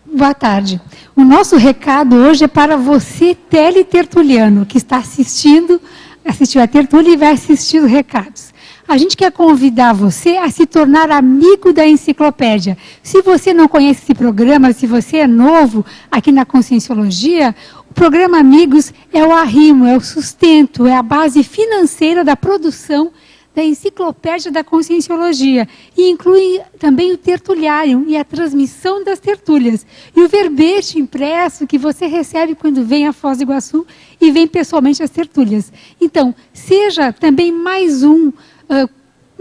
Boa tarde. O nosso recado hoje é para você, teletertuliano, que está assistiu a tertúlia e vai assistir os recados. A gente quer convidar você a se tornar amigo da enciclopédia. Se você não conhece esse programa, se você é novo aqui na Conscienciologia, o programa Amigos é o arrimo, é o sustento, é a base financeira da produção da Enciclopédia da Conscienciologia e inclui também o tertuliário e a transmissão das tertúlias e o verbete impresso que você recebe quando vem a Foz do Iguaçu e vem pessoalmente às tertúlias. Então, seja também mais um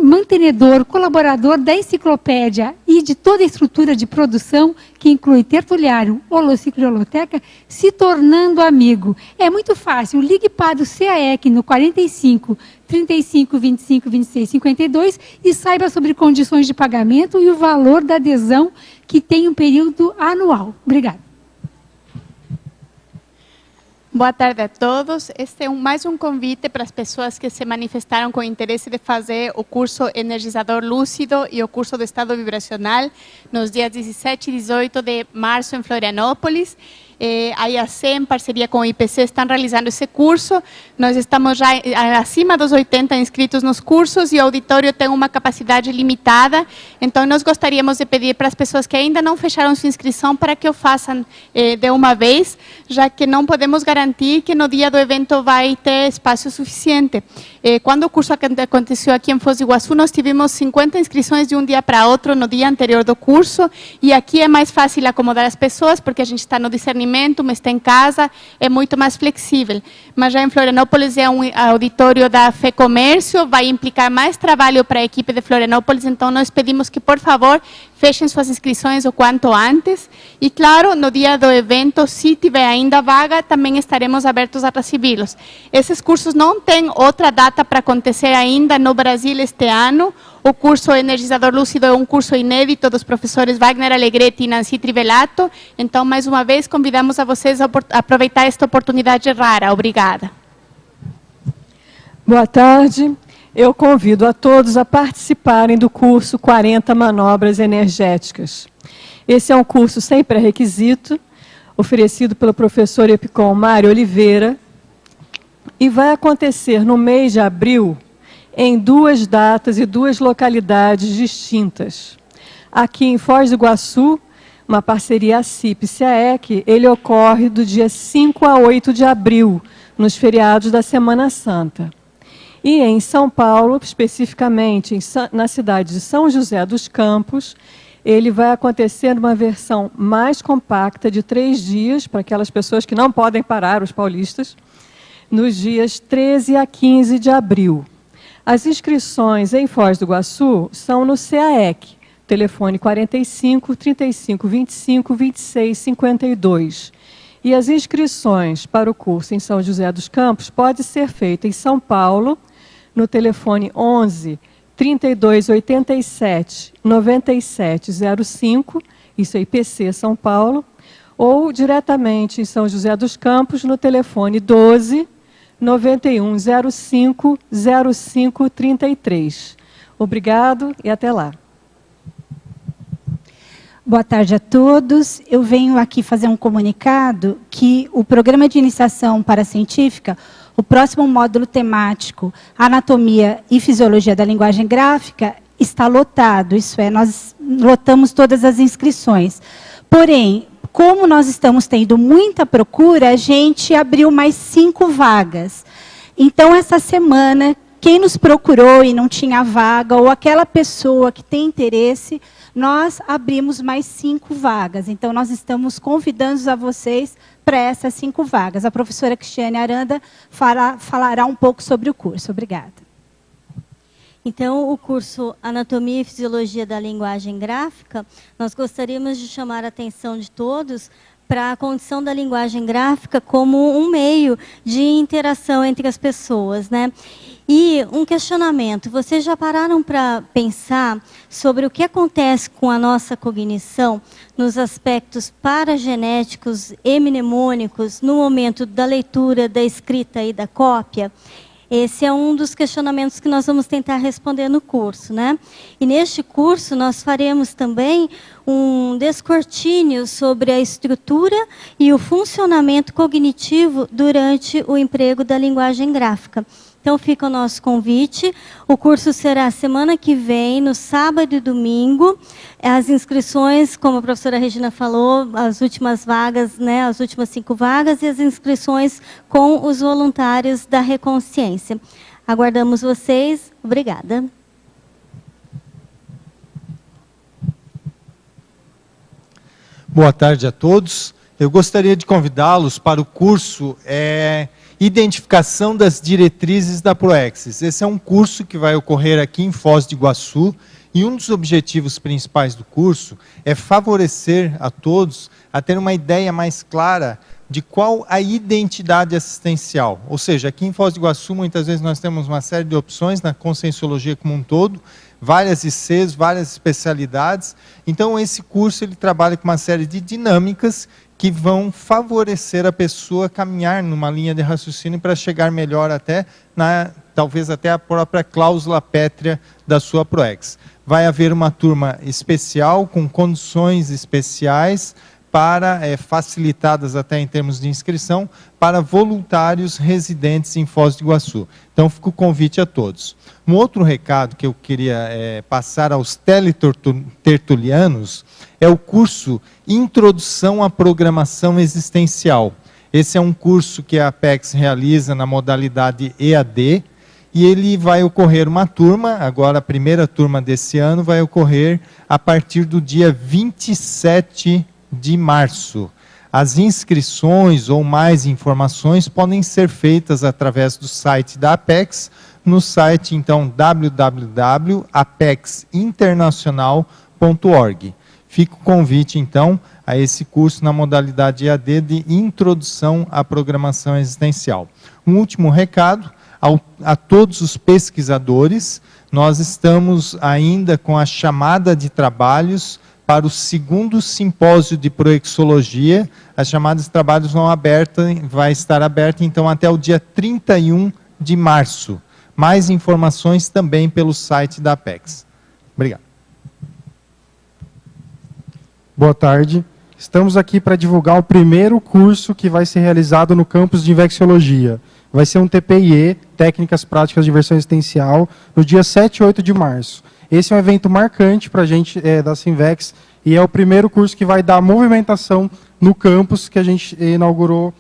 mantenedor, colaborador da enciclopédia e de toda a estrutura de produção, que inclui tertuliário, holociclo e holoteca, se tornando amigo. É muito fácil, ligue para o CAEC no 45 35 25 26 52 e saiba sobre condições de pagamento e o valor da adesão, que tem um período anual. Obrigada. Boa tarde a todos. Este é mais um convite para as pessoas que se manifestaram com interesse de fazer o curso Energizador Lúcido e o curso do Estado Vibracional nos dias 17 e 18 de março em Florianópolis. A IAC, em parceria com o IPC, estão realizando esse curso. Nós estamos já acima dos 80 inscritos nos cursos e o auditório tem uma capacidade limitada. Então, nós gostaríamos de pedir para as pessoas que ainda não fecharam sua inscrição para que o façam de uma vez, já que não podemos garantir que no dia do evento vai ter espaço suficiente. Quando o curso aconteceu aqui em Foz do Iguaçu, nós tivemos 50 inscrições de um dia para outro no dia anterior do curso, e aqui é mais fácil acomodar as pessoas, porque a gente está no discernimento, mas está em casa, é muito mais flexível. Mas já em Florianópolis é um auditório da FEComércio, vai implicar mais trabalho para a equipe de Florianópolis, então nós pedimos que, por favor, fechem suas inscrições o quanto antes. E, claro, no dia do evento, se tiver ainda vaga, também estaremos abertos a recebê-los. Esses cursos não têm outra data para acontecer ainda no Brasil este ano. O curso Energizador Lúcido é um curso inédito dos professores Wagner Alegretti e Nancy Trivelato. Então, mais uma vez, convidamos a vocês a aproveitar esta oportunidade rara. Obrigada. Boa tarde. Eu convido a todos a participarem do curso 40 Manobras Energéticas. Esse é um curso sem pré-requisito, oferecido pelo professor Epicom Mário Oliveira, e vai acontecer no mês de abril, em 2 datas e 2 localidades distintas. Aqui em Foz do Iguaçu, uma parceria ACIP-CAEC, ele ocorre do dia 5 a 8 de abril, nos feriados da Semana Santa. E em São Paulo, especificamente na cidade de São José dos Campos, ele vai acontecer numa versão mais compacta de 3 dias, para aquelas pessoas que não podem parar, os paulistas, nos dias 13 a 15 de abril. As inscrições em Foz do Iguaçu são no CAEC, telefone 45 35 25 26 52. E as inscrições para o curso em São José dos Campos pode ser feita em São Paulo, no telefone 11 32 87 97 05, isso é IPC São Paulo, ou diretamente em São José dos Campos, no telefone 12 91 05 05 33. Obrigado e até lá. Boa tarde a todos. Eu venho aqui fazer um comunicado que o Programa de Iniciação Paracientífica, o próximo módulo temático, Anatomia e Fisiologia da Linguagem Gráfica, está lotado, isso é, nós lotamos todas as inscrições. Porém, como nós estamos tendo muita procura, a gente abriu mais 5 vagas. Então, essa semana, quem nos procurou e não tinha vaga, ou aquela pessoa que tem interesse, nós abrimos mais 5 vagas. Então, nós estamos convidando a vocês para essas 5 vagas. A professora Cristiane Aranda falará um pouco sobre o curso. Obrigada. Então, o curso Anatomia e Fisiologia da Linguagem Gráfica, nós gostaríamos de chamar a atenção de todos para a condição da linguagem gráfica como um meio de interação entre as pessoas, né? E um questionamento, vocês já pararam para pensar sobre o que acontece com a nossa cognição nos aspectos paragenéticos e mnemônicos no momento da leitura, da escrita e da cópia? Esse é um dos questionamentos que nós vamos tentar responder no curso, né? E neste curso nós faremos também um descortínio sobre a estrutura e o funcionamento cognitivo durante o emprego da linguagem gráfica. Então fica o nosso convite. O curso será semana que vem, no sábado e domingo. As inscrições, como a professora Regina falou, as últimas vagas, né, as últimas 5 vagas, e as inscrições com os voluntários da Reconsciência. Aguardamos vocês. Obrigada. Boa tarde a todos. Eu gostaria de convidá-los para o curso Identificação das Diretrizes da Proexis. Esse é um curso que vai ocorrer aqui em Foz do Iguaçu, e um dos objetivos principais do curso é favorecer a todos a ter uma ideia mais clara de qual a identidade assistencial. Ou seja, aqui em Foz do Iguaçu, muitas vezes nós temos uma série de opções na Conscienciologia como um todo, várias ICs, várias especialidades. Então, esse curso ele trabalha com uma série de dinâmicas que vão favorecer a pessoa a caminhar numa linha de raciocínio para chegar melhor até, talvez até a própria cláusula pétrea da sua Proex. Vai haver uma turma especial, com condições especiais, facilitadas até em termos de inscrição, para voluntários residentes em Foz do Iguaçu. Então, fica o convite a todos. Um outro recado que eu queria passar aos teletertulianos é o curso Introdução à Programação Existencial. Esse é um curso que a Apex realiza na modalidade EAD, e ele vai ocorrer uma turma, agora a primeira turma desse ano, vai ocorrer a partir do dia 27 de março. As inscrições ou mais informações podem ser feitas através do site da Apex, no site, então, www.apexinternacional.org. Fica o convite, então, a esse curso na modalidade EAD de Introdução à Programação Existencial. Um último recado a todos os pesquisadores: nós estamos ainda com a chamada de trabalhos para o 2º simpósio de proexologia. As chamadas de trabalhos vai estar aberta, então, até o dia 31 de março. Mais informações também pelo site da Apex. Obrigado. Boa tarde. Estamos aqui para divulgar o primeiro curso que vai ser realizado no campus de Invexiologia. Vai ser um TPIE, Técnicas Práticas de Inversão Existencial, no dia 7 e 8 de março. Esse é um evento marcante para a gente da Sinvex, e é o primeiro curso que vai dar movimentação no campus, que a gente inaugurou,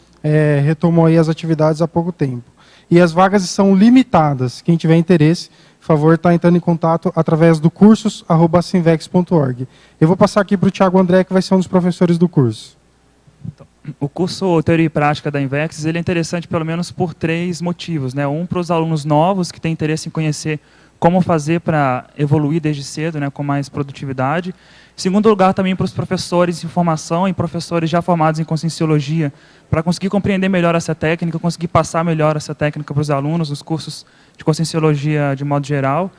retomou aí as atividades há pouco tempo. E as vagas são limitadas. Quem tiver interesse, por favor, está entrando em contato através do cursos@sinvex.org. Eu vou passar aqui para o Thiago André, que vai ser um dos professores do curso. O curso Teoria e Prática da Invex ele é interessante pelo menos por 3 motivos, né? Um, para os alunos novos que têm interesse em conhecer como fazer para evoluir desde cedo, né, com mais produtividade. Em segundo lugar, também para os professores em formação e professores já formados em Conscienciologia, para conseguir compreender melhor essa técnica, conseguir passar melhor essa técnica para os alunos nos cursos de Conscienciologia de modo geral.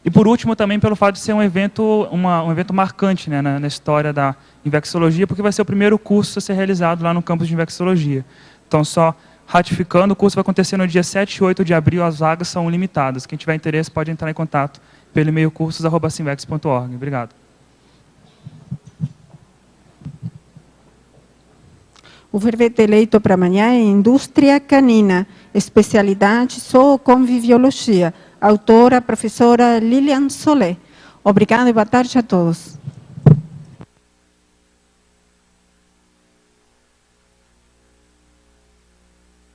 E por último, também pelo fato de ser um evento marcante, né, na história da Invexiologia, porque vai ser o primeiro curso a ser realizado lá no campus de Invexiologia. Então, só ratificando, o curso vai acontecer no dia 7 e 8 de abril, as vagas são limitadas. Quem tiver interesse pode entrar em contato pelo e-mail cursos@sinvex.org. Obrigado. O verbete eleito para amanhã é Indústria Canina, especialidade zooconviviologia. Autora, professora Lilian Solé. Obrigada e boa tarde a todos.